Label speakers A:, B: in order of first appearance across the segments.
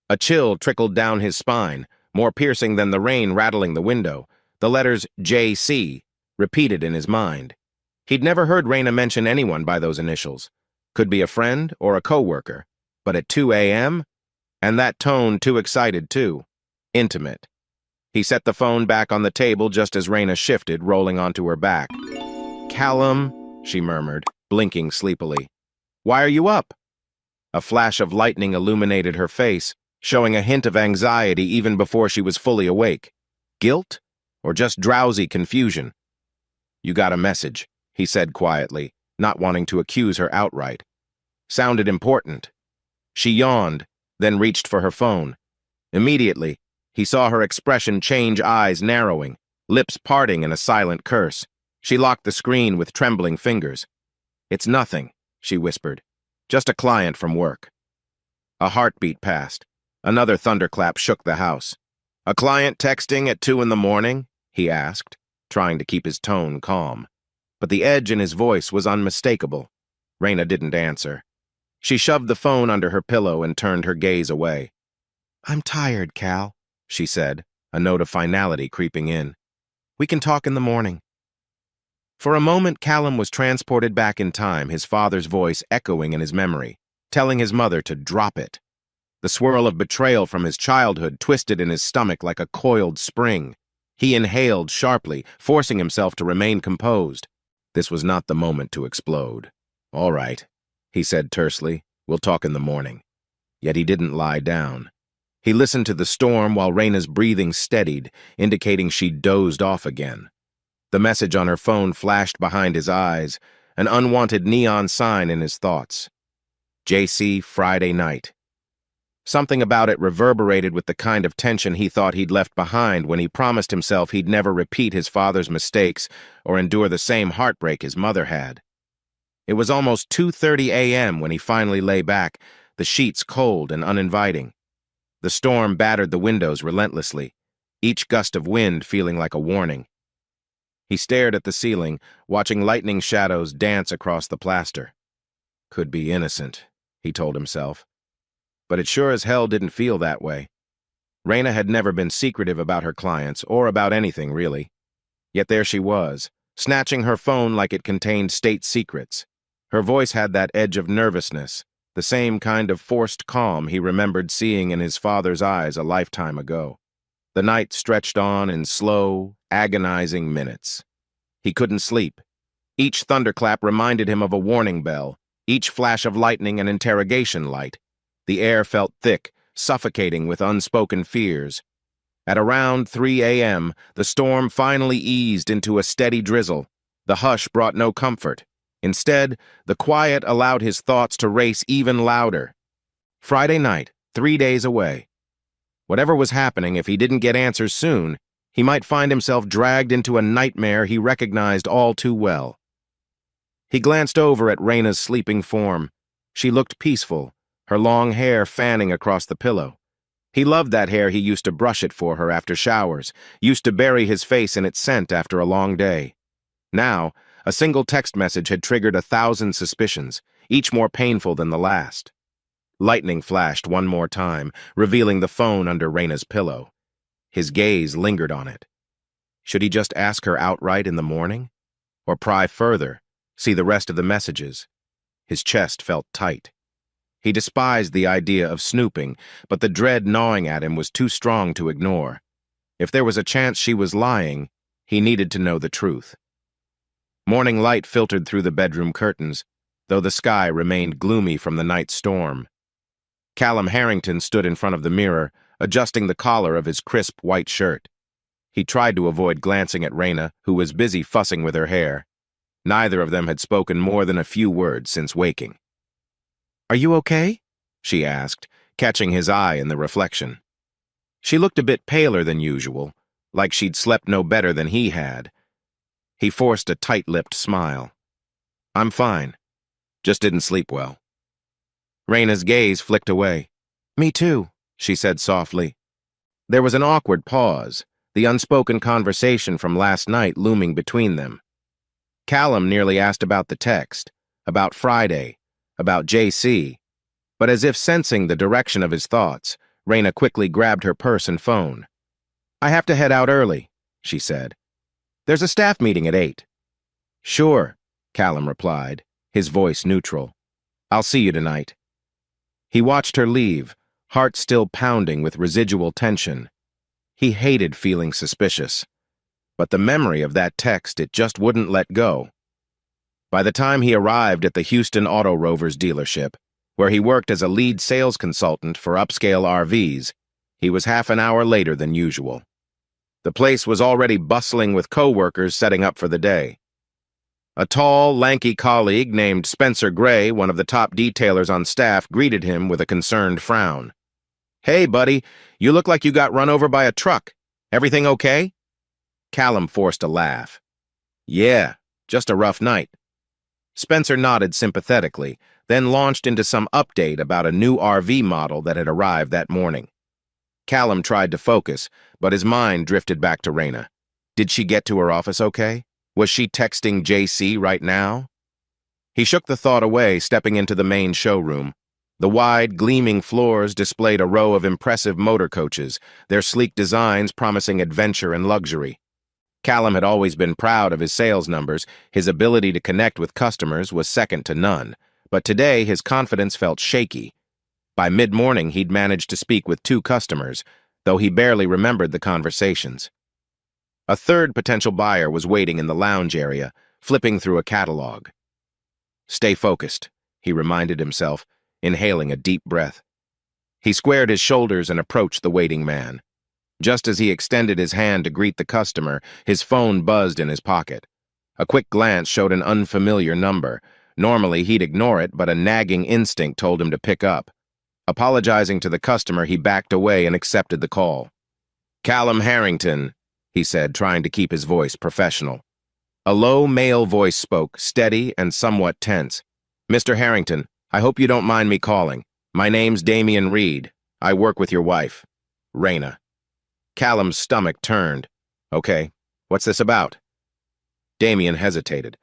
A: A chill trickled down his spine, more piercing than the rain rattling the window. The letters J.C. repeated in his mind. He'd never heard Raina mention anyone by those initials. Could be a friend or a coworker. But at 2 a.m.? And that tone too excited, too. Intimate. He set the phone back on the table just as Raina shifted, rolling onto her back. "Callum," she murmured, blinking sleepily. "Why are you up?" A flash of lightning illuminated her face, showing a hint of anxiety even before she was fully awake. Guilt? Or just drowsy confusion? "You got a message," he said quietly, not wanting to accuse her outright. Sounded important. She yawned, then reached for her phone. Immediately, he saw her expression change, eyes narrowing, lips parting in a silent curse. She locked the screen with trembling fingers. "It's nothing," she whispered. "Just a client from work." A heartbeat passed. Another thunderclap shook the house. "A client texting at 2 in the morning?" he asked, trying to keep his tone calm. But the edge in his voice was unmistakable. Raina didn't answer. She shoved the phone under her pillow and turned her gaze away. "I'm tired, Cal," she said, a note of finality creeping in. "We can talk in the morning." For a moment, Callum was transported back in time, his father's voice echoing in his memory, telling his mother to drop it. The swirl of betrayal from his childhood twisted in his stomach like a coiled spring. He inhaled sharply, forcing himself to remain composed. This was not the moment to explode. "All right," he said tersely. "We'll talk in the morning." Yet he didn't lie down. He listened to the storm while Raina's breathing steadied, indicating she'd dozed off again. The message on her phone flashed behind his eyes, an unwanted neon sign in his thoughts. J.C. Friday night. Something about it reverberated with the kind of tension he thought he'd left behind when he promised himself he'd never repeat his father's mistakes or endure the same heartbreak his mother had. It was almost 2:30 a.m. when he finally lay back, the sheets cold and uninviting. The storm battered the windows relentlessly, each gust of wind feeling like a warning. He stared at the ceiling, watching lightning shadows dance across the plaster. Could be innocent, he told himself. But it sure as hell didn't feel that way. Raina had never been secretive about her clients, or about anything, really. Yet there she was, snatching her phone like it contained state secrets. Her voice had that edge of nervousness, the same kind of forced calm he remembered seeing in his father's eyes a lifetime ago. The night stretched on in slow, agonizing minutes. He couldn't sleep. Each thunderclap reminded him of a warning bell, each flash of lightning an interrogation light. The air felt thick, suffocating with unspoken fears. At around 3 a.m., the storm finally eased into a steady drizzle. The hush brought no comfort. Instead, the quiet allowed his thoughts to race even louder. Friday night, 3 days away. Whatever was happening, if he didn't get answers soon, he might find himself dragged into a nightmare he recognized all too well. He glanced over at Raina's sleeping form. She looked peaceful, her long hair fanning across the pillow. He loved that hair. He used to brush it for her after showers, used to bury his face in its scent after a long day. Now, a single text message had triggered 1,000 suspicions, each more painful than the last. Lightning flashed one more time, revealing the phone under Raina's pillow. His gaze lingered on it. Should he just ask her outright in the morning? Or pry further, see the rest of the messages? His chest felt tight. He despised the idea of snooping, but the dread gnawing at him was too strong to ignore. If there was a chance she was lying, he needed to know the truth. Morning light filtered through the bedroom curtains, though the sky remained gloomy from the night storm. Callum Harrington stood in front of the mirror, adjusting the collar of his crisp white shirt. He tried to avoid glancing at Raina, who was busy fussing with her hair. Neither of them had spoken more than a few words since waking. "Are you okay?" she asked, catching his eye in the reflection. She looked a bit paler than usual, like she'd slept no better than he had. He forced a tight-lipped smile. "I'm fine. Just didn't sleep well." Raina's gaze flicked away. "Me too," she said softly. There was an awkward pause, the unspoken conversation from last night looming between them. Callum nearly asked about the text, about Friday, about J.C., but as if sensing the direction of his thoughts, Raina quickly grabbed her purse and phone. "I have to head out early," she said. "There's a staff meeting at 8. "Sure," Callum replied, his voice neutral. "I'll see you tonight." He watched her leave, heart still pounding with residual tension. He hated feeling suspicious, but the memory of that text, it just wouldn't let go. By the time he arrived at the Houston Auto Rovers dealership, where he worked as a lead sales consultant for upscale RVs, he was half an hour later than usual. The place was already bustling with co-workers setting up for the day. A tall, lanky colleague named Spencer Gray, one of the top detailers on staff, greeted him with a concerned frown. "Hey, buddy, you look like you got run over by a truck. Everything okay?" Callum forced a laugh. "Yeah, just a rough night." Spencer nodded sympathetically, then launched into some update about a new RV model that had arrived that morning. Callum tried to focus, but his mind drifted back to Raina. Did she get to her office okay? Was she texting JC right now? He shook the thought away, stepping into the main showroom. The wide, gleaming floors displayed a row of impressive motor coaches, their sleek designs promising adventure and luxury. Callum had always been proud of his sales numbers. His ability to connect with customers was second to none. But today, his confidence felt shaky. By mid-morning, he'd managed to speak with 2 customers, though he barely remembered the conversations. A third potential buyer was waiting in the lounge area, flipping through a catalog. "Stay focused," he reminded himself, inhaling a deep breath. He squared his shoulders and approached the waiting man. Just as he extended his hand to greet the customer, his phone buzzed in his pocket. A quick glance showed an unfamiliar number. Normally, he'd ignore it, but a nagging instinct told him to pick up. Apologizing to the customer, he backed away and accepted the call. "Callum Harrington," he said, trying to keep his voice professional. A low male voice spoke, steady and somewhat tense. "Mr. Harrington, I hope you don't mind me calling. My name's Damian Reed. I work with your wife, Raina." Callum's stomach turned. "Okay, what's this about?" Damian hesitated.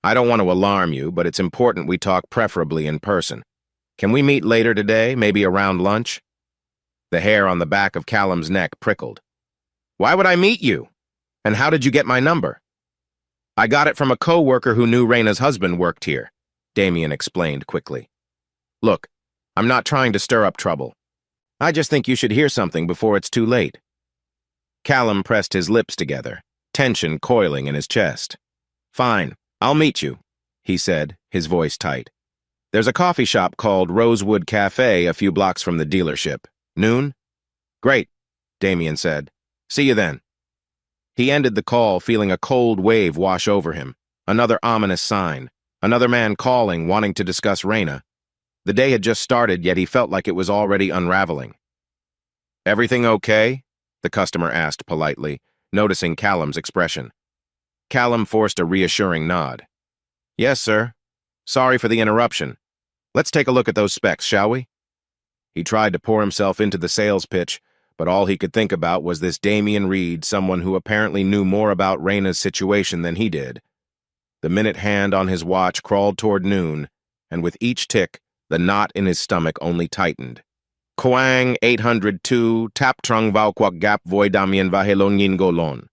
A: "I don't want to alarm you, but it's important we talk preferably in person. Can we meet later today, maybe around lunch?" The hair on the back of Callum's neck prickled. "Why would I meet you? And how did you get my number?" "I got it from a co-worker who knew Raina's husband worked here," Damian explained quickly. "Look, I'm not trying to stir up trouble. I just think you should hear something before it's too late." Callum pressed his lips together, tension coiling in his chest. "Fine, I'll meet you," he said, his voice tight. "There's a coffee shop called Rosewood Cafe a few blocks from the dealership. Noon?" "Great," Damian said. "See you then." He ended the call feeling a cold wave wash over him. Another ominous sign. Another man calling, wanting to discuss Raina. The day had just started, yet he felt like it was already unraveling. "Everything okay?" the customer asked politely, noticing Callum's expression. Callum forced a reassuring nod. "Yes, sir. Sorry for the interruption. Let's take a look at those specs, shall we?" He tried to pour himself into the sales pitch, but all he could think about was this Damian Reed, someone who apparently knew more about Raina's situation than he did. The minute hand on his watch crawled toward noon, and with each tick, the knot in his stomach only tightened. Koang 802 Taptrung Vauquak Gap Voi Damien Vahelongin Golon.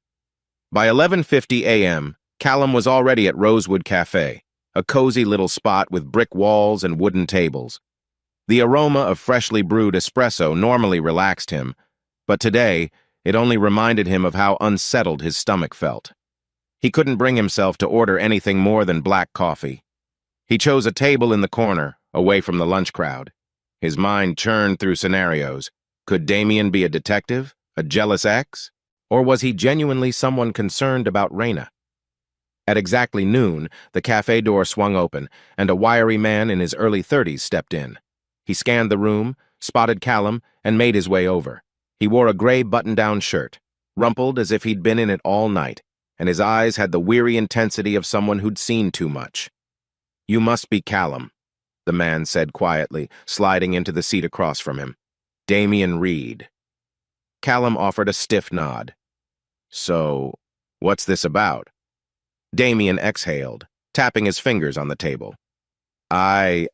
A: By 11:50 a.m., Callum was already at Rosewood Cafe, a cozy little spot with brick walls and wooden tables. The aroma of freshly brewed espresso normally relaxed him, but today it only reminded him of how unsettled his stomach felt. He couldn't bring himself to order anything more than black coffee. He chose a table in the corner, away from the lunch crowd. His mind churned through scenarios. Could Damian be a detective, a jealous ex? Or was he genuinely someone concerned about Raina? At exactly noon, the cafe door swung open, and a wiry man in his early 30s stepped in. He scanned the room, spotted Callum, and made his way over. He wore a gray button-down shirt, rumpled as if he'd been in it all night, and his eyes had the weary intensity of someone who'd seen too much. "You must be Callum," the man said quietly, sliding into the seat across from him. "Damian Reed." Callum offered a stiff nod. "So, what's this about?" Damian exhaled, tapping his fingers on the table. I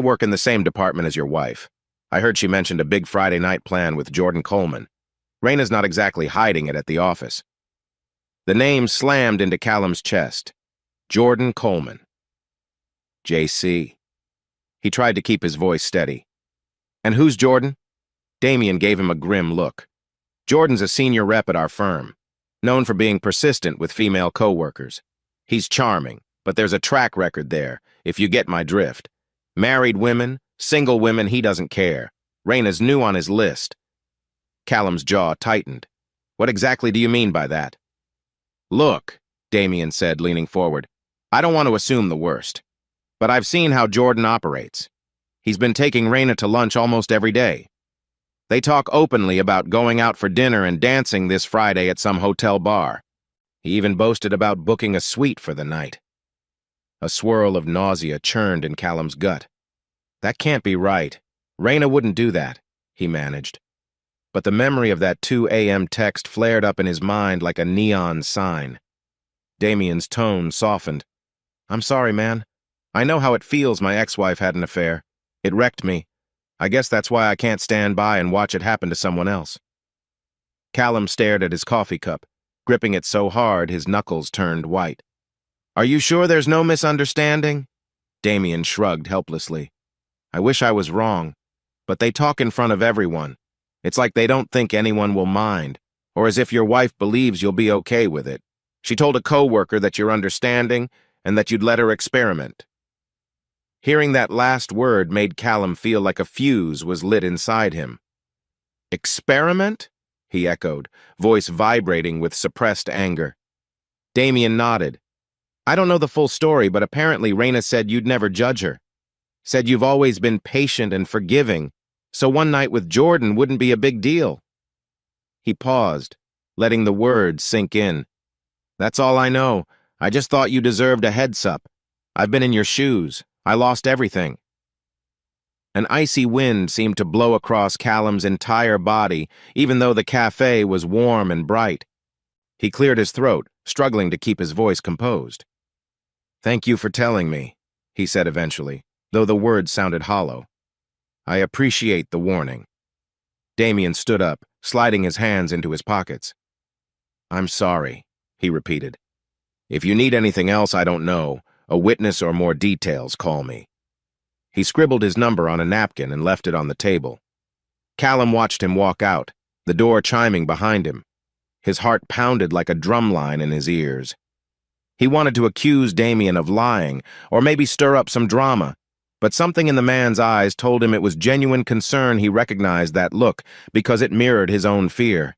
A: work in the same department as your wife. I heard she mentioned a big Friday night plan with Jordan Coleman. Raina's not exactly hiding it at the office. The name slammed into Callum's chest. Jordan Coleman. JC. He tried to keep his voice steady. And who's Jordan? Damien gave him a grim look. Jordan's a senior rep at our firm, known for being persistent with female co-workers. He's charming, but there's a track record there, if you get my drift. Married women, single women, he doesn't care. Raina's new on his list. Callum's jaw tightened. What exactly do you mean by that? Look, Damien said, leaning forward, I don't want to assume the worst, but I've seen how Jordan operates. He's been taking Raina to lunch almost every day. They talk openly about going out for dinner and dancing this Friday at some hotel bar. He even boasted about booking a suite for the night. A swirl of nausea churned in Callum's gut. That can't be right. Raina wouldn't do that, he managed. But the memory of that 2 a.m. text flared up in his mind like a neon sign. Damien's tone softened. I'm sorry, man. I know how it feels my ex-wife had an affair. It wrecked me. I guess that's why I can't stand by and watch it happen to someone else. Callum stared at his coffee cup, gripping it so hard his knuckles turned white. Are you sure there's no misunderstanding? Damien shrugged helplessly. I wish I was wrong, but they talk in front of everyone. It's like they don't think anyone will mind, or as if your wife believes you'll be okay with it. She told a co-worker that you're understanding and that you'd let her experiment. Hearing that last word made Callum feel like a fuse was lit inside him. Experiment? He echoed, voice vibrating with suppressed anger. Damien nodded. I don't know the full story, but apparently Raina said you'd never judge her. Said you've always been patient and forgiving, so one night with Jordan wouldn't be a big deal. He paused, letting the words sink in. That's all I know. I just thought you deserved a heads-up. I've been in your shoes. I lost everything. An icy wind seemed to blow across Callum's entire body, even though the cafe was warm and bright. He cleared his throat, struggling to keep his voice composed. Thank you for telling me, he said eventually, though the words sounded hollow. I appreciate the warning. Damien stood up, sliding his hands into his pockets. I'm sorry, he repeated. If you need anything else I don't know, a witness or more details, call me. He scribbled his number on a napkin and left it on the table. Callum watched him walk out, the door chiming behind him. His heart pounded like a drumline in his ears. He wanted to accuse Damien of lying, or maybe stir up some drama, but something in the man's eyes told him it was genuine concern. He recognized that look because it mirrored his own fear.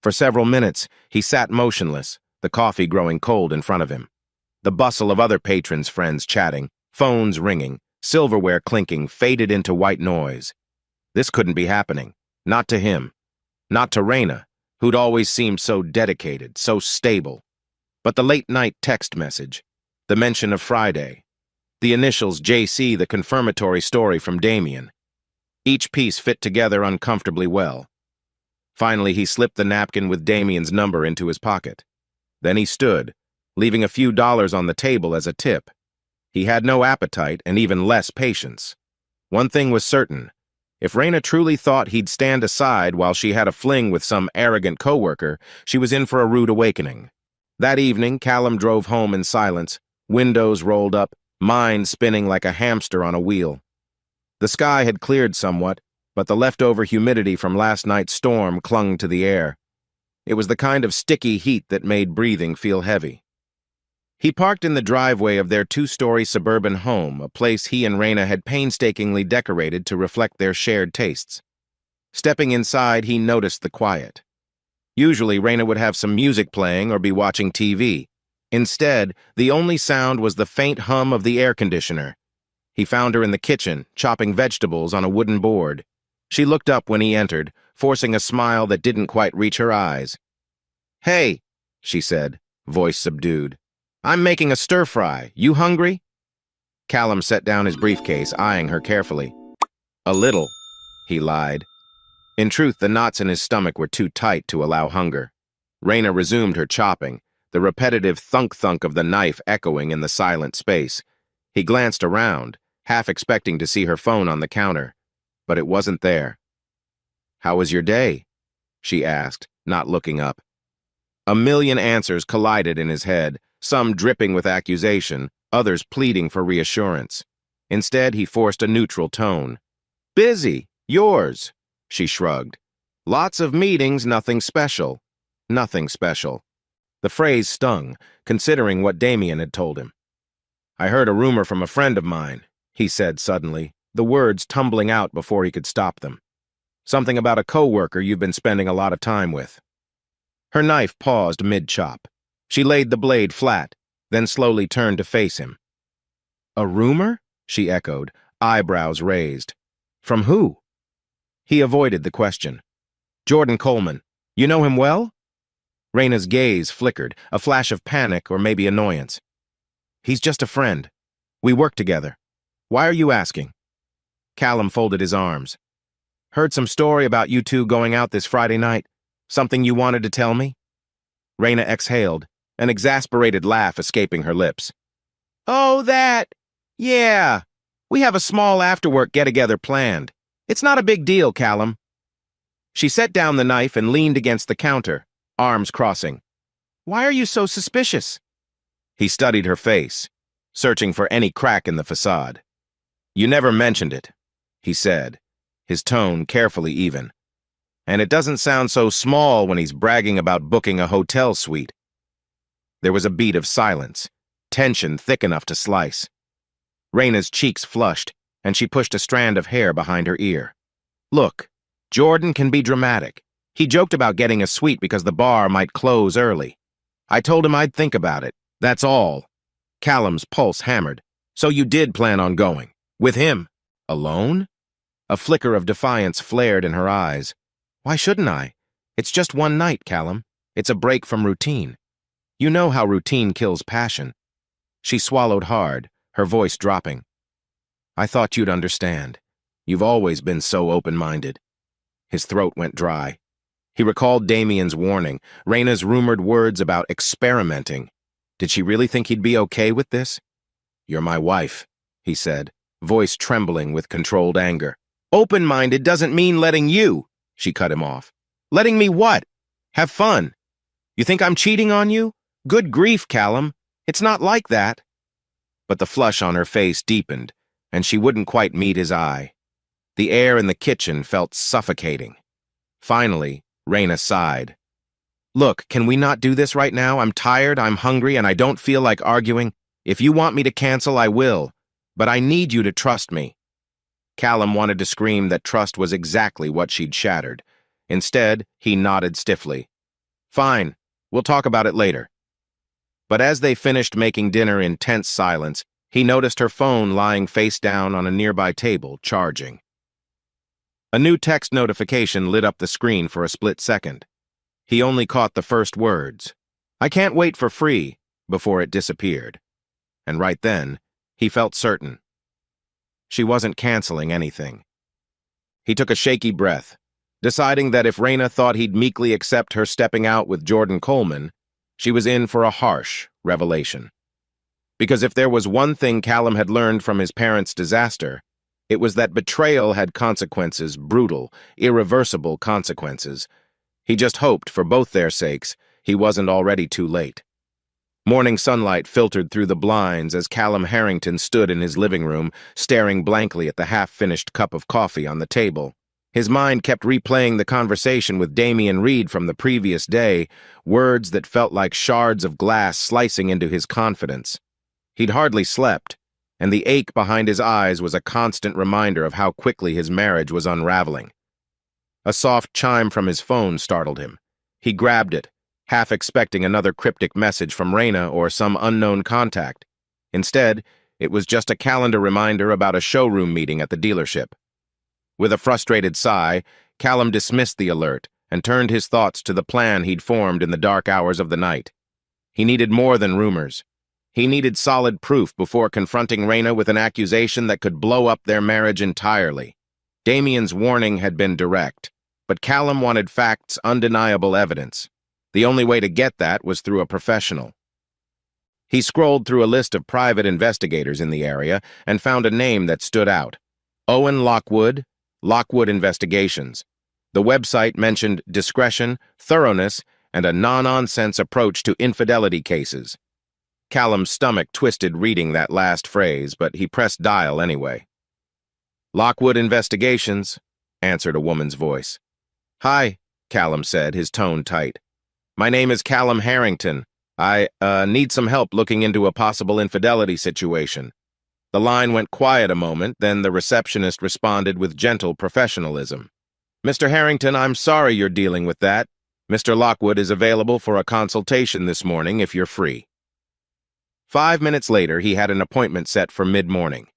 A: For several minutes, he sat motionless, the coffee growing cold in front of him. The bustle of other patrons' friends chatting, phones ringing, silverware clinking faded into white noise. This couldn't be happening. Not to him. Not to Raina, who'd always seemed so dedicated, so stable. But the late-night text message, the mention of Friday, the initials JC, the confirmatory story from Damien. Each piece fit together uncomfortably well. Finally, he slipped the napkin with Damien's number into his pocket. Then he stood, leaving a few dollars on the table as a tip. He had no appetite and even less patience. One thing was certain. If Raina truly thought he'd stand aside while she had a fling with some arrogant coworker, she was in for a rude awakening. That evening, Callum drove home in silence, windows rolled up, mind spinning like a hamster on a wheel. The sky had cleared somewhat, but the leftover humidity from last night's storm clung to the air. It was the kind of sticky heat that made breathing feel heavy. He parked in the driveway of their 2-story suburban home, a place he and Raina had painstakingly decorated to reflect their shared tastes. Stepping inside, he noticed the quiet. Usually, Raina would have some music playing or be watching TV. Instead, the only sound was the faint hum of the air conditioner. He found her in the kitchen, chopping vegetables on a wooden board. She looked up when he entered, forcing a smile that didn't quite reach her eyes. Hey, she said, voice subdued. I'm making a stir-fry. You hungry? Callum set down his briefcase, eyeing her carefully. A little, he lied. In truth, the knots in his stomach were too tight to allow hunger. Raina resumed her chopping, the repetitive thunk-thunk of the knife echoing in the silent space. He glanced around, half expecting to see her phone on the counter. but it wasn't there. "How was your day?" she asked, not looking up. A million answers collided in his head, some dripping with accusation, others pleading for reassurance. Instead, he forced a neutral tone. "Busy. Yours," she shrugged. "Lots of meetings, nothing special." Nothing special. The phrase stung, considering what Damien had told him. "I heard a rumor from a friend of mine," he said suddenly, the words tumbling out before he could stop them. "Something about a coworker you've been spending a lot of time with." Her knife paused mid-chop. She laid the blade flat, then slowly turned to face him. "A rumor?" she echoed, eyebrows raised. "From who?" He avoided the question. "Jordan Coleman. You know him well?" Raina's gaze flickered, a flash of panic or maybe annoyance. "He's just a friend. We work together. Why are you asking?" Callum folded his arms. "Heard some story about you two going out this Friday night. Something you wanted to tell me?" Raina exhaled, an exasperated laugh escaping her lips. "Oh, that! Yeah. We have a small after-work get-together planned. It's not a big deal, Callum." She set down the knife and leaned against the counter, arms crossing. "Why are you so suspicious?" He studied her face, searching for any crack in the facade. "You never mentioned it," he said, his tone carefully even. "And it doesn't sound so small when he's bragging about booking a hotel suite." There was a beat of silence, tension thick enough to slice. Raina's cheeks flushed, and she pushed a strand of hair behind her ear. "Look, Jordan can be dramatic. He joked about getting a suite because the bar might close early. I told him I'd think about it. That's all." Callum's pulse hammered. "So you did plan on going? With him? Alone?" A flicker of defiance flared in her eyes. "Why shouldn't I? It's just one night, Callum. It's a break from routine. You know how routine kills passion." She swallowed hard, her voice dropping. "I thought you'd understand. You've always been so open-minded." His throat went dry. He recalled Damien's warning, Raina's rumored words about experimenting. Did she really think he'd be okay with this? "You're my wife," he said, voice trembling with controlled anger. "Open-minded doesn't mean letting you," she cut him off. "Letting me what? Have fun. You think I'm cheating on you? Good grief, Callum. It's not like that." But the flush on her face deepened, and she wouldn't quite meet his eye. The air in the kitchen felt suffocating. Finally, Raina sighed. "Look, can we not do this right now? I'm tired, I'm hungry, and I don't feel like arguing. If you want me to cancel, I will. But I need you to trust me." Callum wanted to scream that trust was exactly what she'd shattered. Instead, he nodded stiffly. "Fine, we'll talk about it later." But as they finished making dinner in tense silence, he noticed her phone lying face down on a nearby table, charging. A new text notification lit up the screen for a split second. He only caught the first words, "I can't wait for free," before it disappeared. And right then, he felt certain. She wasn't canceling anything. He took a shaky breath, deciding that if Raina thought he'd meekly accept her stepping out with Jordan Coleman, she was in for a harsh revelation. Because if there was one thing Callum had learned from his parents' disaster, it was that betrayal had consequences, brutal, irreversible consequences. He just hoped, for both their sakes, he wasn't already too late. Morning sunlight filtered through the blinds as Callum Harrington stood in his living room, staring blankly at the half-finished cup of coffee on the table. His mind kept replaying the conversation with Damien Reed from the previous day, words that felt like shards of glass slicing into his confidence. He'd hardly slept, and the ache behind his eyes was a constant reminder of how quickly his marriage was unraveling. A soft chime from his phone startled him. He grabbed it, half expecting another cryptic message from Raina or some unknown contact. Instead, it was just a calendar reminder about a showroom meeting at the dealership. With a frustrated sigh, Callum dismissed the alert and turned his thoughts to the plan he'd formed in the dark hours of the night. He needed more than rumors. He needed solid proof before confronting Raina with an accusation that could blow up their marriage entirely. Damien's warning had been direct, but Callum wanted facts, undeniable evidence. The only way to get that was through a professional. He scrolled through a list of private investigators in the area and found a name that stood out. Owen Lockwood, Lockwood Investigations. The website mentioned discretion, thoroughness, and a no-nonsense approach to infidelity cases. Callum's stomach twisted reading that last phrase, but he pressed dial anyway. "Lockwood Investigations," answered a woman's voice. "Hi," Callum said, his tone tight. "My name is Callum Harrington. I need some help looking into a possible infidelity situation." The line went quiet a moment, then the receptionist responded with gentle professionalism. "Mr. Harrington, I'm sorry you're dealing with that. Mr. Lockwood is available for a consultation this morning if you're free." 5 minutes later, he had an appointment set for mid-morning.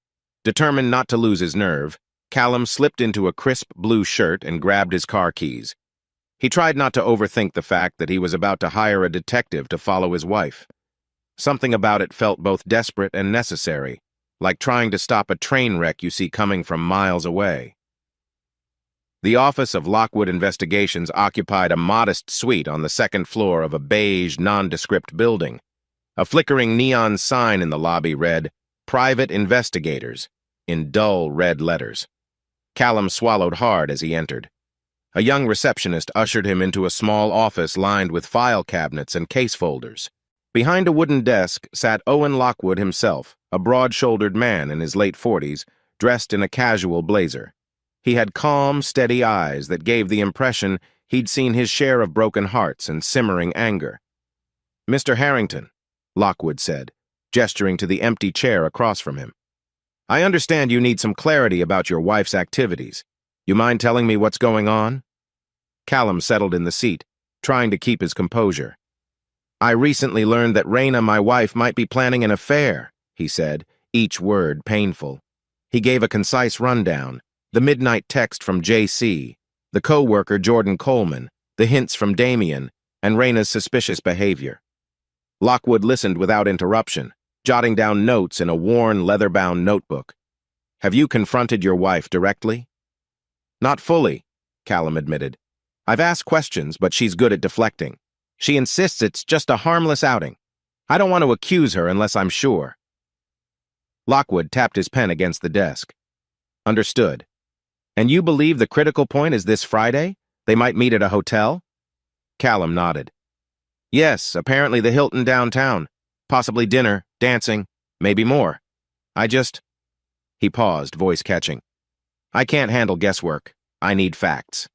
A: Determined not to lose his nerve, Callum slipped into a crisp blue shirt and grabbed his car keys. He tried not to overthink the fact that he was about to hire a detective to follow his wife. Something about it felt both desperate and necessary, like trying to stop a train wreck you see coming from miles away. The office of Lockwood Investigations occupied a modest suite on the second floor of a beige, nondescript building. A flickering neon sign in the lobby read, "Private Investigators," in dull red letters. Callum swallowed hard as he entered. A young receptionist ushered him into a small office lined with file cabinets and case folders. Behind a wooden desk sat Owen Lockwood himself, a broad-shouldered man in his late 40s, dressed in a casual blazer. He had calm, steady eyes that gave the impression he'd seen his share of broken hearts and simmering anger. "Mr. Harrington," Lockwood said, gesturing to the empty chair across from him. "I understand you need some clarity about your wife's activities. You mind telling me what's going on?" Callum settled in the seat, trying to keep his composure. "I recently learned that Raina, my wife, might be planning an affair," he said, each word painful. He gave a concise rundown, the midnight text from JC, the co-worker Jordan Coleman, the hints from Damien, and Raina's suspicious behavior. Lockwood listened without interruption, jotting down notes in a worn, leather-bound notebook. "Have you confronted your wife directly?" "Not fully," Callum admitted. "I've asked questions, but she's good at deflecting. She insists it's just a harmless outing. I don't want to accuse her unless I'm sure." Lockwood tapped his pen against the desk. "Understood. And you believe the critical point is this Friday? They might meet at a hotel?" Callum nodded. "Yes, apparently the Hilton downtown. Possibly dinner, dancing, maybe more. He paused, voice catching. "I can't handle guesswork. I need facts."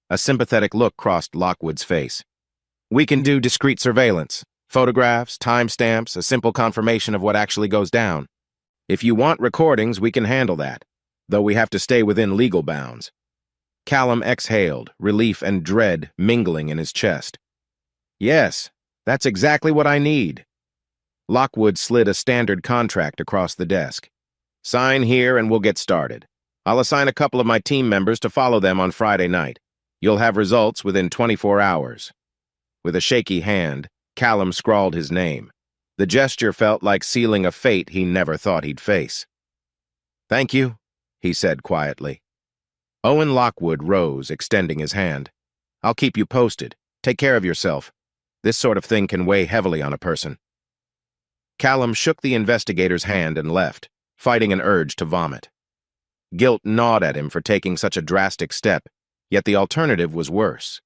A: A sympathetic look crossed Lockwood's face. "We can do discreet surveillance, photographs, timestamps, a simple confirmation of what actually goes down. If you want recordings, we can handle that, though we have to stay within legal bounds." Callum exhaled, relief and dread mingling in his chest. "Yes, that's exactly what I need." Lockwood slid a standard contract across the desk. "Sign here and we'll get started. I'll assign a couple of my team members to follow them on Friday night. You'll have results within 24 hours. With a shaky hand, Callum scrawled his name. The gesture felt like sealing a fate he never thought he'd face. "Thank you," he said quietly. Owen Lockwood rose, extending his hand. "I'll keep you posted. Take care of yourself. This sort of thing can weigh heavily on a person." Callum shook the investigator's hand and left, fighting an urge to vomit. Guilt gnawed at him for taking such a drastic step, yet the alternative was worse.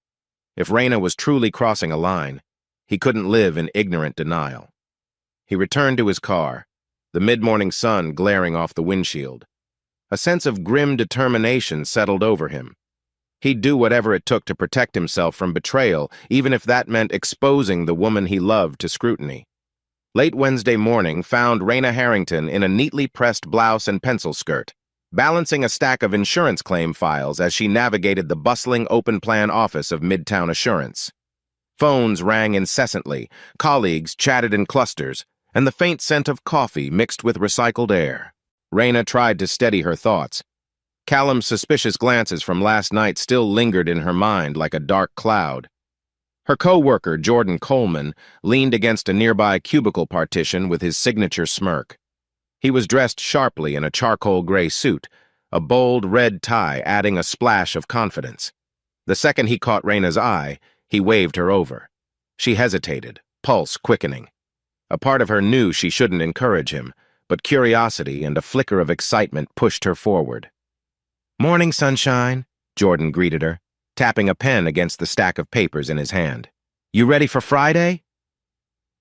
A: If Raina was truly crossing a line, he couldn't live in ignorant denial. He returned to his car, the mid-morning sun glaring off the windshield. A sense of grim determination settled over him. He'd do whatever it took to protect himself from betrayal, even if that meant exposing the woman he loved to scrutiny. Late Wednesday morning found Raina Harrington in a neatly pressed blouse and pencil skirt, balancing a stack of insurance claim files as she navigated the bustling open-plan office of Midtown Assurance. Phones rang incessantly, colleagues chatted in clusters, and the faint scent of coffee mixed with recycled air. Raina tried to steady her thoughts. Callum's suspicious glances from last night still lingered in her mind like a dark cloud. Her co-worker, Jordan Coleman, leaned against a nearby cubicle partition with his signature smirk. He was dressed sharply in a charcoal gray suit, a bold red tie adding a splash of confidence. The second he caught Raina's eye, he waved her over. She hesitated, pulse quickening. A part of her knew she shouldn't encourage him, but curiosity and a flicker of excitement pushed her forward. "Morning, sunshine," Jordan greeted her, tapping a pen against the stack of papers in his hand. "You ready for Friday?"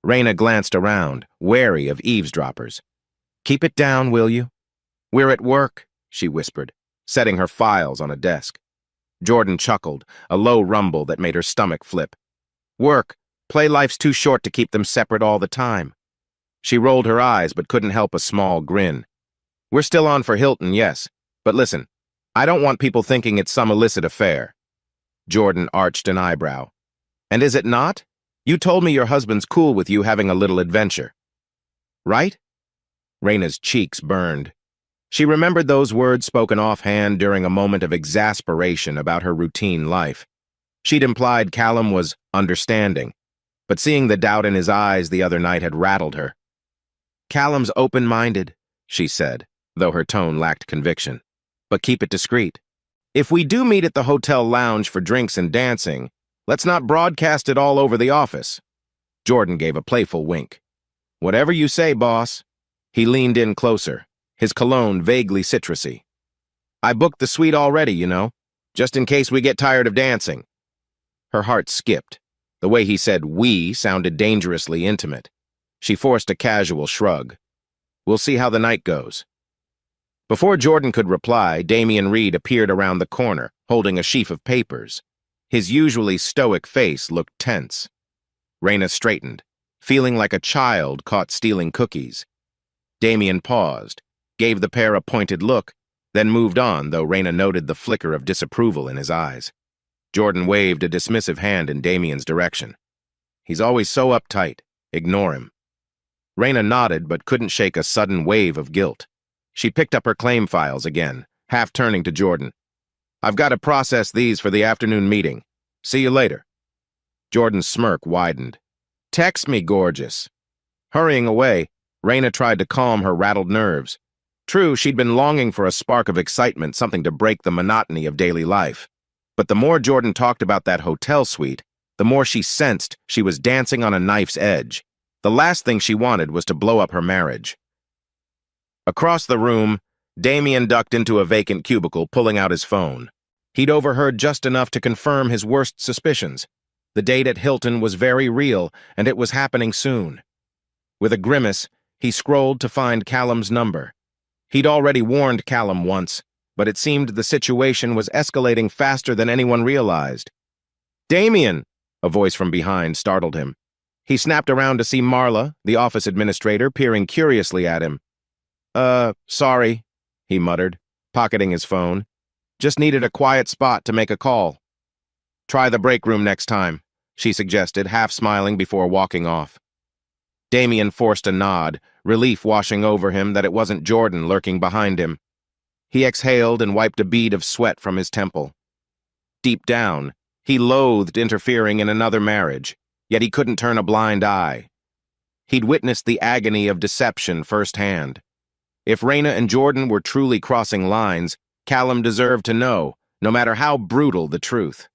A: Raina glanced around, wary of eavesdroppers. "Keep it down, will you?" "We're at work," she whispered, setting her files on a desk. Jordan chuckled, a low rumble that made her stomach flip. "Work. Play life's too short to keep them separate all the time." She rolled her eyes but couldn't help a small grin. "We're still on for Hilton, yes. But listen, I don't want people thinking it's some illicit affair." Jordan arched an eyebrow. "And is it not? You told me your husband's cool with you having a little adventure. Right?" Raina's cheeks burned. She remembered those words spoken offhand during a moment of exasperation about her routine life. She'd implied Callum was understanding, but seeing the doubt in his eyes the other night had rattled her. "Callum's open-minded," she said, though her tone lacked conviction. "But keep it discreet. If we do meet at the hotel lounge for drinks and dancing, let's not broadcast it all over the office." Jordan gave a playful wink. "Whatever you say, boss." He leaned in closer, his cologne vaguely citrusy. "I booked the suite already, you know, just in case we get tired of dancing." Her heart skipped. The way he said "we" sounded dangerously intimate. She forced a casual shrug. "We'll see how the night goes." Before Jordan could reply, Damian Reed appeared around the corner, holding a sheaf of papers. His usually stoic face looked tense. Raina straightened, feeling like a child caught stealing cookies. Damian paused, gave the pair a pointed look, then moved on, though Raina noted the flicker of disapproval in his eyes. Jordan waved a dismissive hand in Damian's direction. "He's always so uptight. Ignore him." Raina nodded but couldn't shake a sudden wave of guilt. She picked up her claim files again, half turning to Jordan. "I've got to process these for the afternoon meeting. See you later." Jordan's smirk widened. "Text me, gorgeous." Hurrying away, Raina tried to calm her rattled nerves. True, she'd been longing for a spark of excitement, something to break the monotony of daily life. But the more Jordan talked about that hotel suite, the more she sensed she was dancing on a knife's edge. The last thing she wanted was to blow up her marriage. Across the room, Damian ducked into a vacant cubicle, pulling out his phone. He'd overheard just enough to confirm his worst suspicions. The date at Hilton was very real, and it was happening soon. With a grimace, he scrolled to find Callum's number. He'd already warned Callum once, but it seemed the situation was escalating faster than anyone realized. "Damian!" A voice from behind startled him. He snapped around to see Marla, the office administrator, peering curiously at him. Sorry," he muttered, pocketing his phone. "Just needed a quiet spot to make a call." "Try the break room next time," she suggested, half smiling before walking off. Damian forced a nod, relief washing over him that it wasn't Jordan lurking behind him. He exhaled and wiped a bead of sweat from his temple. Deep down, he loathed interfering in another marriage, yet he couldn't turn a blind eye. He'd witnessed the agony of deception firsthand. If Raina and Jordan were truly crossing lines, Callum deserved to know, no matter how brutal the truth.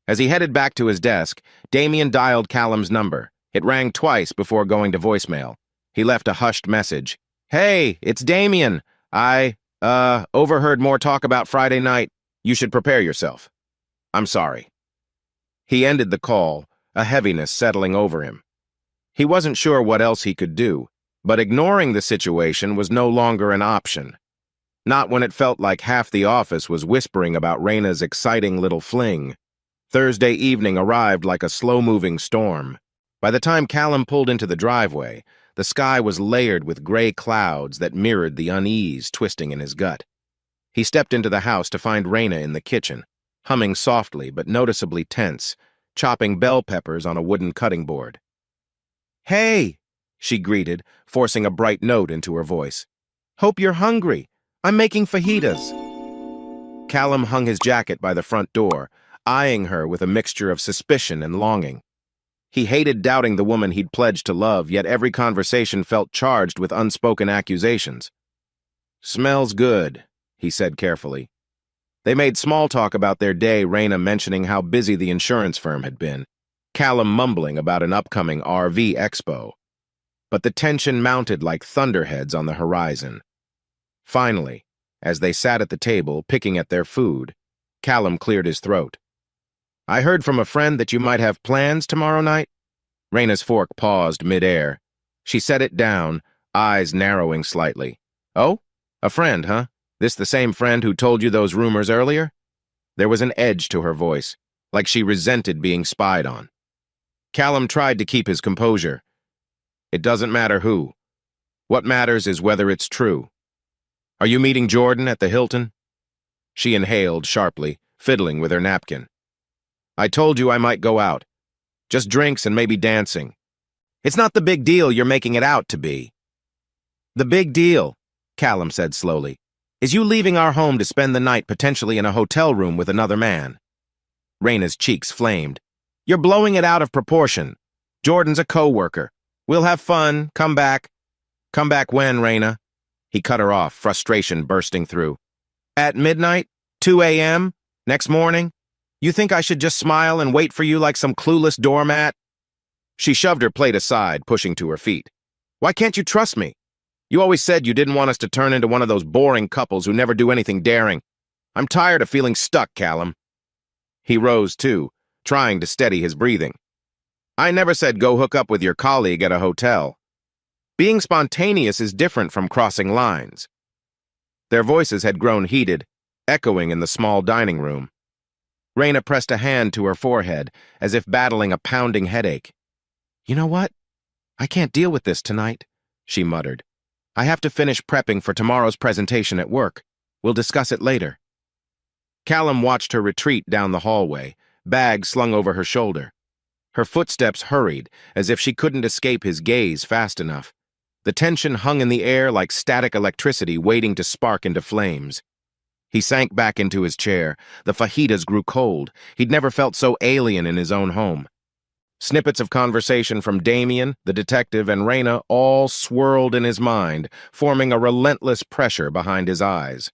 A: As he headed back to his desk, Damian dialed Callum's number. It rang twice before going to voicemail. He left a hushed message. "Hey, it's Damian. I, overheard more talk about Friday night. You should prepare yourself. I'm sorry." He ended the call, a heaviness settling over him. He wasn't sure what else he could do, but ignoring the situation was no longer an option. Not when it felt like half the office was whispering about Raina's exciting little fling. Thursday evening arrived like a slow-moving storm. By the time Callum pulled into the driveway, the sky was layered with gray clouds that mirrored the unease twisting in his gut. He stepped into the house to find Raina in the kitchen, humming softly but noticeably tense, chopping bell peppers on a wooden cutting board. "Hey," she greeted, forcing a bright note into her voice. "Hope you're hungry. I'm making fajitas." Callum hung his jacket by the front door, eyeing her with a mixture of suspicion and longing. He hated doubting the woman he'd pledged to love, yet every conversation felt charged with unspoken accusations. "Smells good," he said carefully. They made small talk about their day, Raina mentioning how busy the insurance firm had been, Callum mumbling about an upcoming RV expo. But the tension mounted like thunderheads on the horizon. Finally, As they sat at the table, picking at their food, Callum cleared his throat. "I heard from a friend that you might have plans tomorrow night." Raina's fork paused mid-air. She set it down, eyes narrowing slightly. "Oh? A friend, huh? This the same friend who told you those rumors earlier?" There was an edge to her voice, like she resented being spied on. Callum tried to keep his composure. "It doesn't matter who. What matters is whether it's true. Are you meeting Jordan at the Hilton?" She inhaled sharply, fiddling with her napkin. "I told you I might go out. Just drinks and maybe dancing. It's not the big deal you're making it out to be." "The big deal," Callum said slowly, "is you leaving our home to spend the night potentially in a hotel room with another man." Raina's cheeks flamed. "You're blowing it out of proportion. Jordan's a co-worker. We'll have fun, come back." "Come back when, Raina?" He cut her off, frustration bursting through. "At midnight? 2 a.m.? Next morning? You think I should just smile and wait for you like some clueless doormat?" She shoved her plate aside, pushing to her feet. "Why can't you trust me? You always said you didn't want us to turn into one of those boring couples who never do anything daring. I'm tired of feeling stuck, Callum." He rose, too, trying to steady his breathing. "I never said go hook up with your colleague at a hotel. Being spontaneous is different from crossing lines." Their voices had grown heated, echoing in the small dining room. Raina pressed a hand to her forehead, as if battling a pounding headache. "You know what? I can't deal with this tonight," she muttered. "I have to finish prepping for tomorrow's presentation at work. We'll discuss it later." Callum watched her retreat down the hallway, bag slung over her shoulder. Her footsteps hurried, as if she couldn't escape his gaze fast enough. The tension hung in the air like static electricity waiting to spark into flames. He sank back into his chair. The fajitas grew cold. He'd never felt so alien in his own home. Snippets of conversation from Damien, the detective, and Raina all swirled in his mind, forming a relentless pressure behind his eyes.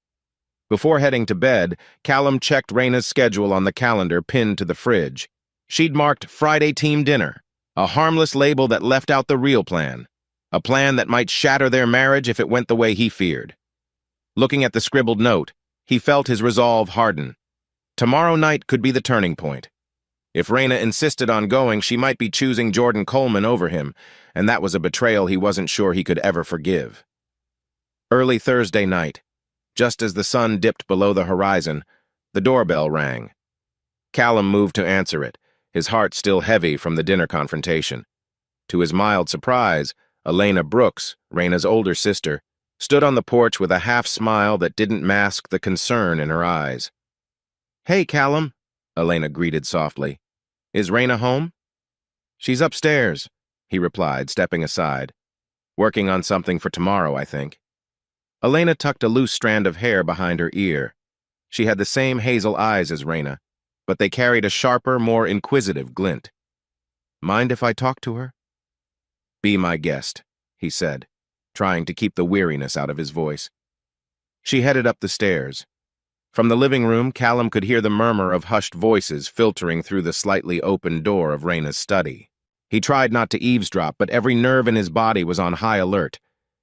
A: Before heading to bed, Callum checked Raina's schedule on the calendar pinned to the fridge. She'd marked Friday team dinner, a harmless label that left out the real plan, a plan that might shatter their marriage if it went the way he feared. Looking at the scribbled note, he felt his resolve harden. Tomorrow night could be the turning point. If Raina insisted on going, she might be choosing Jordan Coleman over him, and that was a betrayal he wasn't sure he could ever forgive. Early Thursday night, just as the sun dipped below the horizon, the doorbell rang. Callum moved to answer it, his heart still heavy from the dinner confrontation. To his mild surprise, Elena Brooks, Raina's older sister, stood on the porch with a half-smile that didn't mask the concern in her eyes. "Hey, Callum," Elena greeted softly. "Is Raina home?" "She's upstairs," he replied, stepping aside. "Working on something for tomorrow, I think." Elena tucked a loose strand of hair behind her ear. She had the same hazel eyes as Raina, but they carried a sharper, more inquisitive glint. "Mind if I talk to her?" "Be my guest," he said, trying to keep the weariness out of his voice. She headed up the stairs. From the living room, Callum could hear the murmur of hushed voices filtering through the slightly open door of Raina's study. He tried not to eavesdrop, but every nerve in his body was on high alert.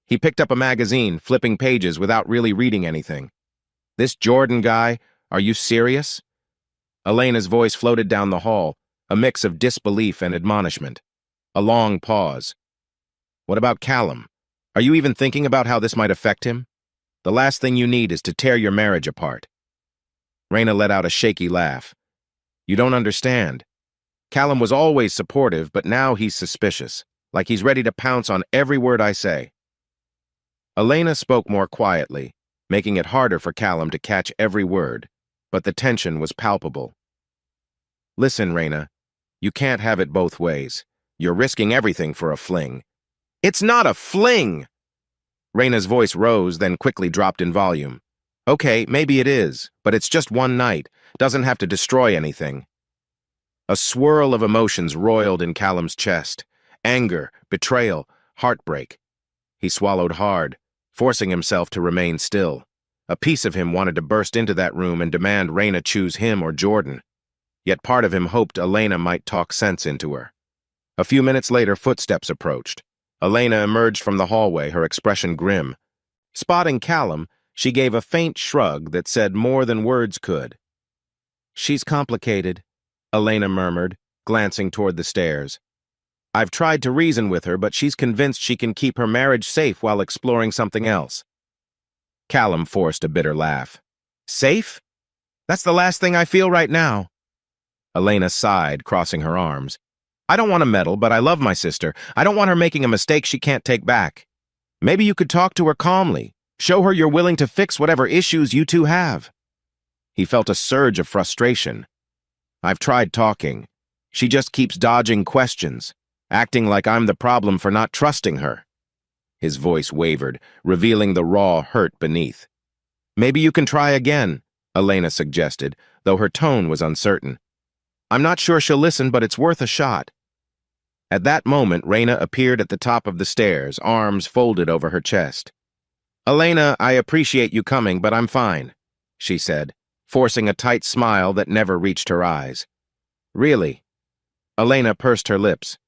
A: He picked up a magazine, flipping pages without really reading anything. "This Jordan guy, are you serious?" Elena's voice floated down the hall, a mix of disbelief and admonishment. A long pause. "What about Callum? Are you even thinking about how this might affect him? The last thing you need is to tear your marriage apart." Raina let out a shaky laugh. "You don't understand. Callum was always supportive, but now he's suspicious, like he's ready to pounce on every word I say." Elena spoke more quietly, making it harder for Callum to catch every word, but the tension was palpable. "Listen, Raina, you can't have it both ways. You're risking everything for a fling." "It's not a fling!" Raina's voice rose, then quickly dropped in volume. "Okay, maybe it is, but it's just one night. Doesn't have to destroy anything." A swirl of emotions roiled in Callum's chest. Anger, betrayal, heartbreak. He swallowed hard, forcing himself to remain still. A piece of him wanted to burst into that room and demand Raina choose him or Jordan. Yet part of him hoped Elena might talk sense into her. A few minutes later, footsteps approached. Elena emerged from the hallway, her expression grim. Spotting Callum, She gave a faint shrug that said more than words could. "She's complicated," Elena murmured, glancing toward the stairs. "I've tried to reason with her, but she's convinced she can keep her marriage safe while exploring something else." Callum forced a bitter laugh. "Safe? That's the last thing I feel right now." Elena sighed, crossing her arms. "I don't want to meddle, but I love my sister. I don't want her making a mistake she can't take back. Maybe you could talk to her calmly. Show her you're willing to fix whatever issues you two have." He felt a surge of frustration. "I've tried talking. She just keeps dodging questions, acting like I'm the problem for not trusting her." His voice wavered, revealing the raw hurt beneath. "Maybe you can try again," Elena suggested, though her tone was uncertain. "I'm not sure she'll listen, but it's worth a shot." At that moment, Raina appeared at the top of the stairs, arms folded over her chest. "Elena, I appreciate you coming, but I'm fine," she said, forcing a tight smile that never reached her eyes. "Really?" Elena pursed her lips.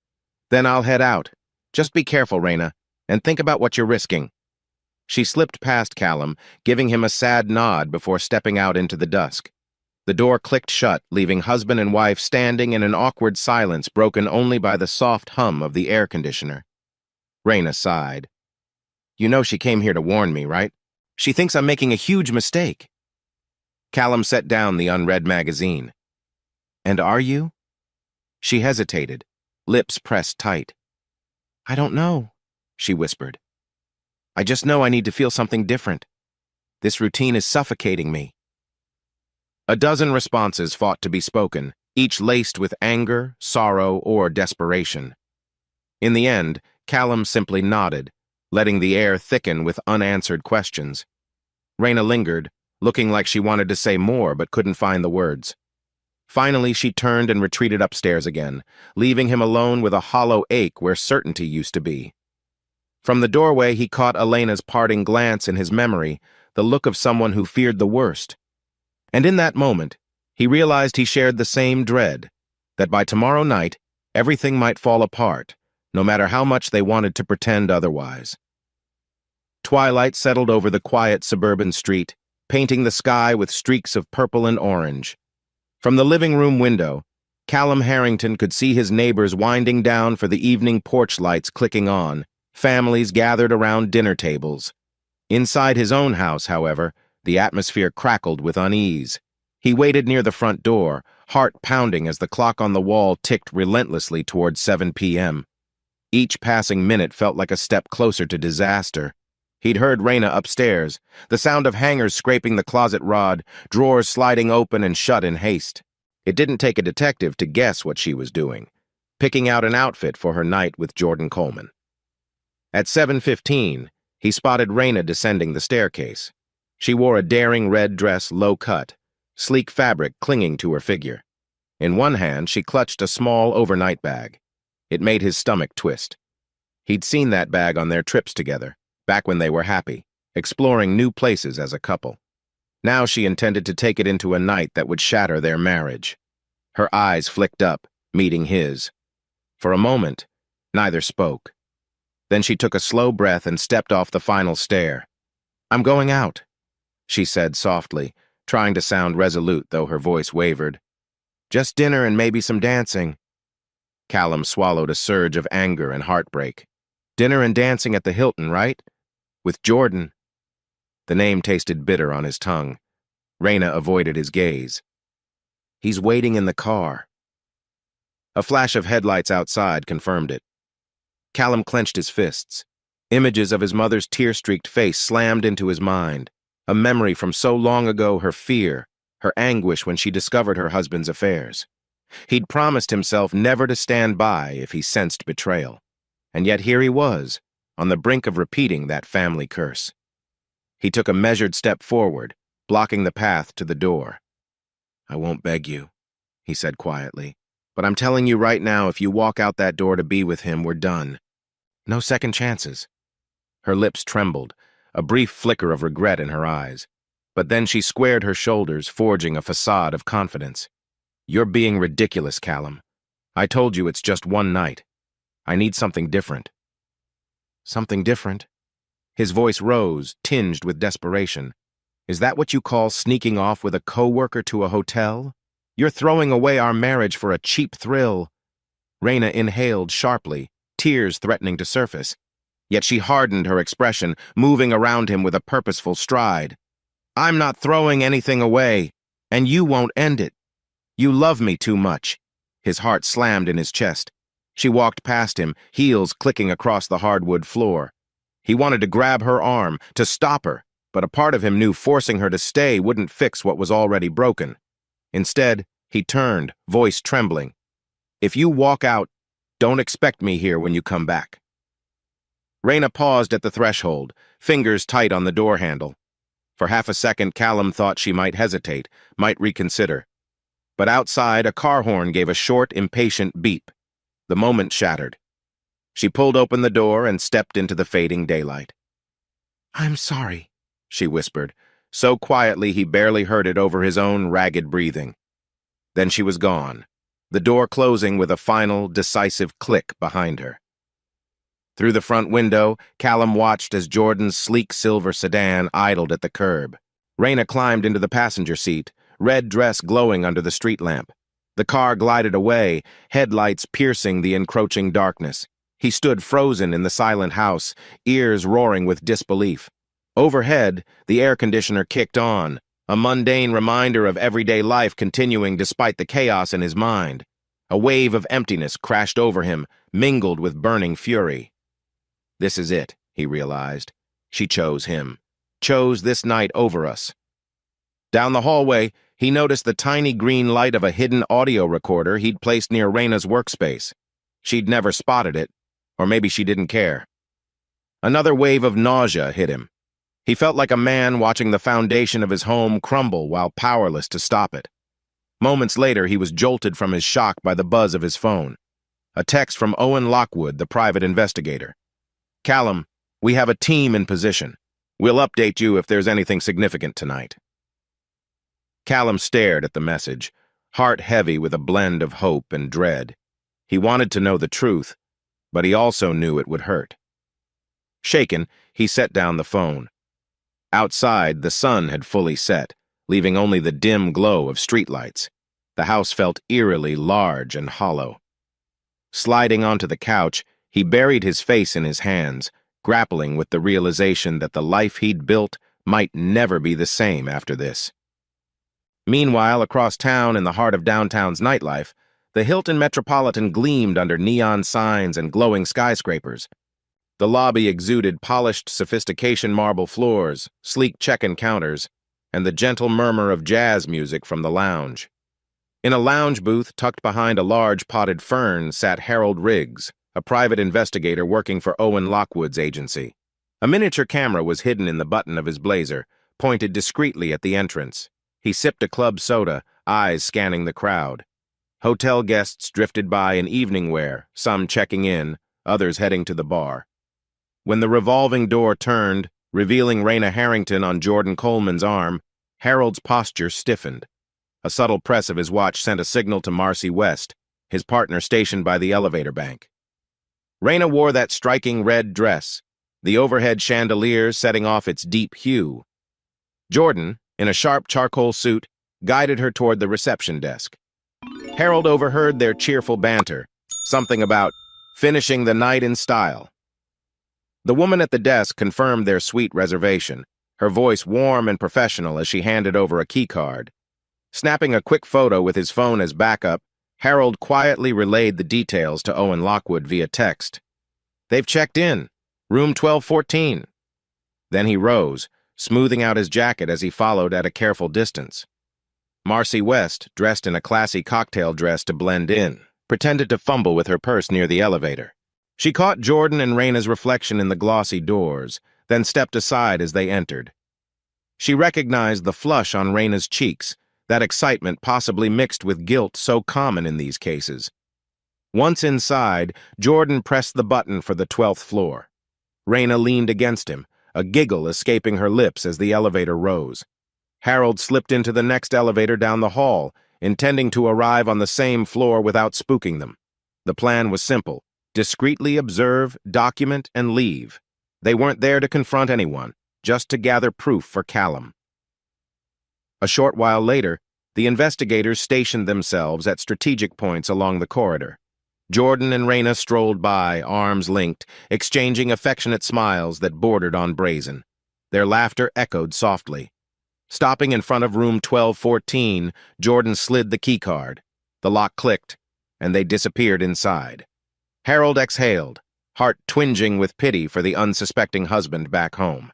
A: "Then I'll head out. Just be careful, Raina, and think about what you're risking." She slipped past Callum, giving him a sad nod before stepping out into the dusk. The door clicked shut, leaving husband and wife standing in an awkward silence broken only by the soft hum of the air conditioner. Raina sighed. "You know she came here to warn me, right? She thinks I'm making a huge mistake." Callum set down the unread magazine. "And are you?" She hesitated, lips pressed tight. "I don't know," she whispered. "I just know I need to feel something different. This routine is suffocating me." A dozen responses fought to be spoken, each laced with anger, sorrow, or desperation. In the end, Callum simply nodded, letting the air thicken with unanswered questions. Raina lingered, looking like she wanted to say more but couldn't find the words. Finally, she turned and retreated upstairs again, leaving him alone with a hollow ache where certainty used to be. From the doorway, he caught Elena's parting glance in his memory, the look of someone who feared the worst. And in that moment, he realized he shared the same dread, that by tomorrow night, everything might fall apart, no matter how much they wanted to pretend otherwise. Twilight settled over the quiet suburban street, painting the sky with streaks of purple and orange. From the living room window, Callum Harrington could see his neighbors winding down for the evening porch lights clicking on, families gathered around dinner tables. Inside his own house, however, the atmosphere crackled with unease. He waited near the front door, heart pounding as the clock on the wall ticked relentlessly towards 7 p.m. Each passing minute felt like a step closer to disaster. He'd heard Raina upstairs, the sound of hangers scraping the closet rod, drawers sliding open and shut in haste. It didn't take a detective to guess what she was doing, picking out an outfit for her night with Jordan Coleman. At 7:15, he spotted Raina descending the staircase. She wore a daring red dress, low cut, sleek fabric clinging to her figure. In one hand, she clutched a small overnight bag. It made his stomach twist. He'd seen that bag on their trips together, back when they were happy, exploring new places as a couple. Now she intended to take it into a night that would shatter their marriage. Her eyes flicked up, meeting his. For a moment, neither spoke. Then she took a slow breath and stepped off the final stair. "I'm going out," she said softly, trying to sound resolute though her voice wavered. "Just dinner and maybe some dancing." Callum swallowed a surge of anger and heartbreak. "Dinner and dancing at the Hilton, right? With Jordan." The name tasted bitter on his tongue. Raina avoided his gaze. "He's waiting in the car." A flash of headlights outside confirmed it. Callum clenched his fists. Images of his mother's tear-streaked face slammed into his mind. A memory from so long ago, her fear, her anguish when she discovered her husband's affairs. He'd promised himself never to stand by if he sensed betrayal. And yet here he was, on the brink of repeating that family curse. He took a measured step forward, blocking the path to the door. "I won't beg you," he said quietly, "but I'm telling you right now, if you walk out that door to be with him, we're done. No second chances." Her lips trembled, a brief flicker of regret in her eyes. But then she squared her shoulders, forging a facade of confidence. "You're being ridiculous, Callum. I told you it's just one night. I need something different." "Something different?" His voice rose, tinged with desperation. Is that what you call sneaking off with a coworker to a hotel? You're throwing away our marriage for a cheap thrill." Raina inhaled sharply, tears threatening to surface. Yet she hardened her expression, moving around him with a purposeful stride. "I'm not throwing anything away, and you won't end it. You love me too much." His heart slammed in his chest. She walked past him, heels clicking across the hardwood floor. He wanted to grab her arm, to stop her, but a part of him knew forcing her to stay wouldn't fix what was already broken. Instead, he turned, voice trembling. "If you walk out, don't expect me here when you come back." Raina paused at the threshold, fingers tight on the door handle. For half a second, Callum thought she might hesitate, might reconsider. But outside, a car horn gave a short, impatient beep. The moment shattered. She pulled open the door and stepped into the fading daylight. "I'm sorry," she whispered, so quietly he barely heard it over his own ragged breathing. Then she was gone, the door closing with a final, decisive click behind her. Through the front window, Callum watched as Jordan's sleek silver sedan idled at the curb. Raina climbed into the passenger seat, red dress glowing under the street lamp. The car glided away, headlights piercing the encroaching darkness. He stood frozen in the silent house, ears roaring with disbelief. Overhead, the air conditioner kicked on, a mundane reminder of everyday life continuing despite the chaos in his mind. A wave of emptiness crashed over him, mingled with burning fury. This is it, he realized. She chose him. Chose this night over us. Down the hallway, he noticed the tiny green light of a hidden audio recorder he'd placed near Raina's workspace. She'd never spotted it, or maybe she didn't care. Another wave of nausea hit him. He felt like a man watching the foundation of his home crumble while powerless to stop it. Moments later, he was jolted from his shock by the buzz of his phone. A text from Owen Lockwood, the private investigator. "Callum, we have a team in position. We'll update you if there's anything significant tonight." Callum stared at the message, heart heavy with a blend of hope and dread. He wanted to know the truth, but he also knew it would hurt. Shaken, he set down the phone. Outside, the sun had fully set, leaving only the dim glow of streetlights. The house felt eerily large and hollow. Sliding onto the couch, he buried his face in his hands, grappling with the realization that the life he'd built might never be the same after this. Meanwhile, across town in the heart of downtown's nightlife, the Hilton Metropolitan gleamed under neon signs and glowing skyscrapers. The lobby exuded polished sophistication marble floors, sleek check-in counters, and the gentle murmur of jazz music from the lounge. In a lounge booth tucked behind a large potted fern sat Harold Riggs, a private investigator working for Owen Lockwood's agency. A miniature camera was hidden in the button of his blazer, pointed discreetly at the entrance. He sipped a club soda, eyes scanning the crowd. Hotel guests drifted by in evening wear, some checking in, others heading to the bar. When the revolving door turned, revealing Raina Harrington on Jordan Coleman's arm, Harold's posture stiffened. A subtle press of his watch sent a signal to Marcy West, his partner stationed by the elevator bank. Raina wore that striking red dress, the overhead chandelier setting off its deep hue. Jordan, in a sharp charcoal suit, guided her toward the reception desk. Harold overheard their cheerful banter, something about finishing the night in style. The woman at the desk confirmed their suite reservation, her voice warm and professional as she handed over a keycard. Snapping a quick photo with his phone as backup, Harold quietly relayed the details to Owen Lockwood via text. "They've checked in. Room 1214. Then he rose, smoothing out his jacket as he followed at a careful distance. Marcy West, dressed in a classy cocktail dress to blend in, pretended to fumble with her purse near the elevator. She caught Jordan and Raina's reflection in the glossy doors, then stepped aside as they entered. She recognized the flush on Raina's cheeks, that excitement possibly mixed with guilt so common in these cases. Once inside, Jordan pressed the button for the 12th floor. Raina leaned against him, a giggle escaping her lips as the elevator rose. Harold slipped into the next elevator down the hall, intending to arrive on the same floor without spooking them. The plan was simple: discreetly observe, document, and leave. They weren't there to confront anyone, just to gather proof for Callum. A short while later, the investigators stationed themselves at strategic points along the corridor. Jordan and Raina strolled by, arms linked, exchanging affectionate smiles that bordered on brazen. Their laughter echoed softly. Stopping in front of room 1214, Jordan slid the keycard. The lock clicked, and they disappeared inside. Harold exhaled, heart twinging with pity for the unsuspecting husband back home.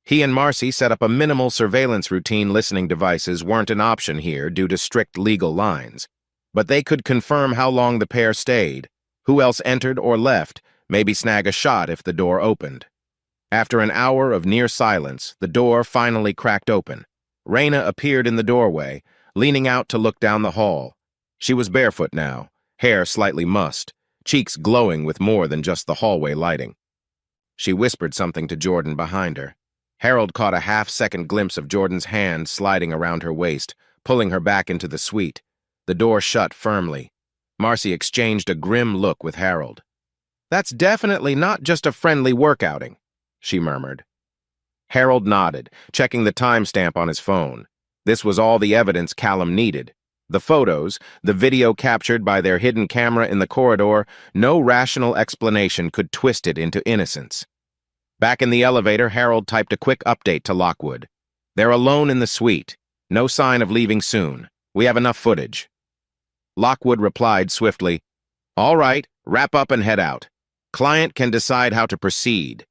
A: He and Marcy set up a minimal surveillance routine. Listening devices weren't an option here due to strict legal lines. But they could confirm how long the pair stayed, who else entered or left, maybe snag a shot if the door opened. After an hour of near silence, the door finally cracked open. Raina appeared in the doorway, leaning out to look down the hall. She was barefoot now, hair slightly mussed, cheeks glowing with more than just the hallway lighting. She whispered something to Jordan behind her. Harold caught a half-second glimpse of Jordan's hand sliding around her waist, pulling her back into the suite. The door shut firmly. Marcy exchanged a grim look with Harold. "That's definitely not just a friendly workouting," she murmured. Harold nodded, checking the timestamp on his phone. This was all the evidence Callum needed. The photos, the video captured by their hidden camera in the corridor, no rational explanation could twist it into innocence. Back in the elevator, Harold typed a quick update to Lockwood. "They're alone in the suite. No sign of leaving soon. We have enough footage." Lockwood replied swiftly, "All right, wrap up and head out. Client can decide how to proceed."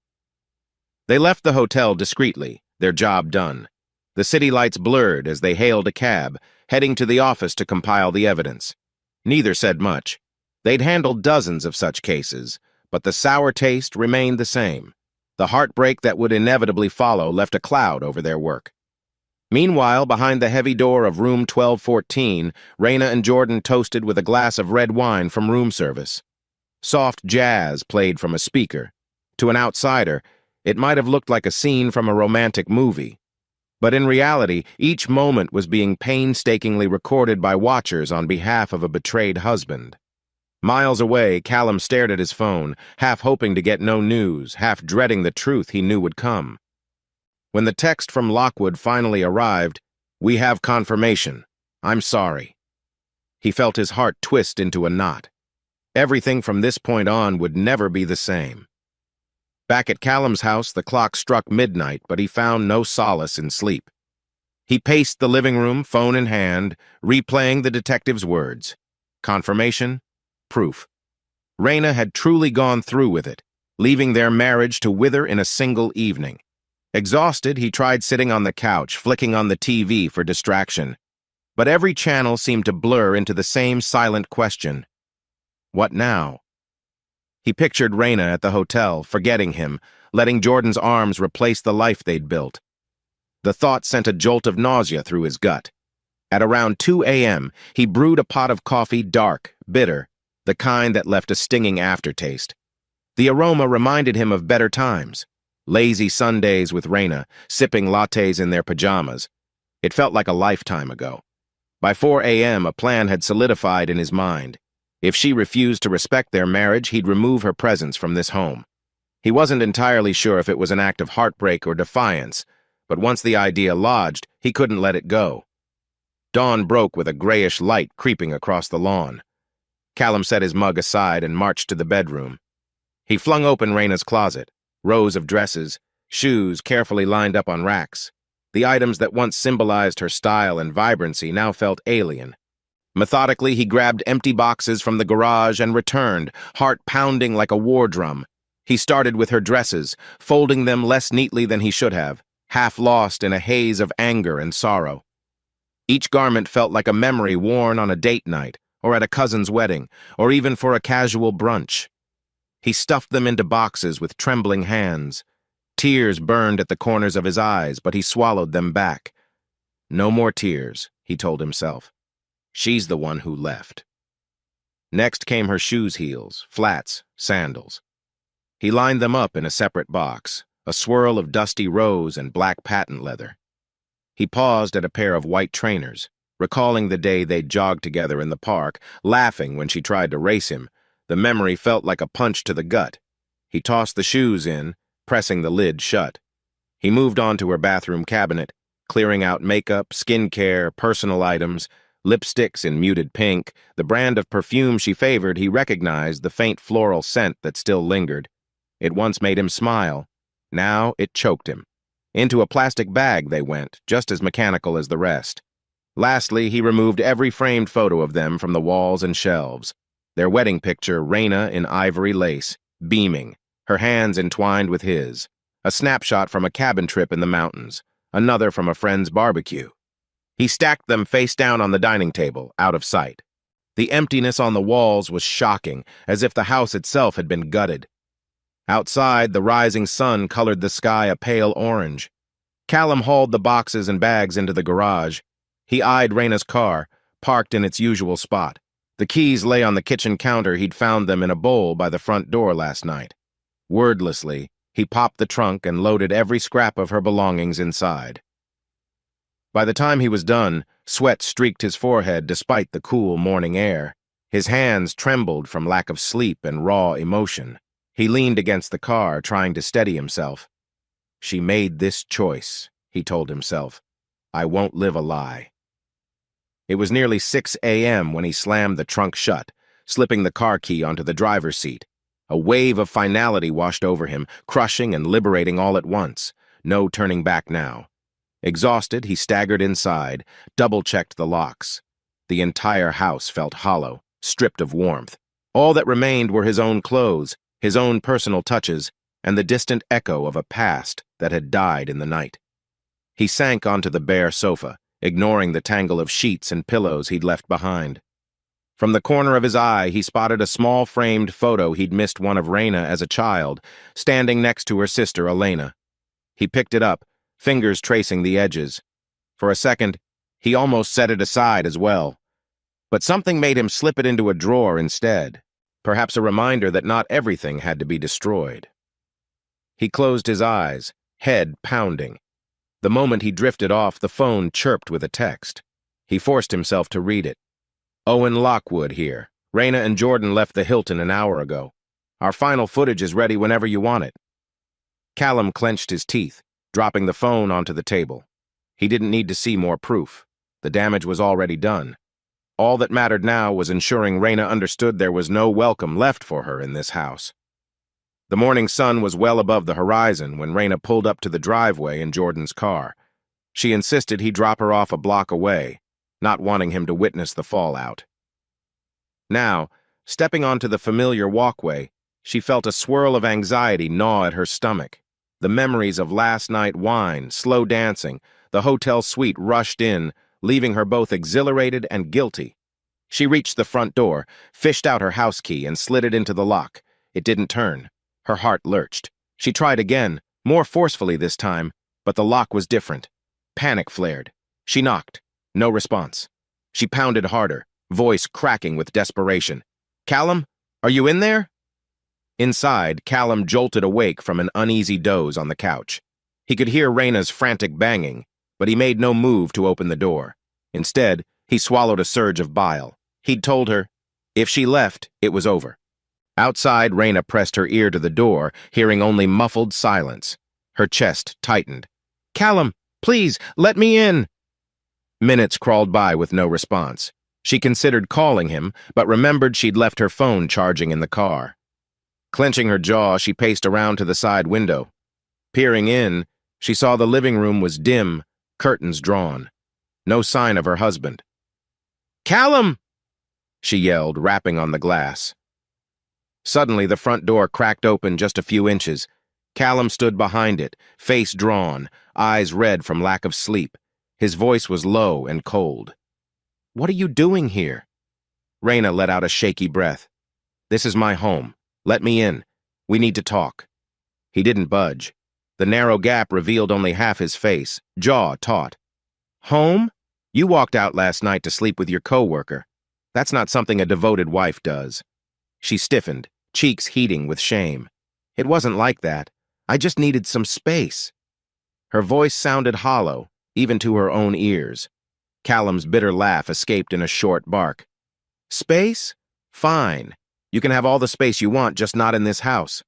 A: They left the hotel discreetly, their job done. The city lights blurred as they hailed a cab, heading to the office to compile the evidence. Neither said much. They'd handled dozens of such cases, but the sour taste remained the same. The heartbreak that would inevitably follow left a cloud over their work. Meanwhile, behind the heavy door of room 1214, Raina and Jordan toasted with a glass of red wine from room service. Soft jazz played from a speaker. To an outsider, it might have looked like a scene from a romantic movie. But in reality, each moment was being painstakingly recorded by watchers on behalf of a betrayed husband. Miles away, Callum stared at his phone, half hoping to get no news, half dreading the truth he knew would come. When the text from Lockwood finally arrived, "We have confirmation. I'm sorry." He felt his heart twist into a knot. Everything from this point on would never be the same. Back at Callum's house, the clock struck midnight, but he found no solace in sleep. He paced the living room, phone in hand, replaying the detective's words. Confirmation, proof. Raina had truly gone through with it, leaving their marriage to wither in a single evening. Exhausted, he tried sitting on the couch, flicking on the TV for distraction. But every channel seemed to blur into the same silent question. What now? He pictured Raina at the hotel, forgetting him, letting Jordan's arms replace the life they'd built. The thought sent a jolt of nausea through his gut. At around 2 a.m., he brewed a pot of coffee, dark, bitter, the kind that left a stinging aftertaste. The aroma reminded him of better times. Lazy Sundays with Raina, sipping lattes in their pajamas. It felt like a lifetime ago. By 4 a.m., a plan had solidified in his mind. If she refused to respect their marriage, he'd remove her presence from this home. He wasn't entirely sure if it was an act of heartbreak or defiance, but once the idea lodged, he couldn't let it go. Dawn broke with a grayish light creeping across the lawn. Callum set his mug aside and marched to the bedroom. He flung open Raina's closet. Rows of dresses, shoes carefully lined up on racks. The items that once symbolized her style and vibrancy now felt alien. Methodically, he grabbed empty boxes from the garage and returned, heart pounding like a war drum. He started with her dresses, folding them less neatly than he should have, half lost in a haze of anger and sorrow. Each garment felt like a memory worn on a date night, or at a cousin's wedding, or even for a casual brunch. He stuffed them into boxes with trembling hands. Tears burned at the corners of his eyes, but he swallowed them back. No more tears, he told himself. She's the one who left. Next came her shoes heels, flats, sandals. He lined them up in a separate box, a swirl of dusty rose and black patent leather. He paused at a pair of white trainers, recalling the day they'd jogged together in the park, laughing when she tried to race him. The memory felt like a punch to the gut. He tossed the shoes in, pressing the lid shut. He moved on to her bathroom cabinet, clearing out makeup, skincare, personal items, lipsticks in muted pink, the brand of perfume she favored. He recognized the faint floral scent that still lingered. It once made him smile. Now it choked him. Into a plastic bag they went, just as mechanical as the rest. Lastly, he removed every framed photo of them from the walls and shelves. Their wedding picture, Raina in ivory lace, beaming, her hands entwined with his. A snapshot from a cabin trip in the mountains, another from a friend's barbecue. He stacked them face down on the dining table, out of sight. The emptiness on the walls was shocking, as if the house itself had been gutted. Outside, the rising sun colored the sky a pale orange. Callum hauled the boxes and bags into the garage. He eyed Raina's car, parked in its usual spot. The keys lay on the kitchen counter. He'd found them in a bowl by the front door last night. Wordlessly, he popped the trunk and loaded every scrap of her belongings inside. By the time he was done, sweat streaked his forehead despite the cool morning air. His hands trembled from lack of sleep and raw emotion. He leaned against the car, trying to steady himself. She made this choice, he told himself. I won't live a lie. It was nearly 6 a.m. when he slammed the trunk shut, slipping the car key onto the driver's seat. A wave of finality washed over him, crushing and liberating all at once. No turning back now. Exhausted, he staggered inside, double-checked the locks. The entire house felt hollow, stripped of warmth. All that remained were his own clothes, his own personal touches, and the distant echo of a past that had died in the night. He sank onto the bare sofa, ignoring the tangle of sheets and pillows he'd left behind. From the corner of his eye, he spotted a small framed photo he'd missed one of Raina as a child, standing next to her sister Elena. He picked it up, fingers tracing the edges. For a second, he almost set it aside as well. But something made him slip it into a drawer instead, perhaps a reminder that not everything had to be destroyed. He closed his eyes, head pounding. The moment he drifted off, the phone chirped with a text. He forced himself to read it. Owen Lockwood here. Raina and Jordan left the Hilton an hour ago. Our final footage is ready whenever you want it. Callum clenched his teeth, dropping the phone onto the table. He didn't need to see more proof. The damage was already done. All that mattered now was ensuring Raina understood there was no welcome left for her in this house. The morning sun was well above the horizon when Raina pulled up to the driveway in Jordan's car. She insisted he drop her off a block away, not wanting him to witness the fallout. Now, stepping onto the familiar walkway, she felt a swirl of anxiety gnaw at her stomach. The memories of last night wine, slow dancing, the hotel suite rushed in, leaving her both exhilarated and guilty. She reached the front door, fished out her house key, and slid it into the lock. It didn't turn. Her heart lurched. She tried again, more forcefully this time, but the lock was different. Panic flared. She knocked. No response. She pounded harder, voice cracking with desperation. Callum, are you in there? Inside, Callum jolted awake from an uneasy doze on the couch. He could hear Raina's frantic banging, but he made no move to open the door. Instead, he swallowed a surge of bile. He'd told her, if she left, it was over. Outside, Raina pressed her ear to the door, hearing only muffled silence. Her chest tightened. Callum, please, let me in. Minutes crawled by with no response. She considered calling him, but remembered she'd left her phone charging in the car. Clenching her jaw, she paced around to the side window. Peering in, she saw the living room was dim, curtains drawn. No sign of her husband. Callum! She yelled, rapping on the glass. Suddenly, the front door cracked open just a few inches. Callum stood behind it, face drawn, eyes red from lack of sleep. His voice was low and cold. What are you doing here? Raina let out a shaky breath. This is my home. Let me in. We need to talk. He didn't budge. The narrow gap revealed only half his face, jaw taut. Home? You walked out last night to sleep with your coworker. That's not something a devoted wife does. She stiffened, cheeks heating with shame. It wasn't like that. I just needed some space. Her voice sounded hollow, even to her own ears. Callum's bitter laugh escaped in a short bark. Space? Fine. You can have all the space you want, just not in this house.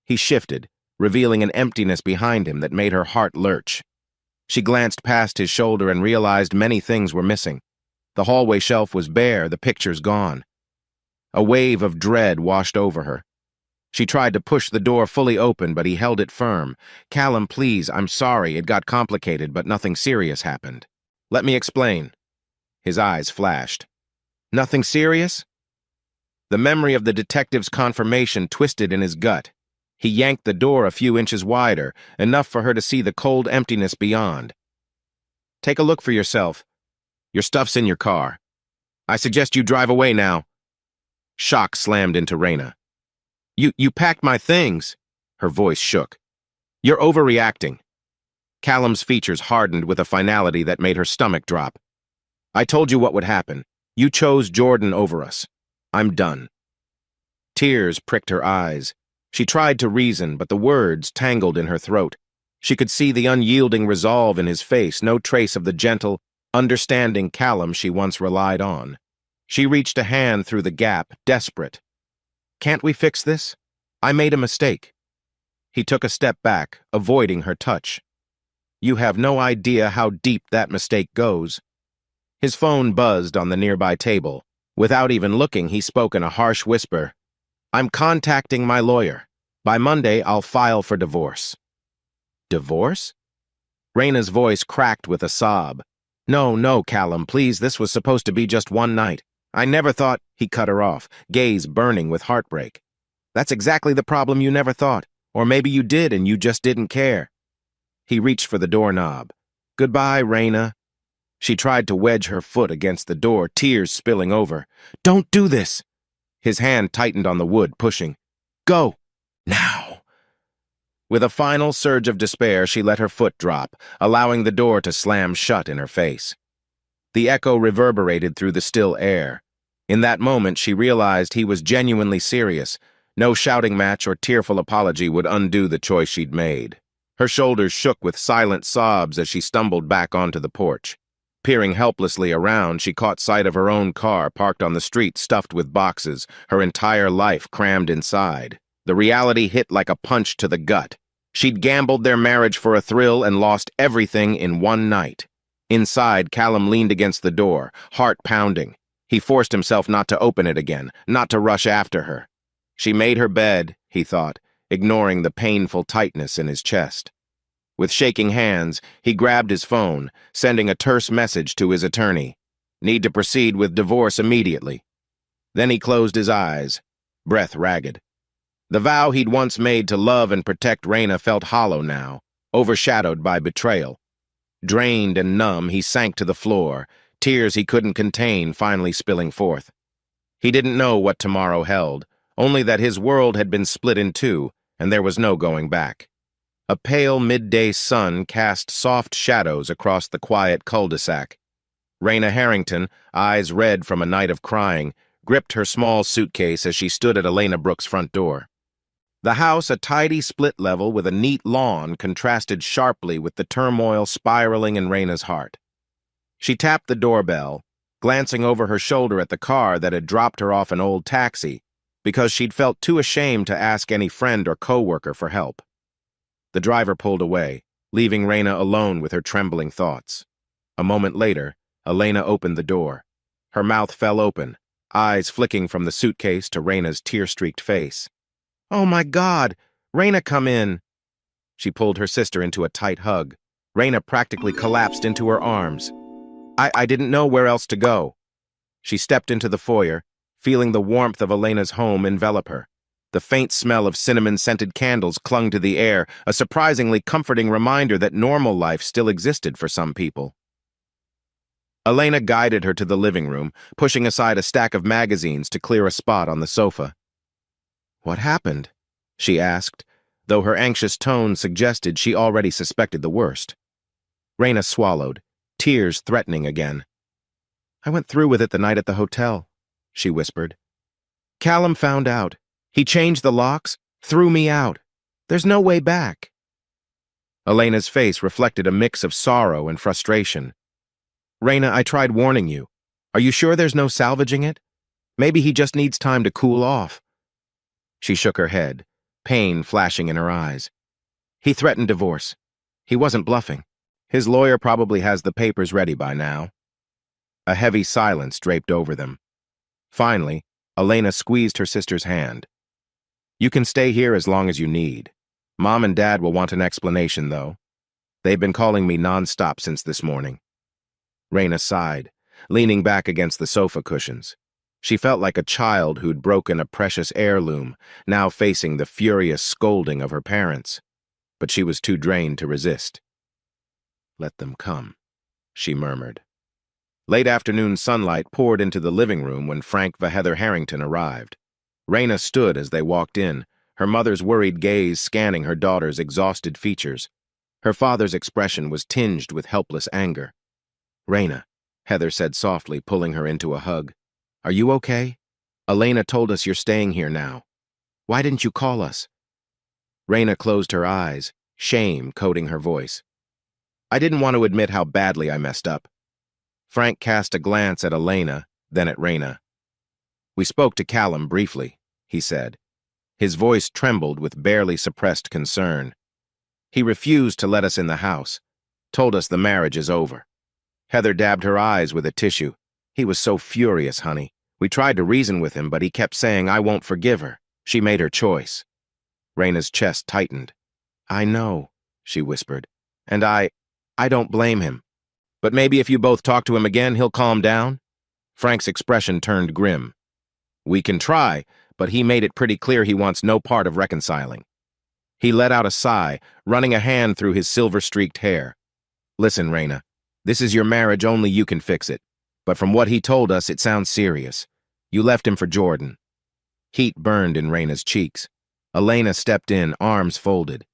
A: He shifted, revealing an emptiness behind him that made her heart lurch. She glanced past his shoulder and realized many things were missing. The hallway shelf was bare, the pictures gone. A wave of dread washed over her. She tried to push the door fully open, but he held it firm. "Callum, please, I'm sorry. It got complicated, but nothing serious happened." "Let me explain." His eyes flashed. "Nothing serious?" The memory of the detective's confirmation twisted in his gut. He yanked the door a few inches wider, enough for her to see the cold emptiness beyond. "Take a look for yourself. Your stuff's in your car. I suggest you drive away now." Shock slammed into Raina. You packed my things." Her voice shook. "You're overreacting." Callum's features hardened with a finality that made her stomach drop. "I told you what would happen. You chose Jordan over us. I'm done." Tears pricked her eyes. She tried to reason, but the words tangled in her throat. She could see the unyielding resolve in his face, no trace of the gentle, understanding Callum she once relied on. She reached a hand through the gap, desperate. "Can't we fix this? I made a mistake." He took a step back, avoiding her touch. "You have no idea how deep that mistake goes." His phone buzzed on the nearby table. Without even looking, he spoke in a harsh whisper. "I'm contacting my lawyer. By Monday, I'll file for divorce." "Divorce?" Raina's voice cracked with a sob. No, Callum, please, this was supposed to be just one night. I never thought—" He cut her off, gaze burning with heartbreak. "That's exactly the problem you never thought. Or maybe you did and you just didn't care." He reached for the doorknob. "Goodbye, Raina." She tried to wedge her foot against the door, tears spilling over. "Don't do this!" His hand tightened on the wood, pushing. "Go! Now!" With a final surge of despair, she let her foot drop, allowing the door to slam shut in her face. The echo reverberated through the still air. In that moment, she realized he was genuinely serious. No shouting match or tearful apology would undo the choice she'd made. Her shoulders shook with silent sobs as she stumbled back onto the porch. Peering helplessly around, she caught sight of her own car parked on the street, stuffed with boxes, her entire life crammed inside. The reality hit like a punch to the gut. She'd gambled their marriage for a thrill and lost everything in one night. Inside, Callum leaned against the door, heart pounding. He forced himself not to open it again, not to rush after her. She made her bed, he thought, ignoring the painful tightness in his chest. With shaking hands, he grabbed his phone, sending a terse message to his attorney. Need to proceed with divorce immediately. Then he closed his eyes, breath ragged. The vow he'd once made to love and protect Raina felt hollow now, overshadowed by betrayal. Drained and numb, he sank to the floor, tears he couldn't contain finally spilling forth. He didn't know what tomorrow held, only that his world had been split in two, and there was no going back. A pale midday sun cast soft shadows across the quiet cul-de-sac. Raina Harrington, eyes red from a night of crying, gripped her small suitcase as she stood at Elena Brooks' front door. The house, a tidy split level with a neat lawn, contrasted sharply with the turmoil spiraling in Raina's heart. She tapped the doorbell, glancing over her shoulder at the car that had dropped her off an old taxi, because she'd felt too ashamed to ask any friend or coworker for help. The driver pulled away, leaving Raina alone with her trembling thoughts. A moment later, Elena opened the door. Her mouth fell open, eyes flicking from the suitcase to Raina's tear-streaked face. "Oh my God! Raina, come in!" She pulled her sister into a tight hug. Raina practically collapsed into her arms. I didn't know where else to go." She stepped into the foyer, feeling the warmth of Elena's home envelop her. The faint smell of cinnamon-scented candles clung to the air, a surprisingly comforting reminder that normal life still existed for some people. Elena guided her to the living room, pushing aside a stack of magazines to clear a spot on the sofa. "What happened?" she asked, though her anxious tone suggested she already suspected the worst. Raina swallowed, tears threatening again. "I went through with it the night at the hotel," she whispered. "Callum found out. He changed the locks, threw me out. There's no way back." Elena's face reflected a mix of sorrow and frustration. "Raina, I tried warning you. Are you sure there's no salvaging it? Maybe he just needs time to cool off." She shook her head, pain flashing in her eyes. "He threatened divorce. He wasn't bluffing." His lawyer probably has the papers ready by now. A heavy silence draped over them. Finally, Elena squeezed her sister's hand. You can stay here as long as you need. Mom and Dad will want an explanation, though. They've been calling me nonstop since this morning. Raina sighed, leaning back against the sofa cushions. She felt like a child who'd broken a precious heirloom, now facing the furious scolding of her parents. But she was too drained to resist. Let them come, she murmured. Late afternoon sunlight poured into the living room when Frank Heather Harrington arrived. Raina stood as they walked in, her mother's worried gaze scanning her daughter's exhausted features. Her father's expression was tinged with helpless anger. Raina, Heather said softly, pulling her into a hug. Are you okay? Elena told us you're staying here now. Why didn't you call us? Raina closed her eyes, shame coating her voice. I didn't want to admit how badly I messed up. Frank cast a glance at Elena, then at Raina. We spoke to Callum briefly, he said. His voice trembled with barely suppressed concern. He refused to let us in the house, told us the marriage is over. Heather dabbed her eyes with a tissue. He was so furious, honey. We tried to reason with him, but he kept saying, I won't forgive her. She made her choice. Raina's chest tightened. I know, she whispered. And I don't blame him. But maybe if you both talk to him again, he'll calm down? Frank's expression turned grim. We can try, but he made it pretty clear he wants no part of reconciling. He let out a sigh, running a hand through his silver-streaked hair. Listen, Raina, this is your marriage, only you can fix it. But from what he told us, it sounds serious. You left him for Jordan. Heat burned in Raina's cheeks. Elena stepped in, arms folded.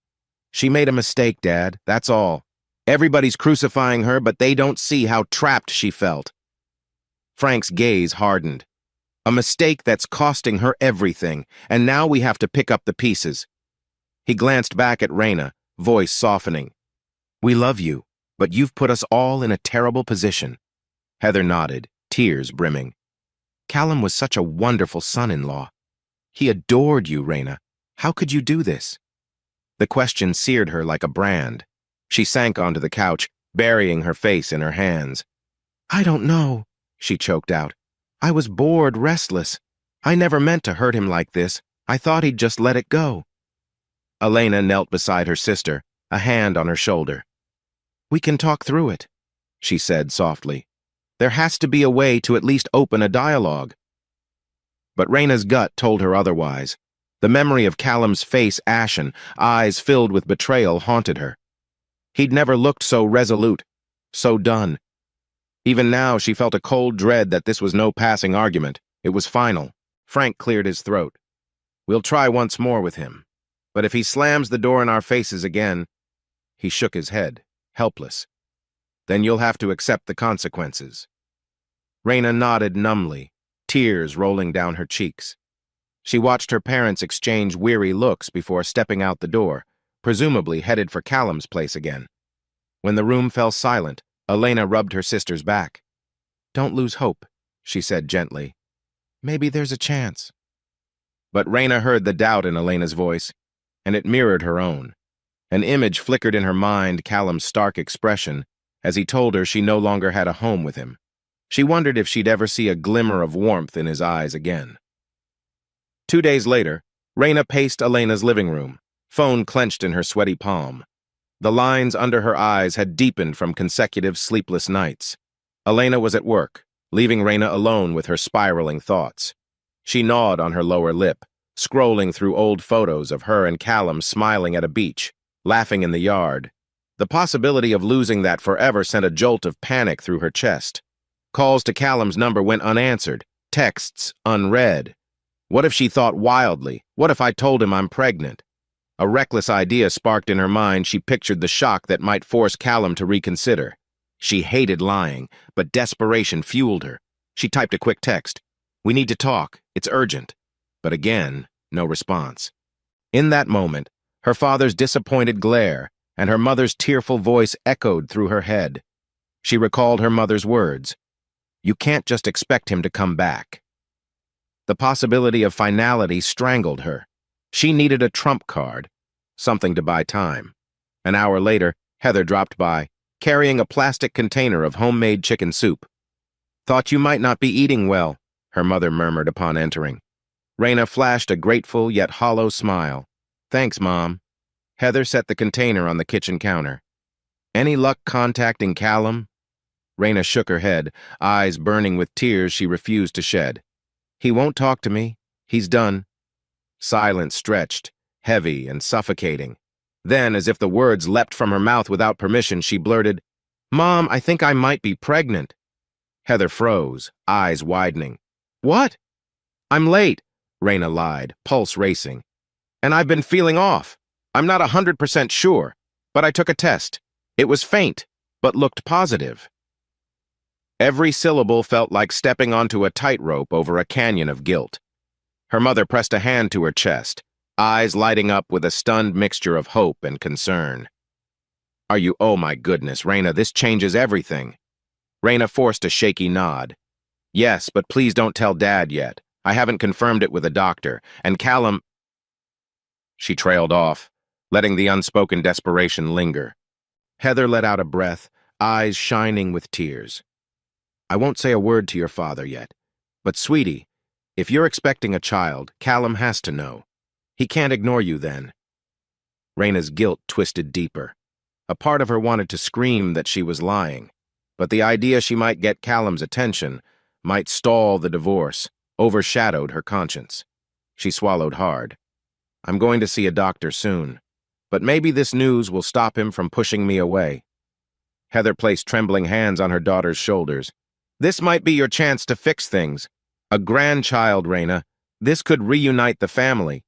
A: She made a mistake, Dad, that's all. Everybody's crucifying her, but they don't see how trapped she felt. Frank's gaze hardened. A mistake that's costing her everything, and now we have to pick up the pieces. He glanced back at Raina, voice softening. We love you, but you've put us all in a terrible position. Heather nodded, tears brimming. Callum was such a wonderful son-in-law. He adored you, Raina. How could you do this? The question seared her like a brand. She sank onto the couch, burying her face in her hands. I don't know, she choked out. I was bored, restless. I never meant to hurt him like this. I thought he'd just let it go. Elena knelt beside her sister, a hand on her shoulder. We can talk through it, she said softly. There has to be a way to at least open a dialogue. But Raina's gut told her otherwise. The memory of Callum's face ashen, eyes filled with betrayal haunted her. He'd never looked so resolute, so done. Even now, she felt a cold dread that this was no passing argument. It was final. Frank cleared his throat. We'll try once more with him. But if he slams the door in our faces again, he shook his head, helpless. Then you'll have to accept the consequences. Raina nodded numbly, tears rolling down her cheeks. She watched her parents exchange weary looks before stepping out the door, presumably headed for Callum's place again. When the room fell silent, Elena rubbed her sister's back. Don't lose hope, she said gently. Maybe there's a chance. But Raina heard the doubt in Elena's voice, and it mirrored her own. An image flickered in her mind, Callum's stark expression, as he told her she no longer had a home with him. She wondered if she'd ever see a glimmer of warmth in his eyes again. 2 days later, Raina paced Elena's living room, phone clenched in her sweaty palm. The lines under her eyes had deepened from consecutive sleepless nights. Elena was at work, leaving Raina alone with her spiraling thoughts. She gnawed on her lower lip, scrolling through old photos of her and Callum smiling at a beach, laughing in the yard. The possibility of losing that forever sent a jolt of panic through her chest. Calls to Callum's number went unanswered, texts unread. What if she thought wildly? What if I told him I'm pregnant? A reckless idea sparked in her mind. She pictured the shock that might force Callum to reconsider. She hated lying, but desperation fueled her. She typed a quick text. We need to talk. It's urgent. But again, no response. In that moment, her father's disappointed glare and her mother's tearful voice echoed through her head. She recalled her mother's words. You can't just expect him to come back. The possibility of finality strangled her. She needed a trump card, something to buy time. An hour later, Heather dropped by. carrying a plastic container of homemade chicken soup. "Thought you might not be eating well," her mother murmured upon entering. Raina flashed a grateful yet hollow smile. "Thanks, Mom." Heather set the container on the kitchen counter. "Any luck contacting Callum?" Raina shook her head, eyes burning with tears she refused to shed. "He won't talk to me. He's done." Silence stretched, heavy and suffocating. Then, as if the words leapt from her mouth without permission, she blurted, "Mom, I think I might be pregnant." Heather froze, eyes widening. "What?" "I'm late," Raina lied, pulse racing. "And I've been feeling off. I'm not 100% sure, but I took a test. It was faint, but looked positive." Every syllable felt like stepping onto a tightrope over a canyon of guilt. Her mother pressed a hand to her chest, eyes lighting up with a stunned mixture of hope and concern. Oh my goodness, Raina, this changes everything." Raina forced a shaky nod. "Yes, but please don't tell Dad yet. I haven't confirmed it with a doctor, and Callum—" She trailed off, letting the unspoken desperation linger. Heather let out a breath, eyes shining with tears. "I won't say a word to your father yet, but sweetie, if you're expecting a child, Callum has to know. He can't ignore you then." Raina's guilt twisted deeper. A part of her wanted to scream that she was lying, but the idea she might get Callum's attention, might stall the divorce, overshadowed her conscience. She swallowed hard. "I'm going to see a doctor soon, but maybe this news will stop him from pushing me away." Heather placed trembling hands on her daughter's shoulders. "This might be your chance to fix things. A grandchild, Raina. This could reunite the family."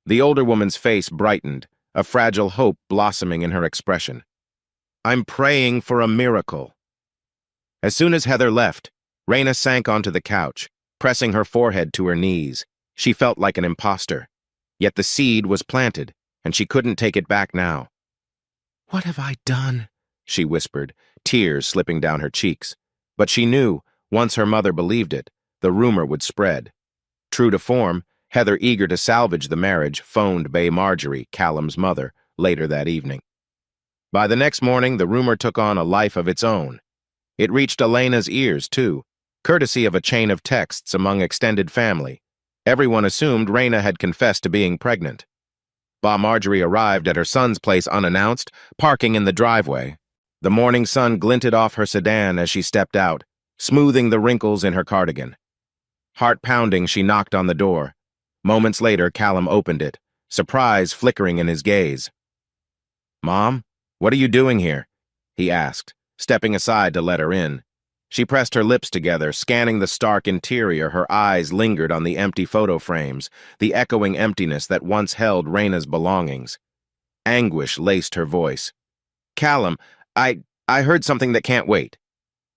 A: The older woman's face brightened, a fragile hope blossoming in her expression. "I'm praying for a miracle." As soon as Heather left, Raina sank onto the couch, pressing her forehead to her knees. She felt like an imposter. Yet the seed was planted, and she couldn't take it back now. "What have I done?" she whispered, tears slipping down her cheeks. But she knew, once her mother believed it, the rumor would spread. True to form, Heather, eager to salvage the marriage, phoned Bay Marjorie, Callum's mother, later that evening. By the next morning, the rumor took on a life of its own. It reached Elena's ears, too, courtesy of a chain of texts among extended family. Everyone assumed Raina had confessed to being pregnant. Bay Marjorie arrived at her son's place unannounced, parking in the driveway. The morning sun glinted off her sedan as she stepped out, smoothing the wrinkles in her cardigan. Heart pounding, she knocked on the door. Moments later, Callum opened it, surprise flickering in his gaze. "Mom, what are you doing here?" he asked, stepping aside to let her in. She pressed her lips together, scanning the stark interior. Her eyes lingered on the empty photo frames, the echoing emptiness that once held Raina's belongings. Anguish laced her voice. "Callum, I heard something that can't wait."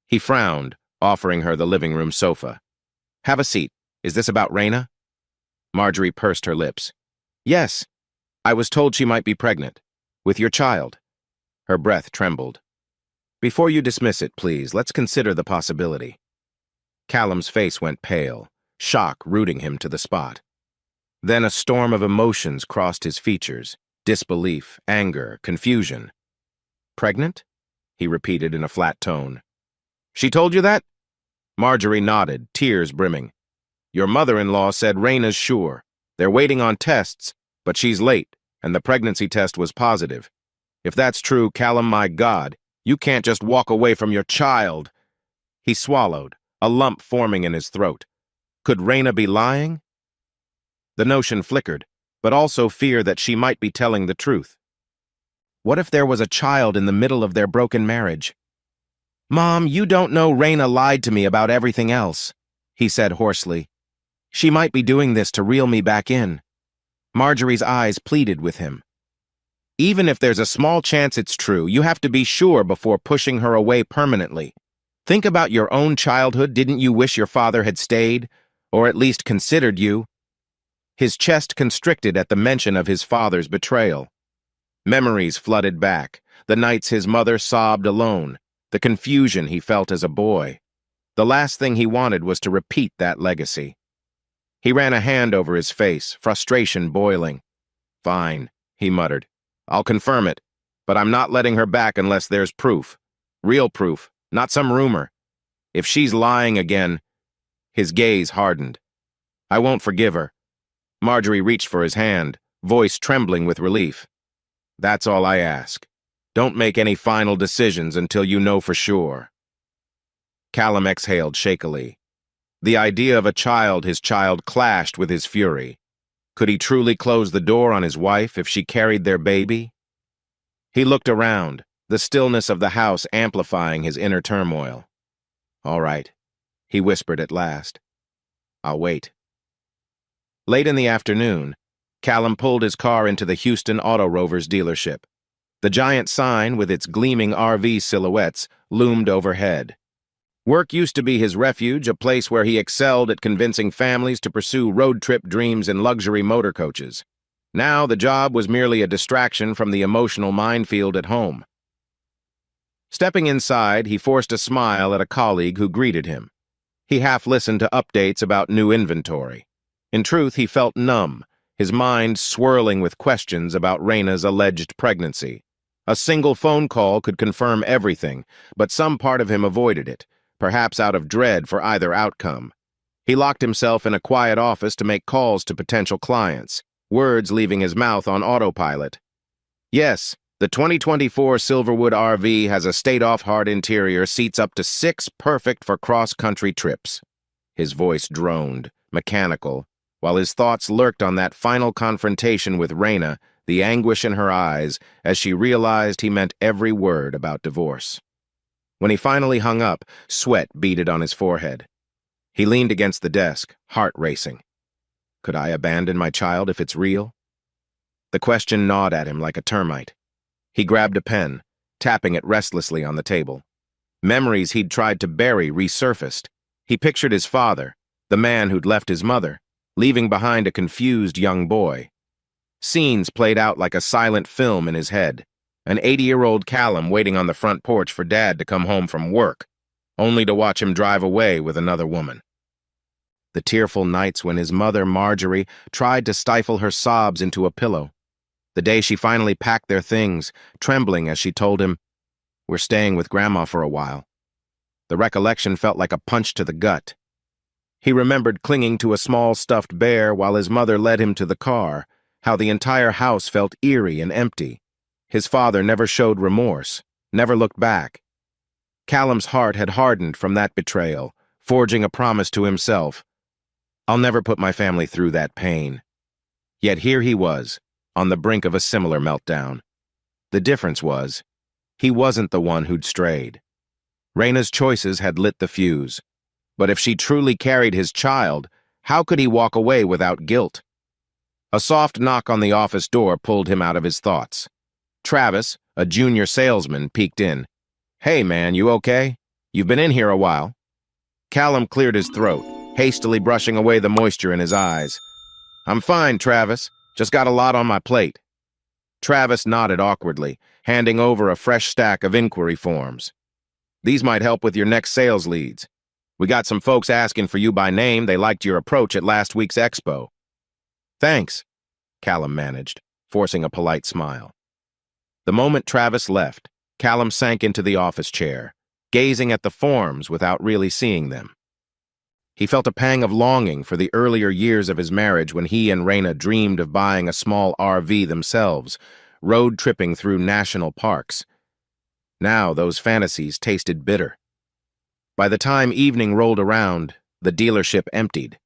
A: He frowned, offering her the living room sofa. "Have a seat. Is this about Raina?" Marjorie pursed her lips. "Yes. I was told she might be pregnant. With your child." Her breath trembled. "Before you dismiss it, please, let's consider the possibility." Callum's face went pale, shock rooting him to the spot. Then a storm of emotions crossed his features, disbelief, anger, confusion. "Pregnant?" he repeated in a flat tone. "She told you that?" Marjorie nodded, tears brimming. "Your mother-in-law said Raina's sure. They're waiting on tests, but she's late, and the pregnancy test was positive. If that's true, Callum, my God, you can't just walk away from your child." He swallowed, a lump forming in his throat. Could Raina be lying? The notion flickered, but also fear that she might be telling the truth. What if there was a child in the middle of their broken marriage? "Mom, you don't know Raina lied to me about everything else," he said hoarsely. "She might be doing this to reel me back in." Marjorie's eyes pleaded with him. "Even if there's a small chance it's true, you have to be sure before pushing her away permanently. Think about your own childhood. Didn't you wish your father had stayed, or at least considered you?" His chest constricted at the mention of his father's betrayal. Memories flooded back, the nights his mother sobbed alone, the confusion he felt as a boy. The last thing he wanted was to repeat that legacy. He ran a hand over his face, frustration boiling. "Fine," he muttered. "I'll confirm it, but I'm not letting her back unless there's proof. Real proof, not some rumor. If she's lying again, his gaze hardened. I won't forgive her. Marjorie reached for his hand, voice trembling with relief. That's all I ask. Don't make any final decisions until you know for sure. Callum exhaled shakily. The idea of his child clashed with his fury. Could he truly close the door on his wife if she carried their baby? He looked around, the stillness of the house amplifying his inner turmoil. All right, he whispered at last. I'll wait. Late in the afternoon, Callum pulled his car into the Houston Auto Rovers dealership. The giant sign with its gleaming RV silhouettes loomed overhead. Work used to be his refuge, a place where he excelled at convincing families to pursue road trip dreams in luxury motor coaches. Now the job was merely a distraction from the emotional minefield at home. Stepping inside, he forced a smile at a colleague who greeted him. He half listened to updates about new inventory. In truth, he felt numb, his mind swirling with questions about Raina's alleged pregnancy. A single phone call could confirm everything, but some part of him avoided it, perhaps out of dread for either outcome. He locked himself in a quiet office to make calls to potential clients, words leaving his mouth on autopilot. Yes, the 2024 Silverwood RV has a state-of-the-art interior, seats up to 6, perfect for cross-country trips. His voice droned, mechanical, while his thoughts lurked on that final confrontation with Raina, the anguish in her eyes as she realized he meant every word about divorce. When he finally hung up, sweat beaded on his forehead. He leaned against the desk, heart racing. Could I abandon my child if it's real? The question gnawed at him like a termite. He grabbed a pen, tapping it restlessly on the table. Memories he'd tried to bury resurfaced. He pictured his father, the man who'd left his mother, leaving behind a confused young boy. Scenes played out like a silent film in his head. An 80-year-old Callum waiting on the front porch for Dad to come home from work, only to watch him drive away with another woman. The tearful nights when his mother, Marjorie, tried to stifle her sobs into a pillow. The day she finally packed their things, trembling as she told him, "We're staying with Grandma for a while." The recollection felt like a punch to the gut. He remembered clinging to a small stuffed bear while his mother led him to the car, how the entire house felt eerie and empty. His father never showed remorse, never looked back. Callum's heart had hardened from that betrayal, forging a promise to himself. I'll never put my family through that pain. Yet here he was, on the brink of a similar meltdown. The difference was, he wasn't the one who'd strayed. Raina's choices had lit the fuse. But if she truly carried his child, how could he walk away without guilt? A soft knock on the office door pulled him out of his thoughts. Travis, a junior salesman, peeked in. Hey, man, you okay? You've been in here a while. Callum cleared his throat, hastily brushing away the moisture in his eyes. I'm fine, Travis. Just got a lot on my plate. Travis nodded awkwardly, handing over a fresh stack of inquiry forms. These might help with your next sales leads. We got some folks asking for you by name. They liked your approach at last week's expo. Thanks, Callum managed, forcing a polite smile. The moment Travis left, Callum sank into the office chair, gazing at the forms without really seeing them. He felt a pang of longing for the earlier years of his marriage when he and Raina dreamed of buying a small RV themselves, road tripping through national parks. Now those fantasies tasted bitter. By the time evening rolled around, the dealership emptied.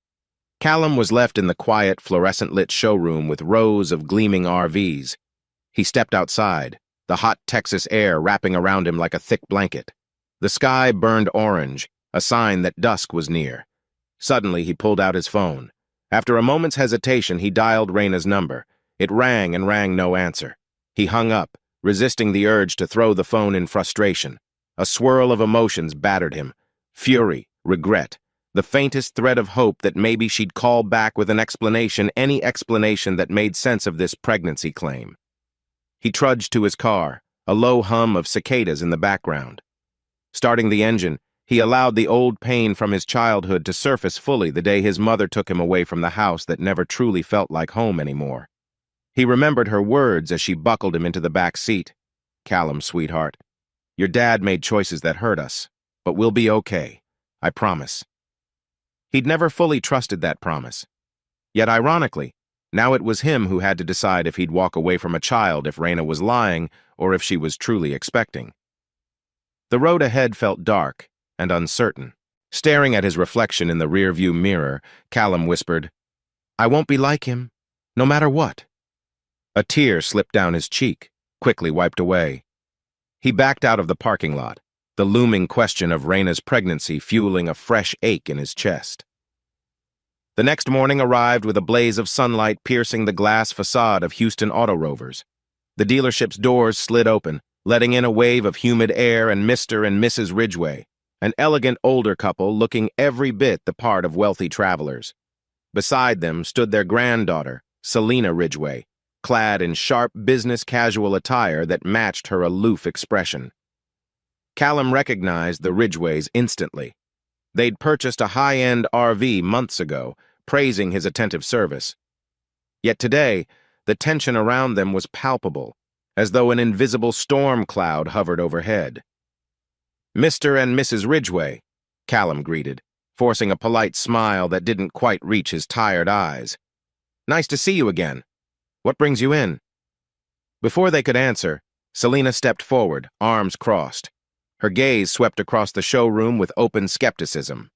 A: Callum was left in the quiet, fluorescent-lit showroom with rows of gleaming RVs. He stepped outside, the hot Texas air wrapping around him like a thick blanket. The sky burned orange, a sign that dusk was near. Suddenly, he pulled out his phone. After a moment's hesitation, he dialed Raina's number. It rang and rang no answer. He hung up, resisting the urge to throw the phone in frustration. A swirl of emotions battered him. Fury, regret, the faintest thread of hope that maybe she'd call back with an explanation, any explanation that made sense of this pregnancy claim. He trudged to his car, a low hum of cicadas in the background. Starting the engine, he allowed the old pain from his childhood to surface fully the day his mother took him away from the house that never truly felt like home anymore. He remembered her words as she buckled him into the back seat. Callum, sweetheart, Your dad made choices that hurt us, but we'll be okay. I promise. He'd never fully trusted that promise. Yet ironically, now it was him who had to decide if he'd walk away from a child if Raina was lying or if she was truly expecting. The road ahead felt dark and uncertain. Staring at his reflection in the rearview mirror, Callum whispered, "I won't be like him, no matter what." A tear slipped down his cheek, quickly wiped away. He backed out of the parking lot, the looming question of Raina's pregnancy fueling a fresh ache in his chest. The next morning arrived with a blaze of sunlight piercing the glass facade of Houston Auto Rovers. The dealership's doors slid open, letting in a wave of humid air and Mr. and Mrs. Ridgway, an elegant older couple looking every bit the part of wealthy travelers. Beside them stood their granddaughter, Selena Ridgway, clad in sharp business casual attire that matched her aloof expression. Callum recognized the Ridgways instantly. They'd purchased a high-end RV months ago, praising his attentive service. Yet today, the tension around them was palpable, as though an invisible storm cloud hovered overhead. "Mr. and Mrs. Ridgway," Callum greeted, forcing a polite smile that didn't quite reach his tired eyes. "Nice to see you again. What brings you in?" Before they could answer, Selena stepped forward, arms crossed. Her gaze swept across the showroom with open skepticism.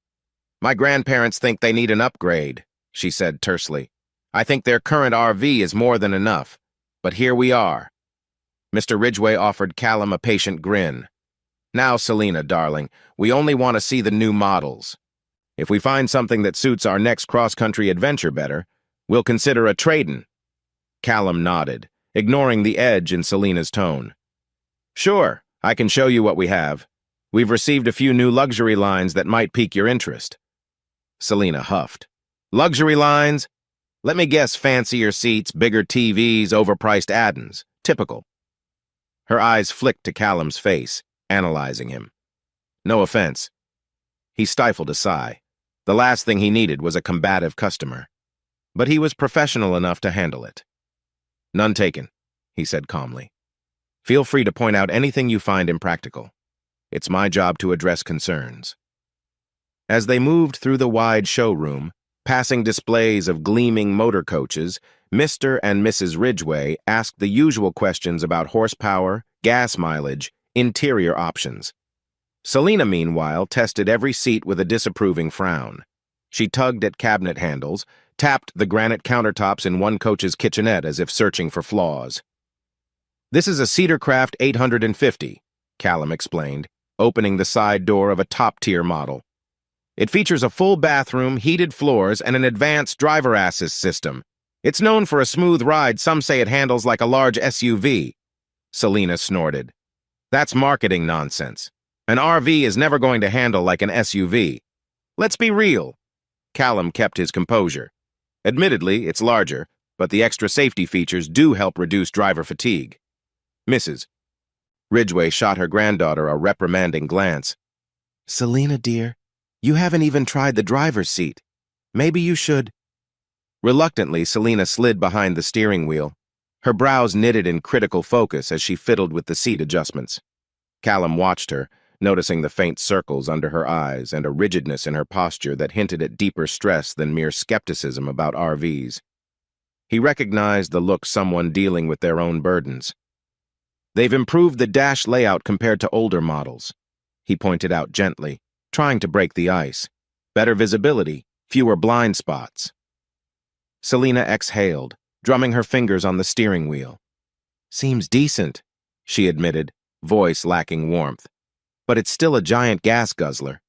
A: "My grandparents think they need an upgrade," she said tersely. "I think their current RV is more than enough, but here we are." Mr. Ridgway offered Callum a patient grin. "Now, Selena, darling, we only want to see the new models. If we find something that suits our next cross-country adventure better, we'll consider a trade-in." Callum nodded, ignoring the edge in Selena's tone. "Sure, I can show you what we have. We've received a few new luxury lines that might pique your interest." Selena huffed. "Luxury lines? Let me guess, fancier seats, bigger TVs, overpriced add-ins. Typical." Her eyes flicked to Callum's face, analyzing him. No offense. He stifled a sigh. The last thing he needed was a combative customer. But he was professional enough to handle it. "None taken," he said calmly. "Feel free to point out anything you find impractical. It's my job to address concerns." As they moved through the wide showroom, passing displays of gleaming motor coaches, Mr. and Mrs. Ridgway asked the usual questions about horsepower, gas mileage, interior options. Selena, meanwhile, tested every seat with a disapproving frown. She tugged at cabinet handles, tapped the granite countertops in one coach's kitchenette as if searching for flaws. "This is a Cedarcraft 850, Callum explained, opening the side door of a top-tier model. "It features a full bathroom, heated floors, and an advanced driver assist system. It's known for a smooth ride. Some say it handles like a large SUV." Selena snorted. "That's marketing nonsense. An RV is never going to handle like an SUV. Let's be real." Callum kept his composure. "Admittedly, it's larger, but the extra safety features do help reduce driver fatigue." "Mrs." Ridgway shot her granddaughter a reprimanding glance. "Selena, dear, you haven't even tried the driver's seat. Maybe you should." Reluctantly, Selena slid behind the steering wheel. Her brows knitted in critical focus as she fiddled with the seat adjustments. Callum watched her, noticing the faint circles under her eyes and a rigidness in her posture that hinted at deeper stress than mere skepticism about RVs. He recognized the look someone dealing with their own burdens. "They've improved the dash layout compared to older models," he pointed out gently, trying to break the ice. "Better visibility, fewer blind spots." Selena exhaled, drumming her fingers on the steering wheel. "Seems decent," she admitted, voice lacking warmth. "But it's still a giant gas guzzler."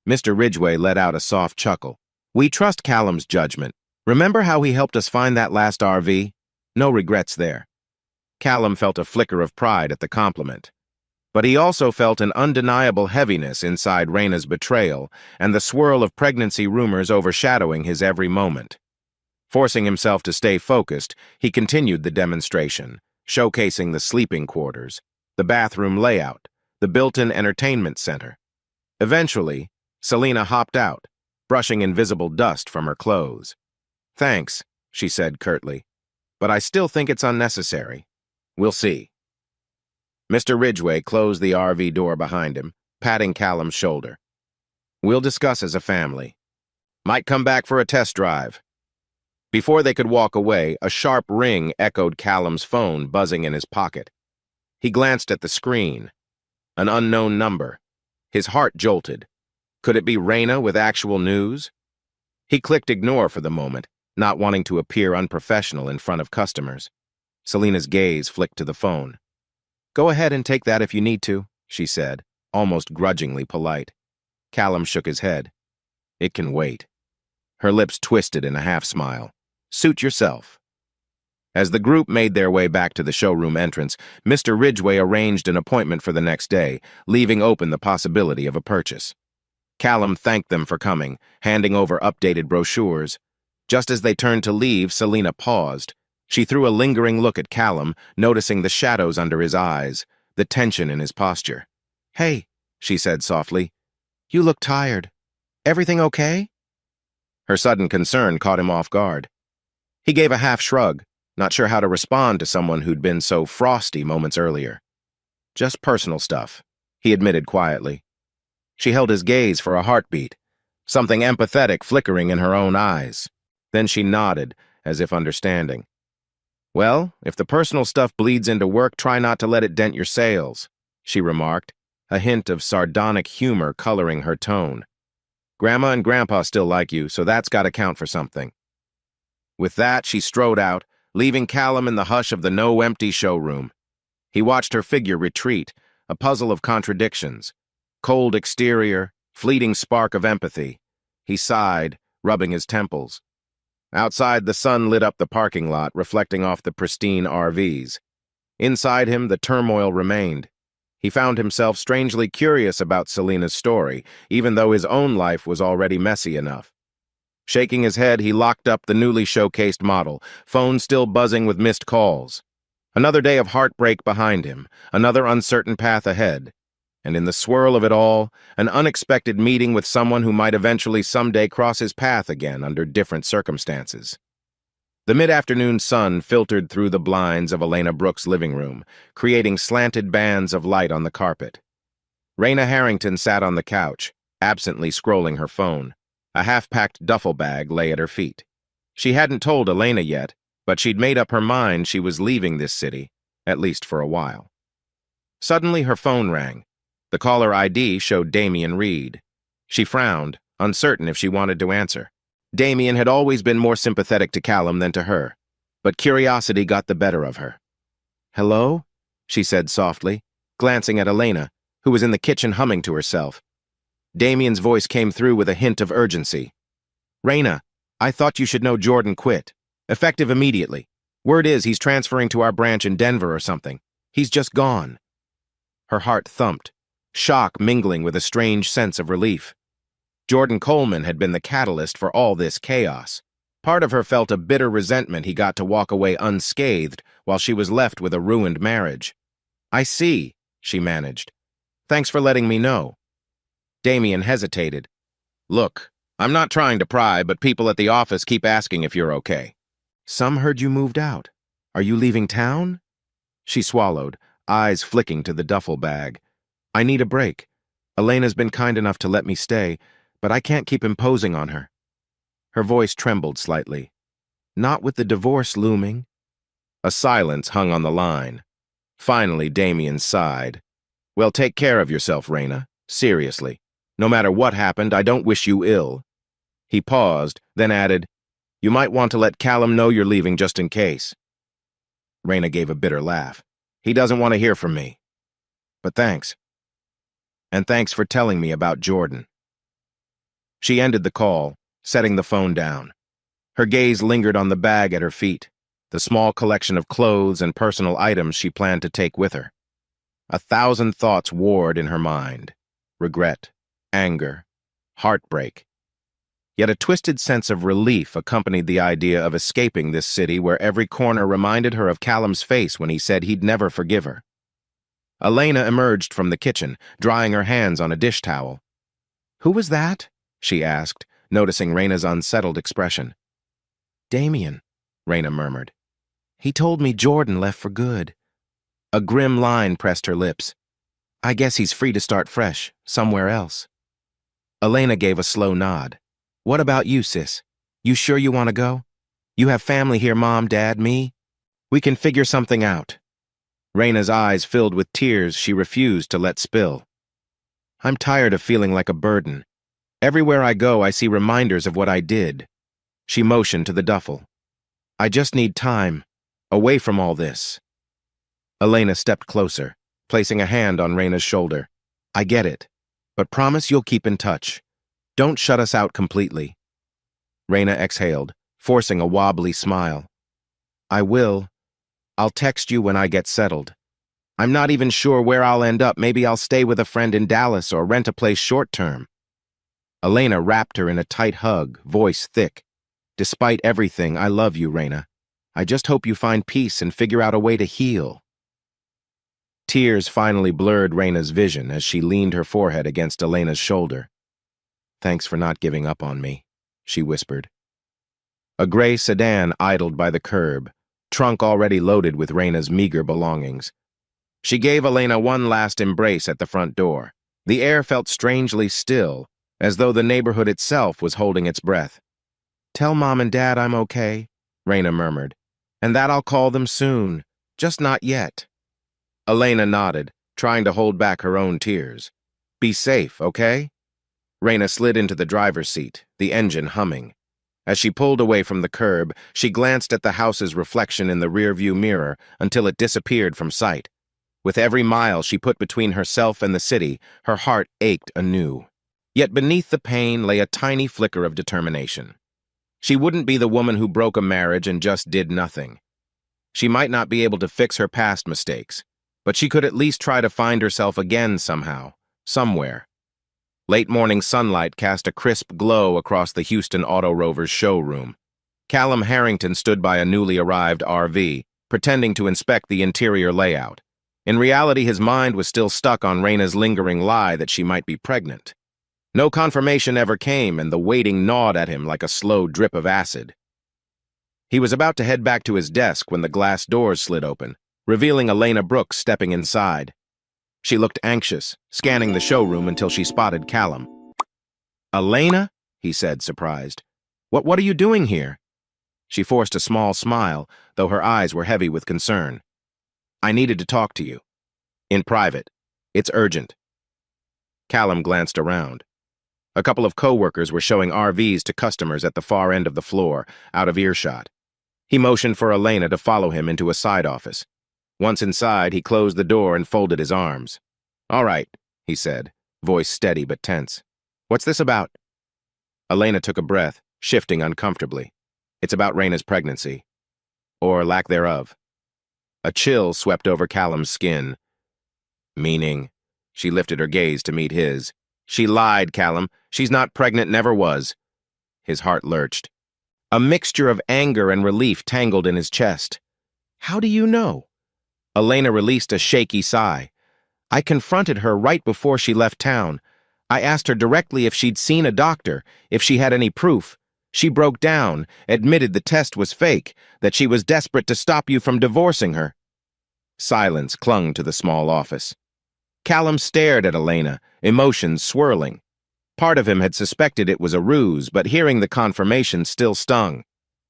A: Mr. Ridgway let out a soft chuckle. "We trust Callum's judgment. Remember how he helped us find that last RV? No regrets there." Callum felt a flicker of pride at the compliment. But he also felt an undeniable heaviness inside Raina's betrayal and the swirl of pregnancy rumors overshadowing his every moment. Forcing himself to stay focused, he continued the demonstration, showcasing the sleeping quarters, the bathroom layout, the built-in entertainment center. Eventually, Selena hopped out, brushing invisible dust from her clothes. "Thanks," she said curtly, "but I still think it's unnecessary. We'll see." Mr. Ridgway closed the RV door behind him, patting Callum's shoulder. We'll discuss as a family. Might come back for a test drive. Before they could walk away, a sharp ring echoed Callum's phone buzzing in his pocket. He glanced at the screen. An unknown number. His heart jolted. Could it be Raina with actual news? He clicked ignore for the moment, not wanting to appear unprofessional in front of customers. Selena's gaze flicked to the phone. Go ahead and take that if you need to, she said, almost grudgingly polite. Callum shook his head. It can wait. Her lips twisted in a half-smile. Suit yourself. As the group made their way back to the showroom entrance, Mr. Ridgway arranged an appointment for the next day, leaving open the possibility of a purchase. Callum thanked them for coming, handing over updated brochures. Just as they turned to leave, Selena paused. She threw a lingering look at Callum, noticing the shadows under his eyes, the tension in his posture. Hey, she said softly. You look tired. Everything okay? Her sudden concern caught him off guard. He gave a half shrug, not sure how to respond to someone who'd been so frosty moments earlier. Just personal stuff, he admitted quietly. She held his gaze for a heartbeat, something empathetic flickering in her own eyes. Then she nodded, as if understanding. Well, if the personal stuff bleeds into work, try not to let it dent your sales, she remarked, a hint of sardonic humor coloring her tone. Grandma and Grandpa still like you, so that's got to count for something. With that, she strode out, leaving Callum in the hush of the no-empty showroom. He watched her figure retreat, a puzzle of contradictions. Cold exterior, fleeting spark of empathy. He sighed, rubbing his temples. Outside, the sun lit up the parking lot, reflecting off the pristine RVs. Inside him, the turmoil remained. He found himself strangely curious about Selena's story, even though his own life was already messy enough. Shaking his head, he locked up the newly showcased model, phone still buzzing with missed calls. Another day of heartbreak behind him, another uncertain path ahead. And in the swirl of it all, an unexpected meeting with someone who might eventually someday cross his path again under different circumstances. The mid-afternoon sun filtered through the blinds of Elena Brooks' living room, creating slanted bands of light on the carpet. Raina Harrington sat on the couch, absently scrolling her phone. A half-packed duffel bag lay at her feet. She hadn't told Elena yet, but she'd made up her mind she was leaving this city, at least for a while. Suddenly her phone rang. The caller ID showed Damien Reed. She frowned, uncertain if she wanted to answer. Damien had always been more sympathetic to Callum than to her, but curiosity got the better of her. Hello? She said softly, glancing at Elena, who was in the kitchen humming to herself. Damien's voice came through with a hint of urgency. Raina, I thought you should know Jordan quit. Effective immediately. Word is he's transferring to our branch in Denver or something. He's just gone. Her heart thumped, shock mingling with a strange sense of relief. Jordan Coleman had been the catalyst for all this chaos. Part of her felt a bitter resentment he got to walk away unscathed while she was left with a ruined marriage. I see, she managed. Thanks for letting me know. Damien hesitated. Look, I'm not trying to pry, but people at the office keep asking if you're okay. Some heard you moved out. Are you leaving town? She swallowed, eyes flicking to the duffel bag. I need a break. Elena's been kind enough to let me stay, but I can't keep imposing on her. Her voice trembled slightly. Not with the divorce looming. A silence hung on the line. Finally, Damien sighed. Well, take care of yourself, Raina. Seriously. No matter what happened, I don't wish you ill. He paused, then added, You might want to let Callum know you're leaving just in case. Raina gave a bitter laugh. He doesn't want to hear from me. But thanks. And thanks for telling me about Jordan. She ended the call, setting the phone down. Her gaze lingered on the bag at her feet, the small collection of clothes and personal items she planned to take with her. 1,000 thoughts warred in her mind. Regret, anger, heartbreak. Yet a twisted sense of relief accompanied the idea of escaping this city where every corner reminded her of Callum's face when he said he'd never forgive her. Elena emerged from the kitchen, drying her hands on a dish towel. Who was that? She asked, noticing Raina's unsettled expression. Damien, Raina murmured. He told me Jordan left for good. A grim line pressed her lips. I guess he's free to start fresh, somewhere else. Elena gave a slow nod. What about you, sis? You sure you want to go? You have family here, Mom, Dad, me? We can figure something out. Raina's eyes filled with tears she refused to let spill. I'm tired of feeling like a burden. Everywhere I go, I see reminders of what I did. She motioned to the duffel. I just need time, away from all this. Elena stepped closer, placing a hand on Raina's shoulder. I get it, but promise you'll keep in touch. Don't shut us out completely. Raina exhaled, forcing a wobbly smile. I will. I'll text you when I get settled. I'm not even sure where I'll end up. Maybe I'll stay with a friend in Dallas or rent a place short-term. Elena wrapped her in a tight hug, voice thick. Despite everything, I love you, Raina. I just hope you find peace and figure out a way to heal. Tears finally blurred Raina's vision as she leaned her forehead against Elena's shoulder. Thanks for not giving up on me, she whispered. A gray sedan idled by the curb, trunk already loaded with Raina's meager belongings. She gave Elena one last embrace at the front door. The air felt strangely still, as though the neighborhood itself was holding its breath. Tell Mom and Dad I'm okay, Raina murmured, and that I'll call them soon, just not yet. Elena nodded, trying to hold back her own tears. Be safe, okay? Raina slid into the driver's seat, the engine humming. As she pulled away from the curb, she glanced at the house's reflection in the rearview mirror until it disappeared from sight. With every mile she put between herself and the city, her heart ached anew. Yet beneath the pain lay a tiny flicker of determination. She wouldn't be the woman who broke a marriage and just did nothing. She might not be able to fix her past mistakes, but she could at least try to find herself again somehow, somewhere. Late morning sunlight cast a crisp glow across the Houston Auto Rovers showroom. Callum Harrington stood by a newly arrived RV, pretending to inspect the interior layout. In reality, his mind was still stuck on Raina's lingering lie that she might be pregnant. No confirmation ever came, and the waiting gnawed at him like a slow drip of acid. He was about to head back to his desk when the glass doors slid open, revealing Elena Brooks stepping inside. She looked anxious, scanning the showroom until she spotted Callum. Elena? He said, surprised. What are you doing here? She forced a small smile, though her eyes were heavy with concern. I needed to talk to you. In private. It's urgent. Callum glanced around. A couple of co-workers were showing RVs to customers at the far end of the floor, out of earshot. He motioned for Elena to follow him into a side office. Once inside, he closed the door and folded his arms. All right, he said, voice steady but tense. What's this about? Elena took a breath, shifting uncomfortably. It's about Raina's pregnancy. Or lack thereof. A chill swept over Callum's skin. Meaning? She lifted her gaze to meet his. She lied, Callum. She's not pregnant, never was. His heart lurched. A mixture of anger and relief tangled in his chest. How do you know? Elena released a shaky sigh. I confronted her right before she left town. I asked her directly if she'd seen a doctor, if she had any proof. She broke down, admitted the test was fake, that she was desperate to stop you from divorcing her. Silence clung to the small office. Callum stared at Elena, emotions swirling. Part of him had suspected it was a ruse, but hearing the confirmation still stung.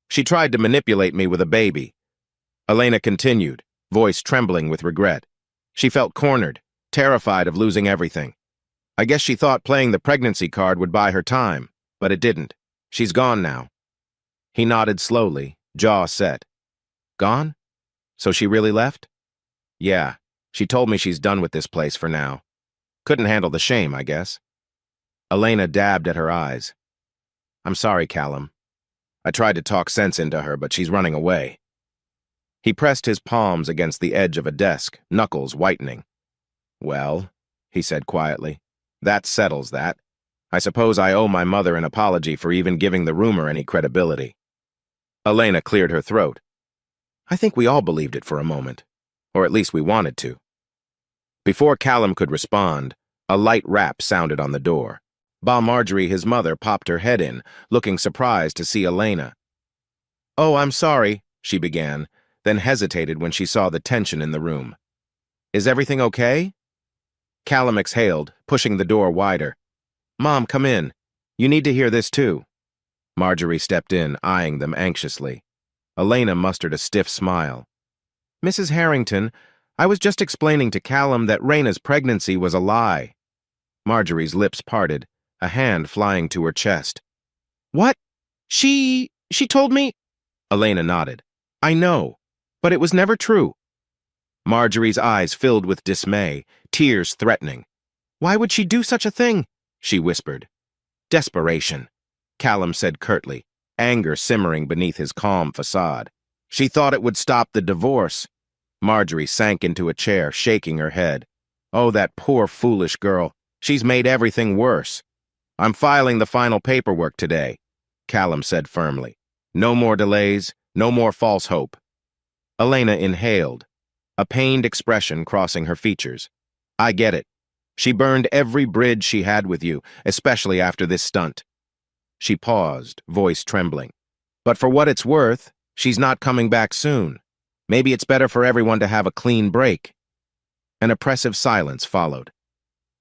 A: She tried to manipulate me with a baby. Elena continued, voice trembling with regret. She felt cornered, terrified of losing everything. I guess she thought playing the pregnancy card would buy her time, but it didn't. She's gone now. He nodded slowly, jaw set. Gone? So she really left? Yeah, she told me she's done with this place for now. Couldn't handle the shame, I guess. Elena dabbed at her eyes. I'm sorry, Callum. I tried to talk sense into her, but she's running away. He pressed his palms against the edge of a desk, knuckles whitening. Well, he said quietly, that settles that. I suppose I owe my mother an apology for even giving the rumor any credibility. Elena cleared her throat. I think we all believed it for a moment, or at least we wanted to. Before Callum could respond, a light rap sounded on the door. Marjorie, his mother, popped her head in, looking surprised to see Elena. Oh, I'm sorry, she began, then hesitated when she saw the tension in the room. Is everything okay? Callum exhaled, pushing the door wider. Mom, come in. You need to hear this too. Marjorie stepped in, eyeing them anxiously. Elena mustered a stiff smile. Mrs. Harrington, I was just explaining to Callum that Raina's pregnancy was a lie. Marjorie's lips parted, a hand flying to her chest. What? She told me? Elena nodded. I know, but it was never true. Marjorie's eyes filled with dismay, tears threatening. Why would she do such a thing? She whispered. Desperation, Callum said curtly, anger simmering beneath his calm facade. She thought it would stop the divorce. Marjorie sank into a chair, shaking her head. Oh, that poor, foolish girl. She's made everything worse. I'm filing the final paperwork today, Callum said firmly. No more delays, no more false hope. Elena inhaled, a pained expression crossing her features. I get it. She burned every bridge she had with you, especially after this stunt. She paused, voice trembling. But for what it's worth, she's not coming back soon. Maybe it's better for everyone to have a clean break. An oppressive silence followed.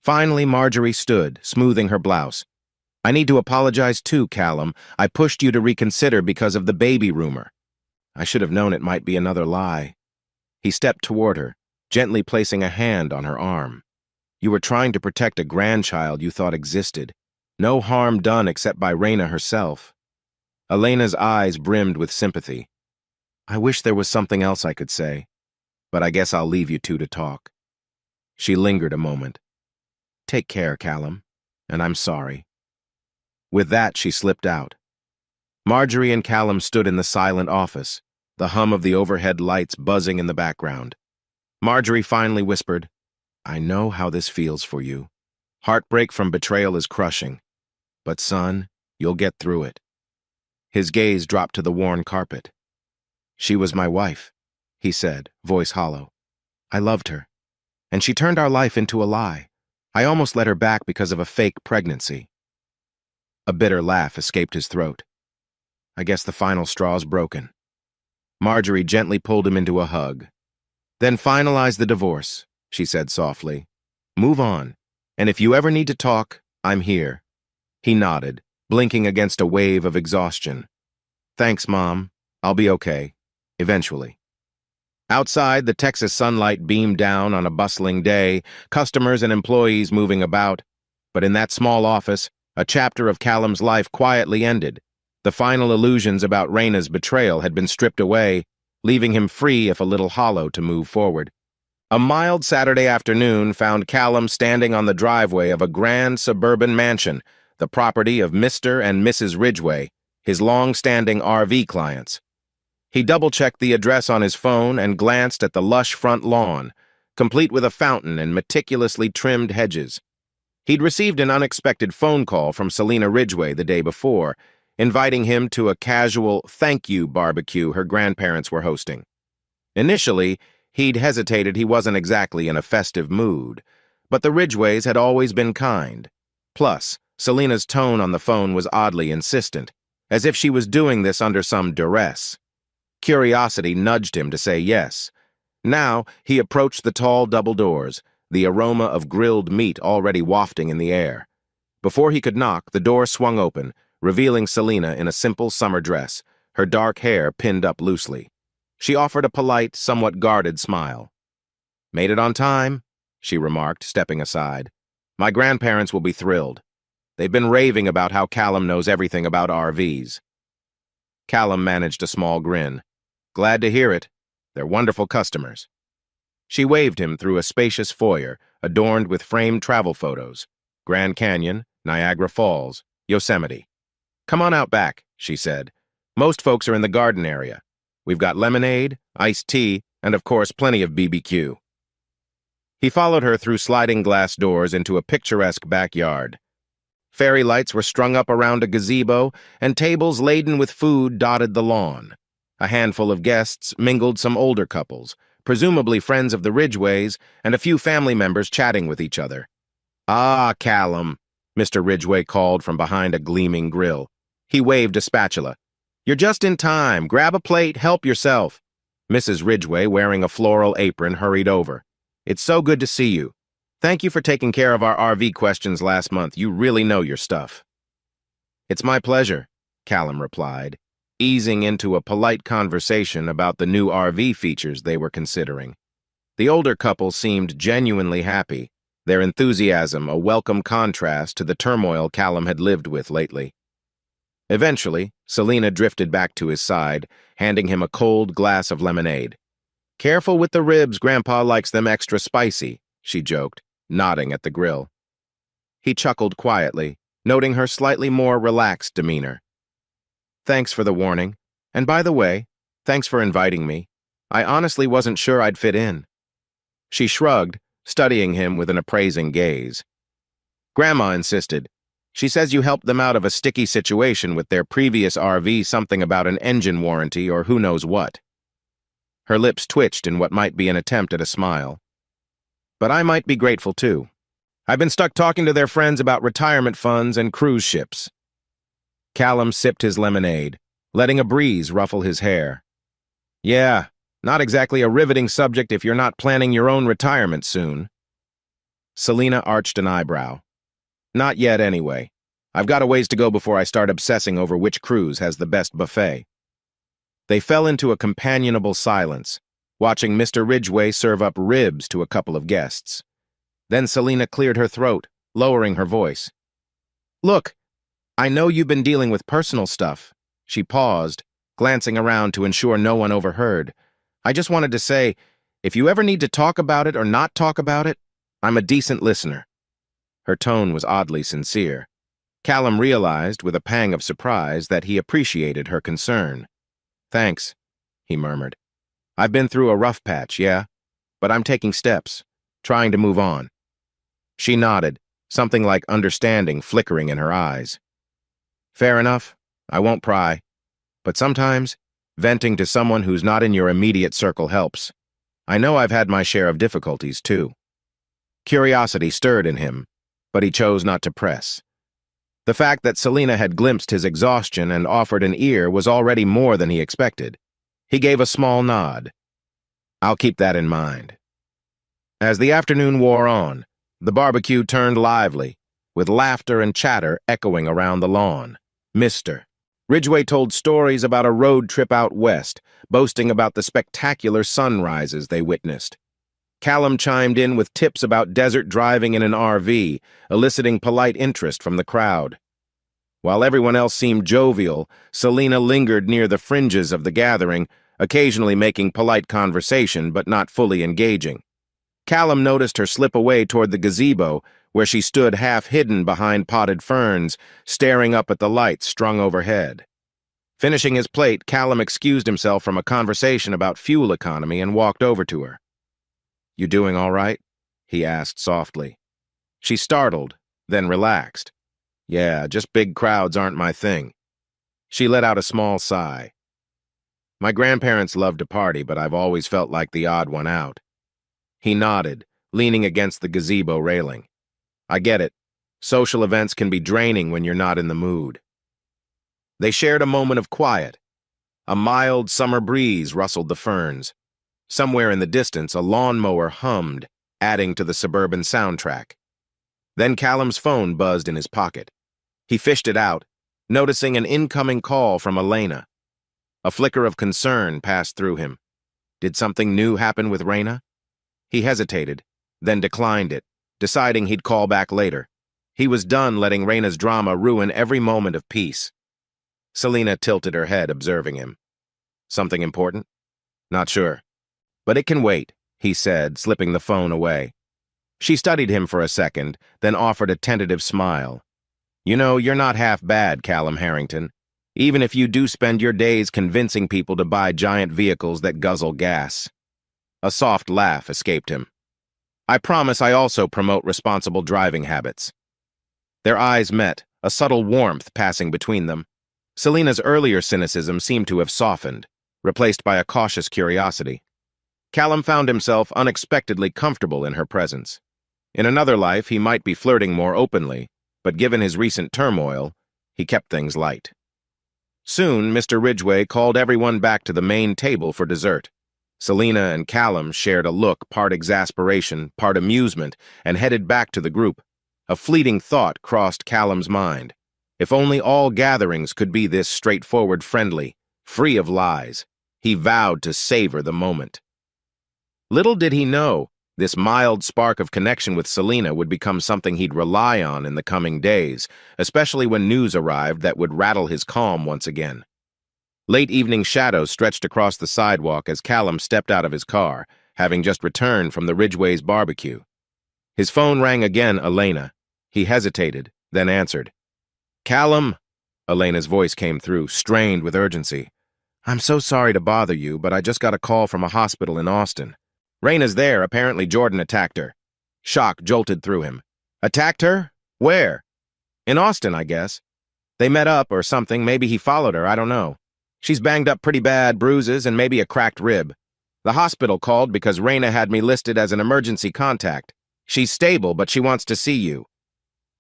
A: Finally, Marjorie stood, smoothing her blouse. I need to apologize too, Callum. I pushed you to reconsider because of the baby rumor. I should have known it might be another lie. He stepped toward her, gently placing a hand on her arm. You were trying to protect a grandchild you thought existed. No harm done except by Raina herself. Elena's eyes brimmed with sympathy. I wish there was something else I could say, but I guess I'll leave you two to talk. She lingered a moment. Take care, Callum, and I'm sorry. With that, she slipped out. Marjorie and Callum stood in the silent office, the hum of the overhead lights buzzing in the background. Marjorie finally whispered, I know how this feels for you. Heartbreak from betrayal is crushing. But son, you'll get through it. His gaze dropped to the worn carpet. She was my wife, he said, voice hollow. I loved her, and she turned our life into a lie. I almost let her back because of a fake pregnancy. A bitter laugh escaped his throat. I guess the final straw's broken. Marjorie gently pulled him into a hug. Then finalize the divorce, she said softly. Move on, and if you ever need to talk, I'm here. He nodded, blinking against a wave of exhaustion. Thanks, Mom. I'll be okay. Eventually. Outside, the Texas sunlight beamed down on a bustling day, customers and employees moving about. But in that small office, a chapter of Callum's life quietly ended. The final illusions about Raina's betrayal had been stripped away, leaving him free if a little hollow to move forward. A mild Saturday afternoon found Callum standing on the driveway of a grand suburban mansion, the property of Mr. and Mrs. Ridgway, his long-standing RV clients. He double-checked the address on his phone and glanced at the lush front lawn, complete with a fountain and meticulously trimmed hedges. He'd received an unexpected phone call from Selena Ridgway the day before, inviting him to a casual thank you barbecue her grandparents were hosting. Initially, he'd hesitated. He wasn't exactly in a festive mood, but the Ridgways had always been kind. Plus, Selena's tone on the phone was oddly insistent, as if she was doing this under some duress. Curiosity nudged him to say yes. Now, he approached the tall double doors, the aroma of grilled meat already wafting in the air. Before he could knock, the door swung open, revealing Selena in a simple summer dress, her dark hair pinned up loosely. She offered a polite, somewhat guarded smile. Made it on time, she remarked, stepping aside. My grandparents will be thrilled. They've been raving about how Callum knows everything about RVs. Callum managed a small grin. Glad to hear it. They're wonderful customers. She waved him through a spacious foyer adorned with framed travel photos. Grand Canyon, Niagara Falls, Yosemite. Come on out back, she said. Most folks are in the garden area. We've got lemonade, iced tea, and of course plenty of BBQ. He followed her through sliding glass doors into a picturesque backyard. Fairy lights were strung up around a gazebo, and tables laden with food dotted the lawn. A handful of guests mingled, some older couples, presumably friends of the Ridgways, and a few family members chatting with each other. Ah, Callum, Mr. Ridgway called from behind a gleaming grill. He waved a spatula. You're just in time. Grab a plate, help yourself. Mrs. Ridgway, wearing a floral apron, hurried over. It's so good to see you. Thank you for taking care of our RV questions last month. You really know your stuff. It's my pleasure, Callum replied, easing into a polite conversation about the new RV features they were considering. The older couple seemed genuinely happy, their enthusiasm a welcome contrast to the turmoil Callum had lived with lately. Eventually, Selina drifted back to his side, handing him a cold glass of lemonade. "Careful with the ribs, Grandpa likes them extra spicy," she joked, nodding at the grill. He chuckled quietly, noting her slightly more relaxed demeanor. "Thanks for the warning. And by the way, thanks for inviting me. I honestly wasn't sure I'd fit in." She shrugged, studying him with an appraising gaze. "Grandma insisted. She says you helped them out of a sticky situation with their previous RV, something about an engine warranty or who knows what." Her lips twitched in what might be an attempt at a smile. "But I might be grateful too. I've been stuck talking to their friends about retirement funds and cruise ships." Callum sipped his lemonade, letting a breeze ruffle his hair. "Yeah, not exactly a riveting subject if you're not planning your own retirement soon." Selina arched an eyebrow. "Not yet, anyway. I've got a ways to go before I start obsessing over which cruise has the best buffet." They fell into a companionable silence, watching Mr. Ridgway serve up ribs to a couple of guests. Then Selina cleared her throat, lowering her voice. "Look, I know you've been dealing with personal stuff." She paused, glancing around to ensure no one overheard. "I just wanted to say, if you ever need to talk about it or not talk about it, I'm a decent listener." Her tone was oddly sincere. Callum realized, with a pang of surprise, that he appreciated her concern. "Thanks," he murmured. "I've been through a rough patch, yeah, but I'm taking steps, trying to move on." She nodded, something like understanding flickering in her eyes. "Fair enough. I won't pry. But sometimes, venting to someone who's not in your immediate circle helps. I know I've had my share of difficulties, too." Curiosity stirred in him, but he chose not to press. The fact that Selina had glimpsed his exhaustion and offered an ear was already more than he expected. He gave a small nod. "I'll keep that in mind." As the afternoon wore on, the barbecue turned lively, with laughter and chatter echoing around the lawn. Mr. Ridgway told stories about a road trip out west, boasting about the spectacular sunrises they witnessed. Callum chimed in with tips about desert driving in an RV, eliciting polite interest from the crowd. While everyone else seemed jovial, Selina lingered near the fringes of the gathering, occasionally making polite conversation but not fully engaging. Callum noticed her slip away toward the gazebo, where she stood half-hidden behind potted ferns, staring up at the lights strung overhead. Finishing his plate, Callum excused himself from a conversation about fuel economy and walked over to her. "You doing all right?" he asked softly. She startled, then relaxed. "Yeah, just big crowds aren't my thing." She let out a small sigh. "My grandparents loved to party, but I've always felt like the odd one out." He nodded, leaning against the gazebo railing. "I get it. Social events can be draining when you're not in the mood." They shared a moment of quiet. A mild summer breeze rustled the ferns. Somewhere in the distance, a lawnmower hummed, adding to the suburban soundtrack. Then Callum's phone buzzed in his pocket. He fished it out, noticing an incoming call from Elena. A flicker of concern passed through him. Did something new happen with Raina? He hesitated, then declined it, deciding he'd call back later. He was done letting Raina's drama ruin every moment of peace. Selina tilted her head, observing him. "Something important?" "Not sure. But it can wait," he said, slipping the phone away. She studied him for a second, then offered a tentative smile. "You know, you're not half bad, Callum Harrington, even if you do spend your days convincing people to buy giant vehicles that guzzle gas." A soft laugh escaped him. "I promise I also promote responsible driving habits." Their eyes met, a subtle warmth passing between them. Selina's earlier cynicism seemed to have softened, replaced by a cautious curiosity. Callum found himself unexpectedly comfortable in her presence. In another life, he might be flirting more openly, but given his recent turmoil, he kept things light. Soon, Mr. Ridgway called everyone back to the main table for dessert. Selena and Callum shared a look, part exasperation, part amusement, and headed back to the group. A fleeting thought crossed Callum's mind. If only all gatherings could be this straightforward, friendly, free of lies. He vowed to savor the moment. Little did he know, this mild spark of connection with Selena would become something he'd rely on in the coming days, especially when news arrived that would rattle his calm once again. Late evening shadows stretched across the sidewalk as Callum stepped out of his car, having just returned from the Ridgway's barbecue. His phone rang again, Elena. He hesitated, then answered. Callum, Elena's voice came through, strained with urgency. I'm so sorry to bother you, but I just got a call from a hospital in Austin. Raina's there. Apparently Jordan attacked her. Shock jolted through him. Attacked her? Where? In Austin, I guess. They met up or something. Maybe he followed her. I don't know. She's banged up pretty bad, bruises, and maybe a cracked rib. The hospital called because Raina had me listed as an emergency contact. She's stable, but she wants to see you.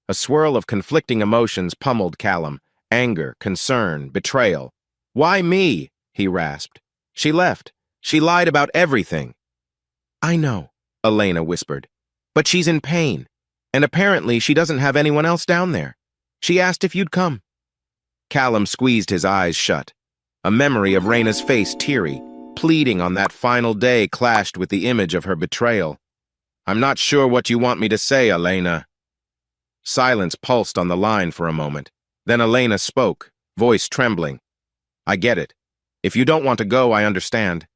A: A swirl of conflicting emotions pummeled Callum. Anger, concern, betrayal. Why me? He rasped. She left. She lied about everything. I know, Elena whispered. But she's in pain. And apparently she doesn't have anyone else down there. She asked if you'd come. Callum squeezed his eyes shut. A memory of Raina's face teary, pleading on that final day clashed with the image of her betrayal. I'm not sure what you want me to say, Elena. Silence pulsed on the line for a moment. Then Elena spoke, voice trembling. I get it. If you don't want to go, I understand.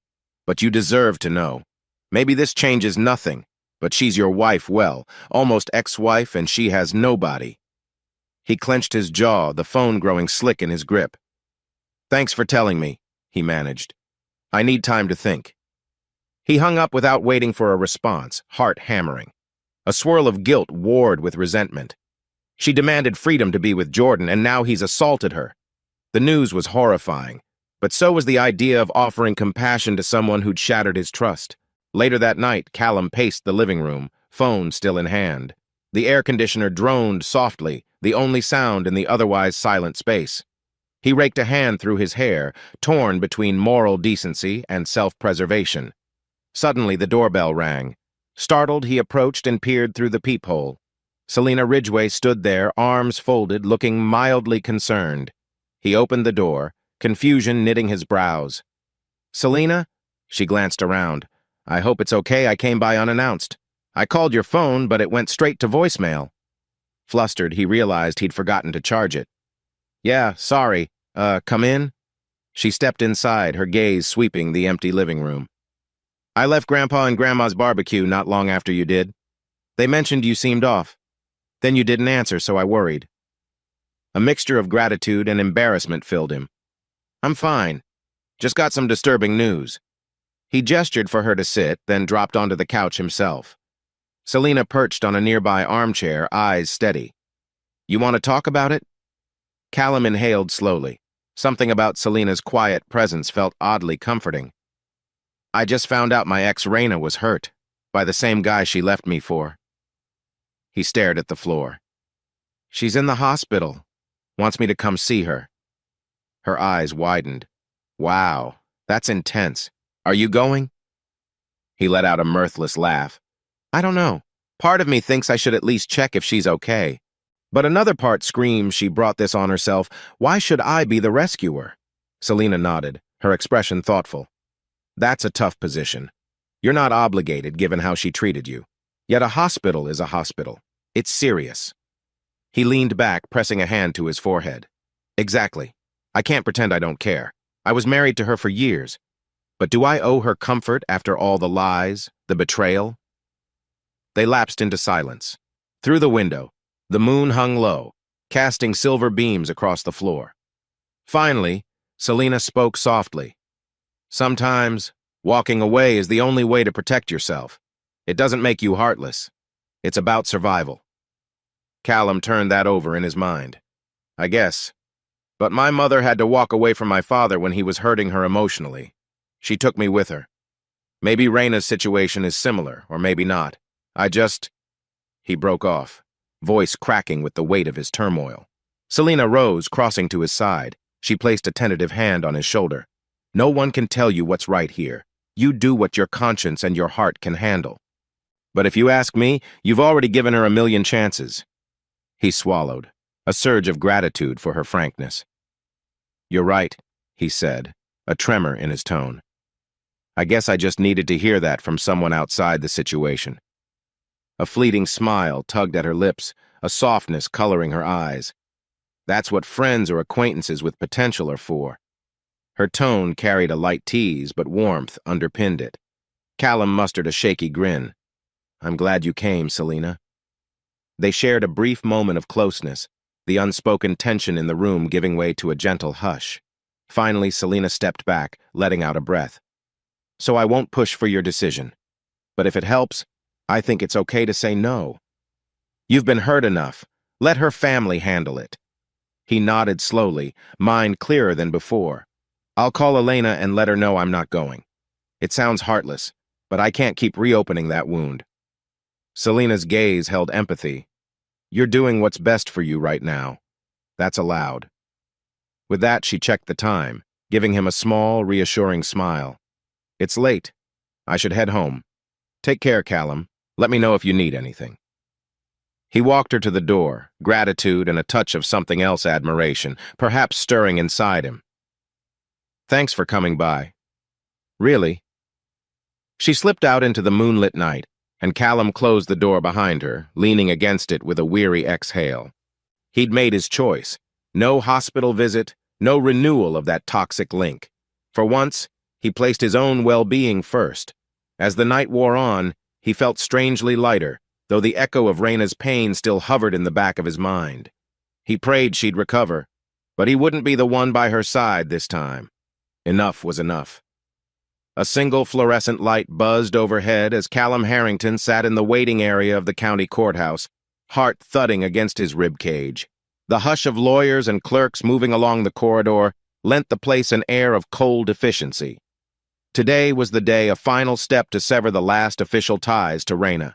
A: But you deserve to know. Maybe this changes nothing, but she's your wife, well, almost ex-wife, and she has nobody. He clenched his jaw, the phone growing slick in his grip. Thanks for telling me, he managed. I need time to think. He hung up without waiting for a response, heart hammering. A swirl of guilt warred with resentment. She demanded freedom to be with Jordan, and now he's assaulted her. The news was horrifying, but so was the idea of offering compassion to someone who'd shattered his trust. Later that night, Callum paced the living room, phone still in hand. The air conditioner droned softly, the only sound in the otherwise silent space. He raked a hand through his hair, torn between moral decency and self-preservation. Suddenly, the doorbell rang. Startled, he approached and peered through the peephole. Selena Ridgway stood there, arms folded, looking mildly concerned. He opened the door, confusion knitting his brows. Selena? She glanced around. I hope it's okay I came by unannounced. I called your phone, but it went straight to voicemail. Flustered, he realized he'd forgotten to charge it. Yeah, sorry. Come in? She stepped inside, her gaze sweeping the empty living room. I left Grandpa and Grandma's barbecue not long after you did. They mentioned you seemed off. Then you didn't answer, so I worried. A mixture of gratitude and embarrassment filled him. I'm fine. Just got some disturbing news. He gestured for her to sit, then dropped onto the couch himself. Selena perched on a nearby armchair, eyes steady. You want to talk about it? Callum inhaled slowly. Something about Selena's quiet presence felt oddly comforting. I just found out my ex Raina was hurt by the same guy she left me for. He stared at the floor. She's in the hospital. Wants me to come see her. Her eyes widened. Wow, that's intense. Are you going? He let out a mirthless laugh. I don't know. Part of me thinks I should at least check if she's okay. But another part screams she brought this on herself. Why should I be the rescuer? Selena nodded, her expression thoughtful. That's a tough position. You're not obligated given how she treated you. Yet a hospital is a hospital. It's serious. He leaned back, pressing a hand to his forehead. Exactly. I can't pretend I don't care. I was married to her for years. But do I owe her comfort after all the lies, the betrayal? They lapsed into silence. Through the window, the moon hung low, casting silver beams across the floor. Finally, Selena spoke softly. Sometimes, walking away is the only way to protect yourself. It doesn't make you heartless. It's about survival. Callum turned that over in his mind. I guess. But my mother had to walk away from my father when he was hurting her emotionally. She took me with her. Maybe Raina's situation is similar, or maybe not. He broke off, voice cracking with the weight of his turmoil. Selena rose, crossing to his side. She placed a tentative hand on his shoulder. No one can tell you what's right here. You do what your conscience and your heart can handle. But if you ask me, you've already given her a million chances. He swallowed, a surge of gratitude for her frankness. You're right, he said, a tremor in his tone. I guess I just needed to hear that from someone outside the situation. A fleeting smile tugged at her lips, a softness coloring her eyes. That's what friends or acquaintances with potential are for. Her tone carried a light tease, but warmth underpinned it. Callum mustered a shaky grin. I'm glad you came, Selina. They shared a brief moment of closeness, the unspoken tension in the room giving way to a gentle hush. Finally, Selina stepped back, letting out a breath. So I won't push for your decision. But if it helps, I think it's okay to say no. You've been hurt enough. Let her family handle it. He nodded slowly, mind clearer than before. I'll call Elena and let her know I'm not going. It sounds heartless, but I can't keep reopening that wound. Selina's gaze held empathy. You're doing what's best for you right now. That's allowed. With that, she checked the time, giving him a small, reassuring smile. It's late. I should head home. Take care, Callum. Let me know if you need anything. He walked her to the door, gratitude and a touch of something else admiration, perhaps stirring inside him. Thanks for coming by. Really? She slipped out into the moonlit night, and Callum closed the door behind her, leaning against it with a weary exhale. He'd made his choice. No hospital visit, no renewal of that toxic link. For once, he placed his own well-being first. As the night wore on, he felt strangely lighter, though the echo of Raina's pain still hovered in the back of his mind. He prayed she'd recover, but he wouldn't be the one by her side this time. Enough was enough. A single fluorescent light buzzed overhead as Callum Harrington sat in the waiting area of the county courthouse, heart thudding against his rib cage. The hush of lawyers and clerks moving along the corridor lent the place an air of cold efficiency. Today was the day, a final step to sever the last official ties to Raina.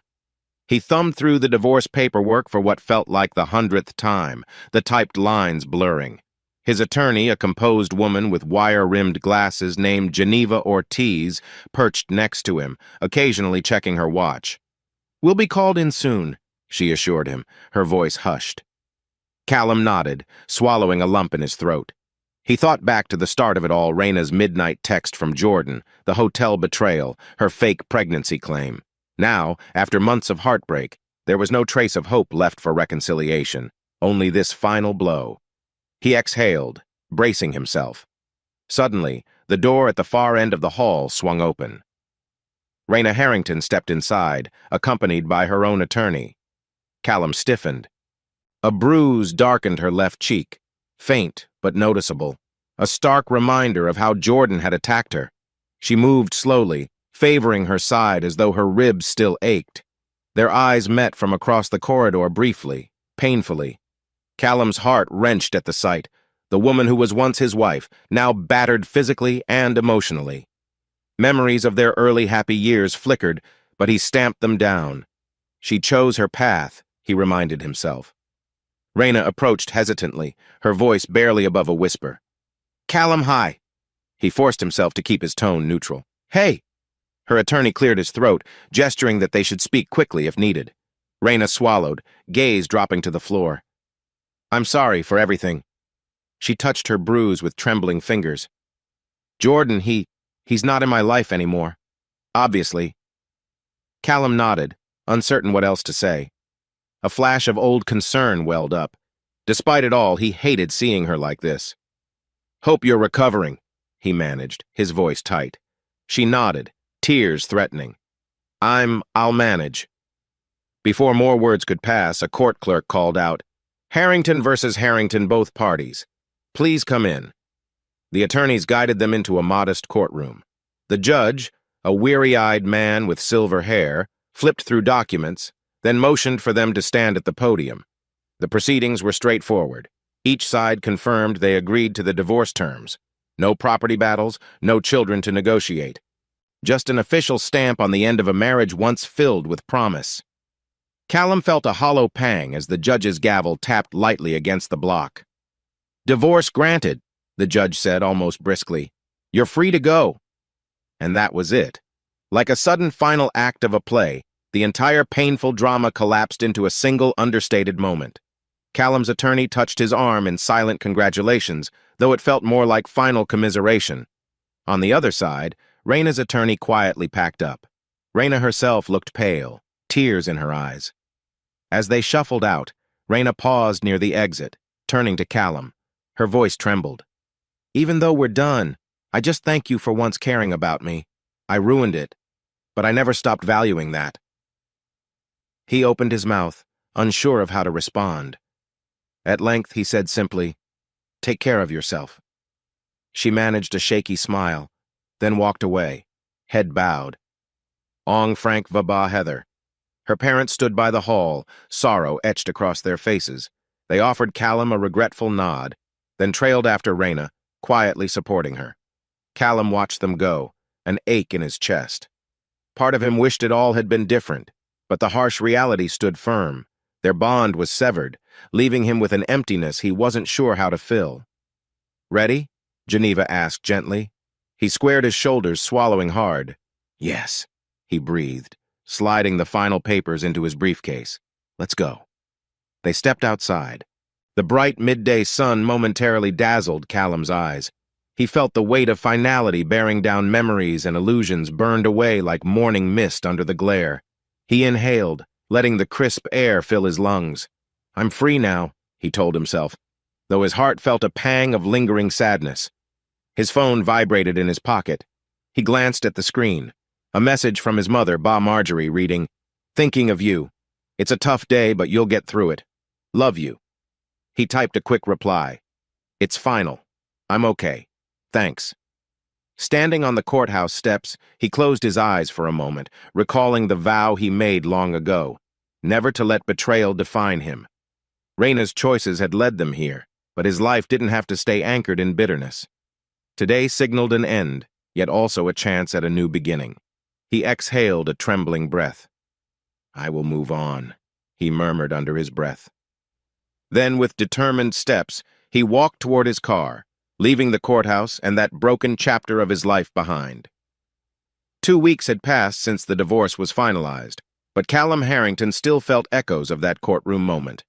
A: He thumbed through the divorce paperwork for what felt like the 100th time, the typed lines blurring. His attorney, a composed woman with wire-rimmed glasses named Geneva Ortiz, perched next to him, occasionally checking her watch. We'll be called in soon, she assured him, her voice hushed. Callum nodded, swallowing a lump in his throat. He thought back to the start of it all, Raina's midnight text from Jordan, the hotel betrayal, her fake pregnancy claim. Now, after months of heartbreak, there was no trace of hope left for reconciliation, only this final blow. He exhaled, bracing himself. Suddenly, the door at the far end of the hall swung open. Raina Harrington stepped inside, accompanied by her own attorney. Callum stiffened. A bruise darkened her left cheek, faint but noticeable, a stark reminder of how Jordan had attacked her. She moved slowly, favoring her side as though her ribs still ached. Their eyes met from across the corridor briefly, painfully. Callum's heart wrenched at the sight, the woman who was once his wife, now battered physically and emotionally. Memories of their early happy years flickered, but he stamped them down. She chose her path, he reminded himself. Raina approached hesitantly, her voice barely above a whisper. Callum, hi. He forced himself to keep his tone neutral. Hey! Her attorney cleared his throat, gesturing that they should speak quickly if needed. Raina swallowed, gaze dropping to the floor. I'm sorry for everything. She touched her bruise with trembling fingers. Jordan, he's not in my life anymore. Obviously. Callum nodded, uncertain what else to say. A flash of old concern welled up. Despite it all, he hated seeing her like this. Hope you're recovering, he managed, his voice tight. She nodded, tears threatening. I'll manage. Before more words could pass, a court clerk called out, Harrington versus Harrington, both parties. Please come in. The attorneys guided them into a modest courtroom. The judge, a weary-eyed man with silver hair, flipped through documents, then motioned for them to stand at the podium. The proceedings were straightforward. Each side confirmed they agreed to the divorce terms. No property battles, no children to negotiate. Just an official stamp on the end of a marriage once filled with promise. Callum felt a hollow pang as the judge's gavel tapped lightly against the block. Divorce granted, the judge said almost briskly. You're free to go. And that was it. Like a sudden final act of a play, the entire painful drama collapsed into a single understated moment. Callum's attorney touched his arm in silent congratulations, though it felt more like final commiseration. On the other side, Raina's attorney quietly packed up. Raina herself looked pale, tears in her eyes. As they shuffled out, Raina paused near the exit, turning to Callum. Her voice trembled. "Even though we're done, I just thank you for once caring about me. I ruined it, but I never stopped valuing that." He opened his mouth, unsure of how to respond. At length, he said simply, "Take care of yourself." She managed a shaky smile, then walked away, head bowed. Ong Frank Vaba Heather. Her parents stood by the hall, sorrow etched across their faces. They offered Callum a regretful nod, then trailed after Raina, quietly supporting her. Callum watched them go, an ache in his chest. Part of him wished it all had been different, but the harsh reality stood firm. Their bond was severed, leaving him with an emptiness he wasn't sure how to fill. "Ready?" Geneva asked gently. He squared his shoulders, swallowing hard. "Yes," he breathed, sliding the final papers into his briefcase. "Let's go." They stepped outside. The bright midday sun momentarily dazzled Callum's eyes. He felt the weight of finality bearing down memories and illusions burned away like morning mist under the glare. He inhaled, letting the crisp air fill his lungs. "I'm free now," he told himself, though his heart felt a pang of lingering sadness. His phone vibrated in his pocket. He glanced at the screen. A message from his mother, Ba Marjorie, reading, "Thinking of you. It's a tough day, but you'll get through it. Love you." He typed a quick reply. "It's final. I'm okay. Thanks." Standing on the courthouse steps, he closed his eyes for a moment, recalling the vow he made long ago, never to let betrayal define him. Raina's choices had led them here, but his life didn't have to stay anchored in bitterness. Today signaled an end, yet also a chance at a new beginning. He exhaled a trembling breath. "I will move on," he murmured under his breath. Then, with determined steps, he walked toward his car, leaving the courthouse and that broken chapter of his life behind. 2 weeks had passed since the divorce was finalized, but Callum Harrington still felt echoes of that courtroom moment.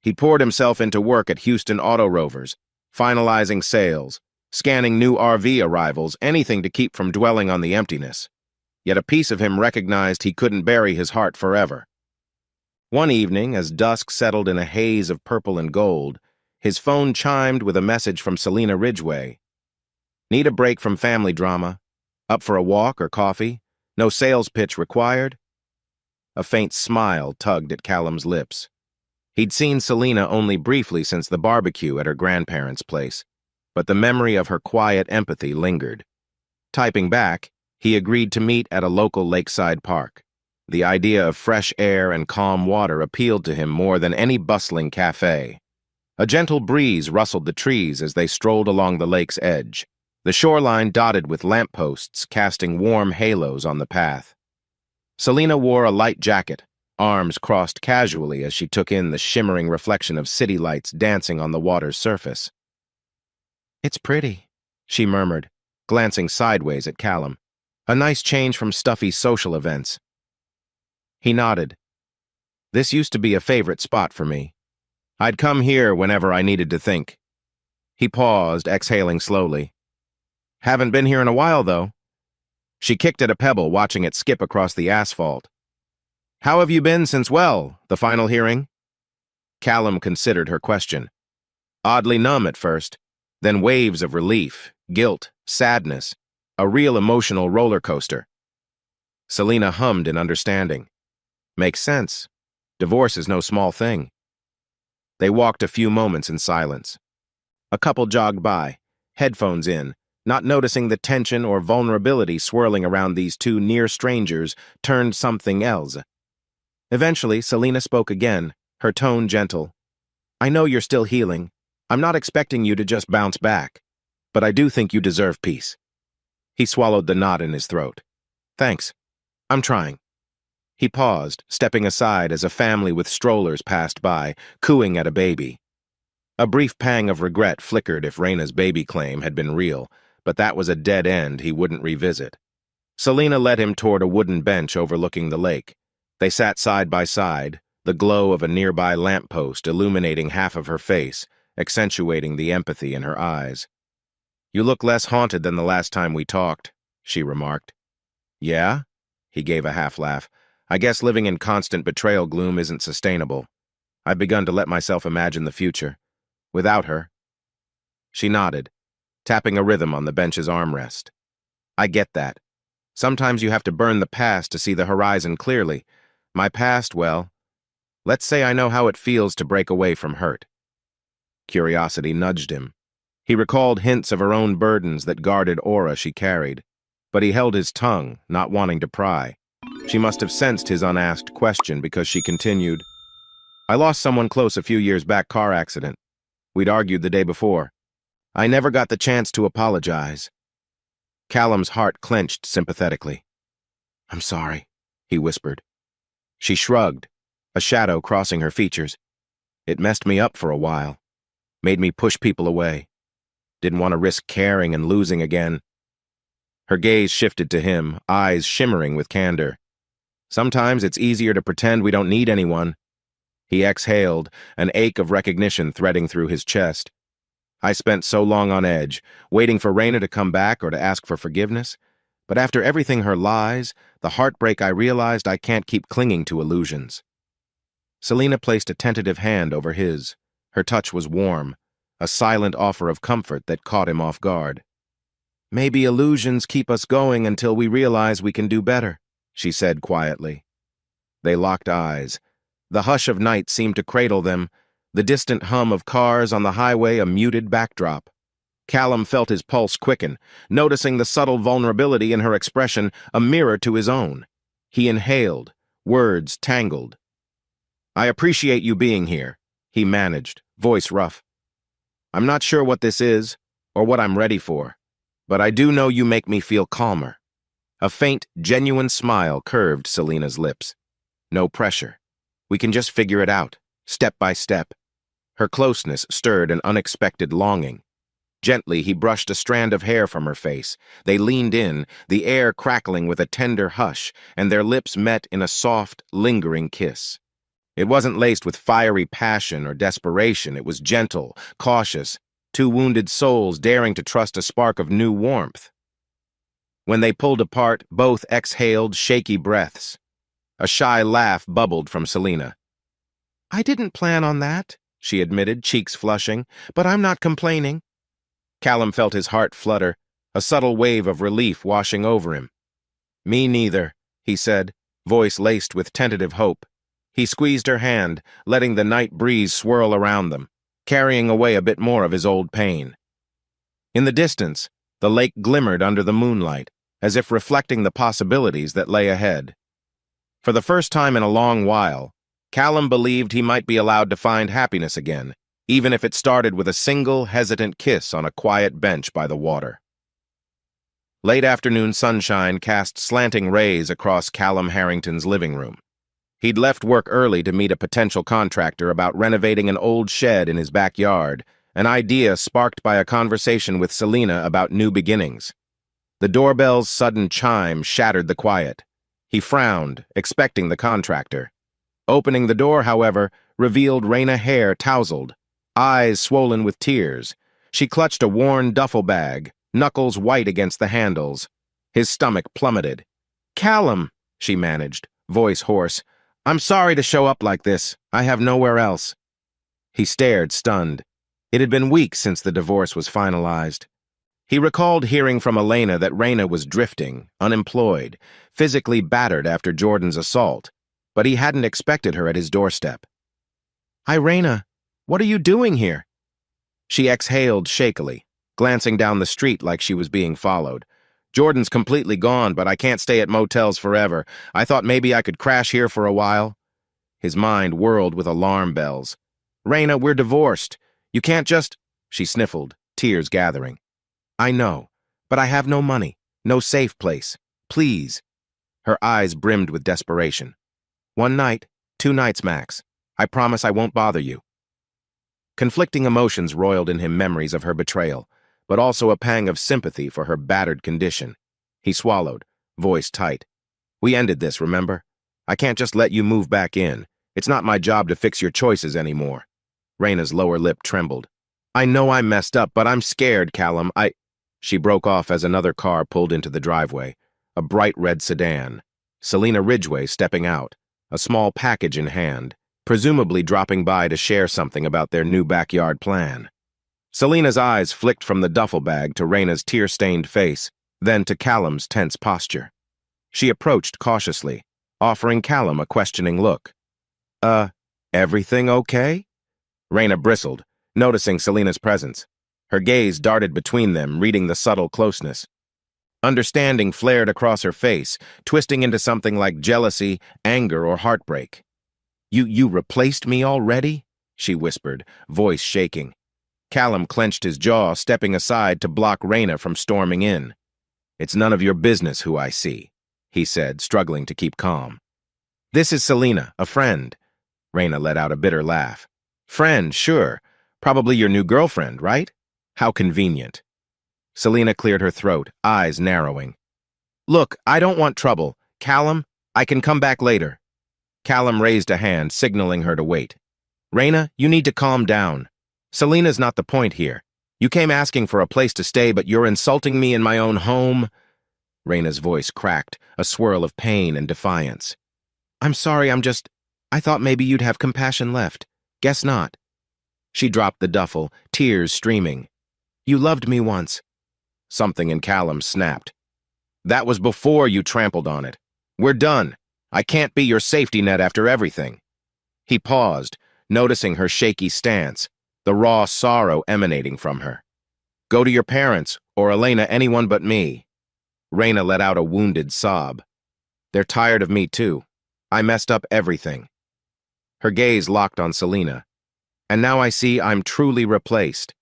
A: He poured himself into work at Houston Auto Rovers, finalizing sales, scanning new RV arrivals, anything to keep from dwelling on the emptiness. Yet a piece of him recognized he couldn't bury his heart forever. One evening, as dusk settled in a haze of purple and gold, his phone chimed with a message from Selena Ridgway. "Need a break from family drama? Up for a walk or coffee? No sales pitch required?" A faint smile tugged at Callum's lips. He'd seen Selena only briefly since the barbecue at her grandparents' place, but the memory of her quiet empathy lingered. Typing back, he agreed to meet at a local lakeside park. The idea of fresh air and calm water appealed to him more than any bustling cafe. A gentle breeze rustled the trees as they strolled along the lake's edge, the shoreline dotted with lampposts casting warm halos on the path. Selena wore a light jacket, arms crossed casually as she took in the shimmering reflection of city lights dancing on the water's surface. "It's pretty," she murmured, glancing sideways at Callum. "A nice change from stuffy social events." He nodded. "This used to be a favorite spot for me. I'd come here whenever I needed to think." He paused, exhaling slowly. "Haven't been here in a while, though." She kicked at a pebble, watching it skip across the asphalt. "How have you been since, the final hearing?" Callum considered her question. Oddly numb at first, then waves of relief, guilt, sadness, a real emotional roller coaster. Selena hummed in understanding. "Makes sense. Divorce is no small thing." They walked a few moments in silence. A couple jogged by, headphones in, not noticing the tension or vulnerability swirling around these two near strangers turned something else. Eventually, Selena spoke again, her tone gentle. "I know you're still healing. I'm not expecting you to just bounce back, but I do think you deserve peace." He swallowed the knot in his throat. "Thanks. I'm trying." He paused, stepping aside as a family with strollers passed by, cooing at a baby. A brief pang of regret flickered if Raina's baby claim had been real, but that was a dead end he wouldn't revisit. Selina led him toward a wooden bench overlooking the lake. They sat side by side, the glow of a nearby lamppost illuminating half of her face, accentuating the empathy in her eyes. "You look less haunted than the last time we talked," she remarked. "Yeah?" He gave a half-laugh. "I guess living in constant betrayal gloom isn't sustainable. I've begun to let myself imagine the future. Without her." She nodded, tapping a rhythm on the bench's armrest. "I get that. Sometimes you have to burn the past to see the horizon clearly. My past, well, let's say I know how it feels to break away from hurt." Curiosity nudged him. He recalled hints of her own burdens that guarded aura she carried, but he held his tongue, not wanting to pry. She must have sensed his unasked question because she continued, "I lost someone close a few years back, car accident. We'd argued the day before. I never got the chance to apologize." Callum's heart clenched sympathetically. "I'm sorry," he whispered. She shrugged, a shadow crossing her features. "It messed me up for a while. Made me push people away. Didn't want to risk caring and losing again." Her gaze shifted to him, eyes shimmering with candor. "Sometimes it's easier to pretend we don't need anyone." He exhaled, an ache of recognition threading through his chest. "I spent so long on edge, waiting for Raina to come back or to ask for forgiveness. But after everything, her lies, the heartbreak, I realized I can't keep clinging to illusions." Selina placed a tentative hand over his. Her touch was warm, a silent offer of comfort that caught him off guard. "Maybe illusions keep us going until we realize we can do better," she said quietly. They locked eyes. The hush of night seemed to cradle them, the distant hum of cars on the highway a muted backdrop. Callum felt his pulse quicken, noticing the subtle vulnerability in her expression, a mirror to his own. He inhaled, words tangled. "I appreciate you being here," he managed, voice rough. "I'm not sure what this is, or what I'm ready for, but I do know you make me feel calmer." A faint, genuine smile curved Selina's lips. "No pressure. We can just figure it out, step by step." Her closeness stirred an unexpected longing. Gently, he brushed a strand of hair from her face. They leaned in, the air crackling with a tender hush, and their lips met in a soft, lingering kiss. It wasn't laced with fiery passion or desperation. It was gentle, cautious, two wounded souls daring to trust a spark of new warmth. When they pulled apart, both exhaled shaky breaths. A shy laugh bubbled from Selina. "I didn't plan on that," she admitted, cheeks flushing, "but I'm not complaining." Callum felt his heart flutter, a subtle wave of relief washing over him. "Me neither," he said, voice laced with tentative hope. He squeezed her hand, letting the night breeze swirl around them, carrying away a bit more of his old pain. In the distance, the lake glimmered under the moonlight, as if reflecting the possibilities that lay ahead. For the first time in a long while, Callum believed he might be allowed to find happiness again, even if it started with a single, hesitant kiss on a quiet bench by the water. Late afternoon sunshine cast slanting rays across Callum Harrington's living room. He'd left work early to meet a potential contractor about renovating an old shed in his backyard, an idea sparked by a conversation with Selina about new beginnings. The doorbell's sudden chime shattered the quiet. He frowned, expecting the contractor. Opening the door, however, revealed Raina Hare tousled, eyes swollen with tears. She clutched a worn duffel bag, knuckles white against the handles. His stomach plummeted. "Callum," she managed, voice hoarse, "I'm sorry to show up like this. I have nowhere else." He stared, stunned. It had been weeks since the divorce was finalized. He recalled hearing from Elena that Raina was drifting, unemployed, physically battered after Jordan's assault, but he hadn't expected her at his doorstep. "Hi, Raina. What are you doing here?" She exhaled shakily, glancing down the street like she was being followed. "Jordan's completely gone, but I can't stay at motels forever. I thought maybe I could crash here for a while." His mind whirled with alarm bells. "Raina, we're divorced. You can't just—" She sniffled, tears gathering. "I know, but I have no money, no safe place. Please." Her eyes brimmed with desperation. "One night, 2 nights max. I promise I won't bother you." Conflicting emotions roiled in him, memories of her betrayal, but also a pang of sympathy for her battered condition. He swallowed. voice tight. We ended this, remember? I can't just let you move back in. It's not my job to fix your choices anymore. Raina's lower lip trembled. I know I messed up, but I'm scared, Callum. She broke off as another car pulled into the driveway, a bright red sedan. Selina Ridgway stepping out, a small package in hand, presumably dropping by to share something about their new backyard plan. Selina's eyes flicked from the duffel bag to Raina's tear-stained face, then to Callum's tense posture. She approached cautiously, offering Callum a questioning look. Everything okay? Raina bristled, noticing Selina's presence. Her gaze darted between them, reading the subtle closeness. Understanding flared across her face, twisting into something like jealousy, anger, or heartbreak. You replaced me already? She whispered, voice shaking. Callum clenched his jaw, stepping aside to block Raina from storming in. It's none of your business who I see, he said, struggling to keep calm. This is Selina, a friend. Raina let out a bitter laugh. Friend, sure. Probably your new girlfriend, right? How convenient. Selina cleared her throat, eyes narrowing. Look, I don't want trouble. Callum, I can come back later. Callum raised a hand, signaling her to wait. Raina, you need to calm down. Selina's not the point here. You came asking for a place to stay, but you're insulting me in my own home. Raina's voice cracked, a swirl of pain and defiance. I'm sorry, I thought maybe you'd have compassion left. Guess not. She dropped the duffel, tears streaming. You loved me once. Something in Callum snapped. That was before you trampled on it. We're done. I can't be your safety net after everything. He paused, noticing her shaky stance, the raw sorrow emanating from her. Go to your parents, or Elena, anyone but me. Raina let out a wounded sob. They're tired of me too. I messed up everything. Her gaze locked on Selina. And now I see I'm truly replaced.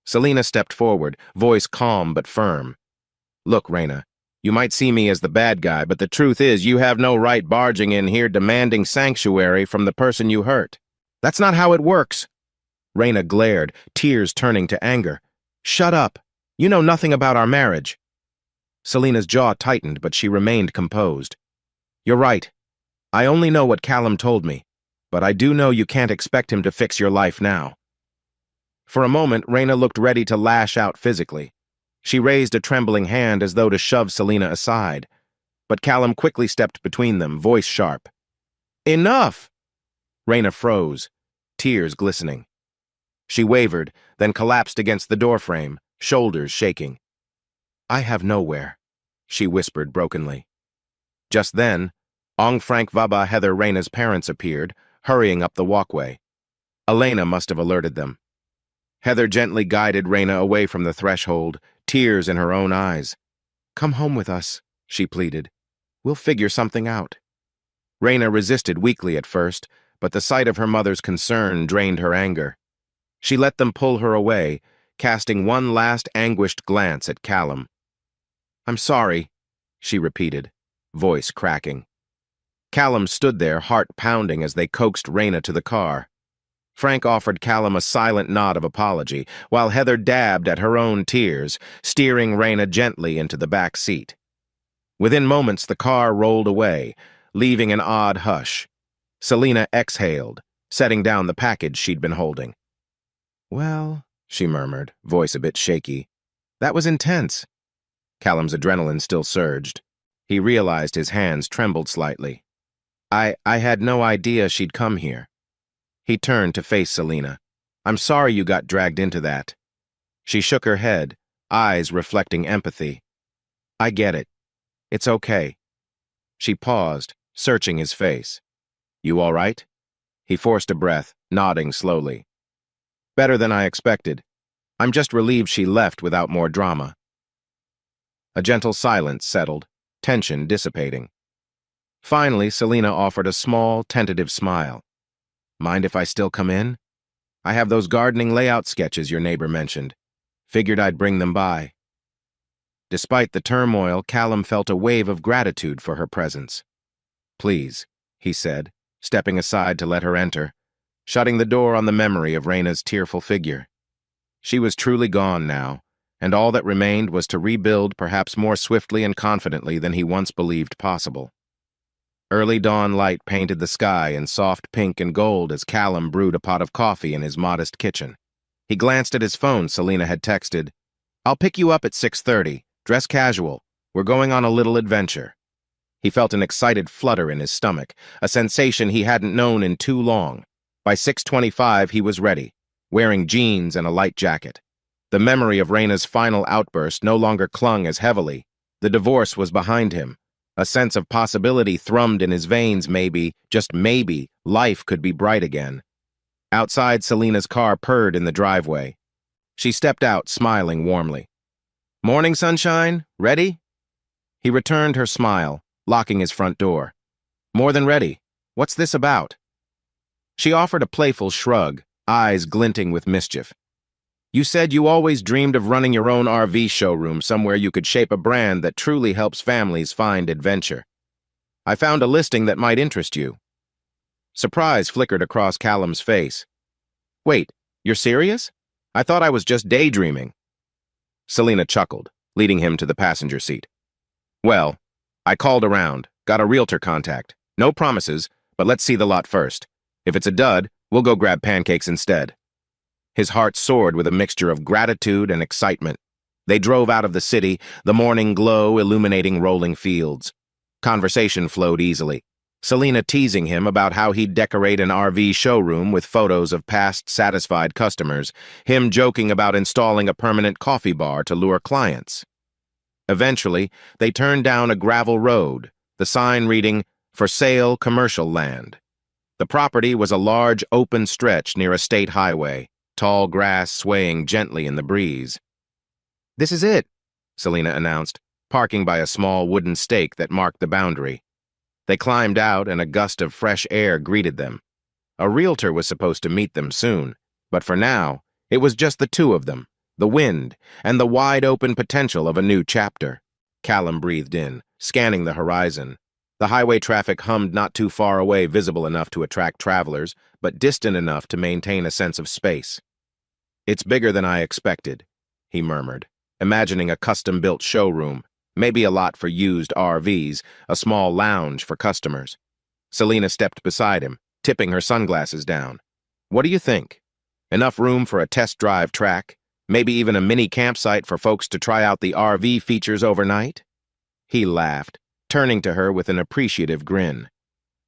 A: Selina stepped forward, voice calm but firm. Look, Raina, you might see me as the bad guy, but the truth is you have no right barging in here demanding sanctuary from the person you hurt. That's not how it works. Raina glared, tears turning to anger. Shut up. You know nothing about our marriage. Selina's jaw tightened, but she remained composed. You're right. I only know what Callum told me, but I do know you can't expect him to fix your life now. For a moment, Raina looked ready to lash out physically. She raised a trembling hand as though to shove Selina aside, but Callum quickly stepped between them, voice sharp. Enough! Raina froze, tears glistening. She wavered, then collapsed against the doorframe, shoulders shaking. I have nowhere, she whispered brokenly. Just then, Ong Frank Vaba Heather Raina's parents appeared, hurrying up the walkway. Elena must have alerted them. Heather gently guided Raina away from the threshold, tears in her own eyes. Come home with us, she pleaded. We'll figure something out. Raina resisted weakly at first, but the sight of her mother's concern drained her anger. She let them pull her away, casting one last anguished glance at Callum. I'm sorry, she repeated, voice cracking. Callum stood there, heart pounding as they coaxed Raina to the car. Frank offered Callum a silent nod of apology, while Heather dabbed at her own tears, steering Raina gently into the back seat. Within moments, the car rolled away, leaving an odd hush. Selina exhaled, setting down the package she'd been holding. Well, she murmured, voice a bit shaky, that was intense. Callum's adrenaline still surged. He realized his hands trembled slightly. I had no idea she'd come here. He turned to face Selina. I'm sorry you got dragged into that. She shook her head, eyes reflecting empathy. I get it. It's okay. She paused, searching his face. You all right? He forced a breath, nodding slowly. Better than I expected. I'm just relieved she left without more drama. A gentle silence settled, tension dissipating. Finally, Selina offered a small, tentative smile. Mind if I still come in? I have those gardening layout sketches your neighbor mentioned. Figured I'd bring them by. Despite the turmoil, Callum felt a wave of gratitude for her presence. Please, he said, stepping aside to let her enter, shutting the door on the memory of Raina's tearful figure. She was truly gone now, and all that remained was to rebuild perhaps more swiftly and confidently than he once believed possible. Early dawn light painted the sky in soft pink and gold as Callum brewed a pot of coffee in his modest kitchen. He glanced at his phone. Selina had texted, "I'll pick you up at 6:30. Dress casual. We're going on a little adventure." He felt an excited flutter in his stomach, a sensation he hadn't known in too long. By 6:25, he was ready, wearing jeans and a light jacket. The memory of Raina's final outburst no longer clung as heavily. The divorce was behind him. A sense of possibility thrummed in his veins. Maybe, just maybe, life could be bright again. Outside, Selina's car purred in the driveway. She stepped out, smiling warmly. "Morning, sunshine. Ready?" He returned her smile, locking his front door. "More than ready. What's this about?" She offered a playful shrug, eyes glinting with mischief. "You said you always dreamed of running your own RV showroom somewhere you could shape a brand that truly helps families find adventure. I found a listing that might interest you." Surprise flickered across Callum's face. "Wait, you're serious? I thought I was just daydreaming." Selina chuckled, leading him to the passenger seat. "Well, I called around, got a realtor contact. No promises, but let's see the lot first. If it's a dud, we'll go grab pancakes instead." His heart soared with a mixture of gratitude and excitement. They drove out of the city, the morning glow illuminating rolling fields. Conversation flowed easily. Selina teasing him about how he'd decorate an RV showroom with photos of past satisfied customers, him joking about installing a permanent coffee bar to lure clients. Eventually, they turned down a gravel road, the sign reading, "For sale commercial land." The property was a large open stretch near a state highway, tall grass swaying gently in the breeze. "This is it," Selina announced, parking by a small wooden stake that marked the boundary. They climbed out and a gust of fresh air greeted them. A realtor was supposed to meet them soon, but for now, it was just the two of them, the wind, and the wide-open potential of a new chapter. Callum breathed in, scanning the horizon. The highway traffic hummed not too far away, visible enough to attract travelers, but distant enough to maintain a sense of space. "It's bigger than I expected," he murmured, imagining a custom-built showroom, maybe a lot for used RVs, a small lounge for customers. Selina stepped beside him, tipping her sunglasses down. "What do you think? Enough room for a test drive track? Maybe even a mini campsite for folks to try out the RV features overnight?" He laughed, turning to her with an appreciative grin.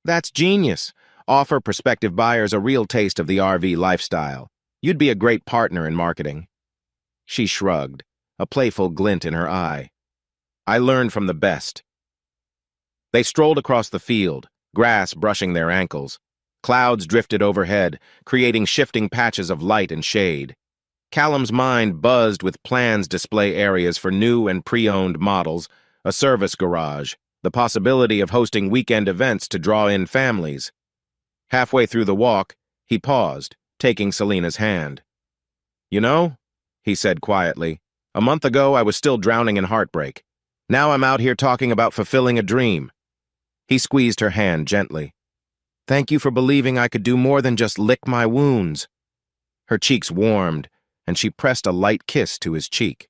A: "That's genius. Offer prospective buyers a real taste of the RV lifestyle. You'd be a great partner in marketing." She shrugged, a playful glint in her eye. "I learned from the best." They strolled across the field, grass brushing their ankles. Clouds drifted overhead, creating shifting patches of light and shade. Callum's mind buzzed with plans display areas for new and pre-owned models, a service garage, the possibility of hosting weekend events to draw in families. Halfway through the walk, he paused, taking Selina's hand. "You know," he said quietly, "a month ago I was still drowning in heartbreak. Now I'm out here talking about fulfilling a dream." He squeezed her hand gently. "Thank you for believing I could do more than just lick my wounds." Her cheeks warmed, and she pressed a light kiss to his cheek.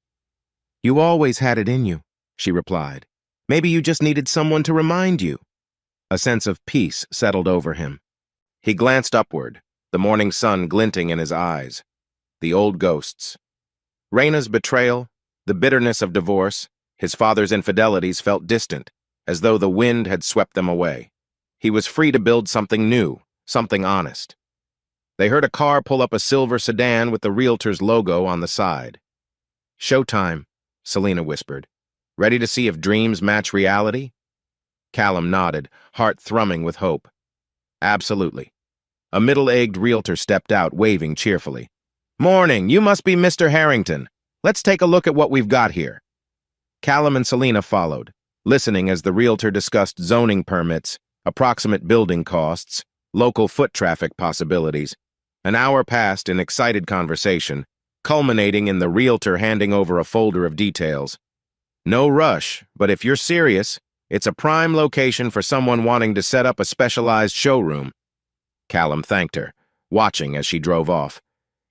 A: "You always had it in you," she replied. "Maybe you just needed someone to remind you." A sense of peace settled over him. He glanced upward, the morning sun glinting in his eyes. The old ghosts. Raina's betrayal, the bitterness of divorce, his father's infidelities felt distant, as though the wind had swept them away. He was free to build something new, something honest. They heard a car pull up, a silver sedan with the realtor's logo on the side. "Showtime," Selina whispered. "Ready to see if dreams match reality?" Callum nodded, heart thrumming with hope. "Absolutely." A middle-aged realtor stepped out, waving cheerfully. "Morning, you must be Mr. Harrington. Let's take a look at what we've got here." Callum and Selina followed, listening as the realtor discussed zoning permits, approximate building costs, local foot traffic possibilities. An hour passed in excited conversation, culminating in the realtor handing over a folder of details. "No rush, but if you're serious, it's a prime location for someone wanting to set up a specialized showroom." Callum thanked her, watching as she drove off.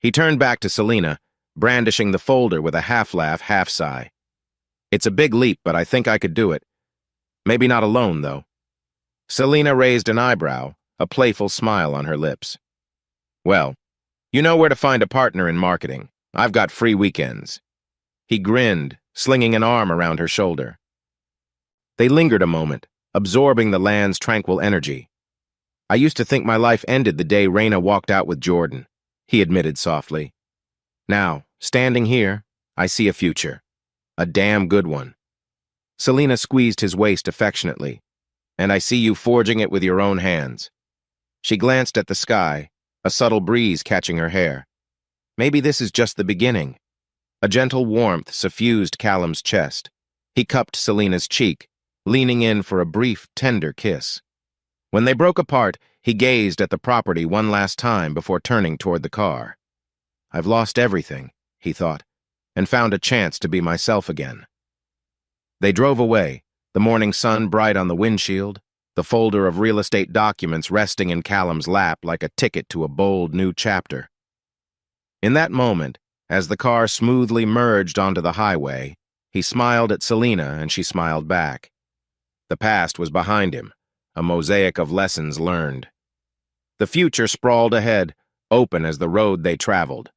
A: He turned back to Selina, brandishing the folder with a half-laugh, half-sigh. It's a big leap, but I think I could do it. Maybe not alone, though. Selina raised an eyebrow, a playful smile on her lips. Well, you know where to find a partner in marketing. I've got free weekends. He grinned, slinging an arm around her shoulder. They lingered a moment, absorbing the land's tranquil energy. I used to think my life ended the day Raina walked out with Jordan, he admitted softly. Now, standing here, I see a future. A damn good one. Selina squeezed his waist affectionately. And I see you forging it with your own hands. She glanced at the sky, a subtle breeze catching her hair. Maybe this is just the beginning. A gentle warmth suffused Callum's chest. He cupped Selina's cheek, leaning in for a brief, tender kiss. When they broke apart, he gazed at the property one last time before turning toward the car. I've lost everything, he thought, and found a chance to be myself again. They drove away, the morning sun bright on the windshield, the folder of real estate documents resting in Callum's lap like a ticket to a bold new chapter. In that moment, as the car smoothly merged onto the highway, he smiled at Selina and she smiled back. The past was behind him, a mosaic of lessons learned. The future sprawled ahead, open as the road they traveled.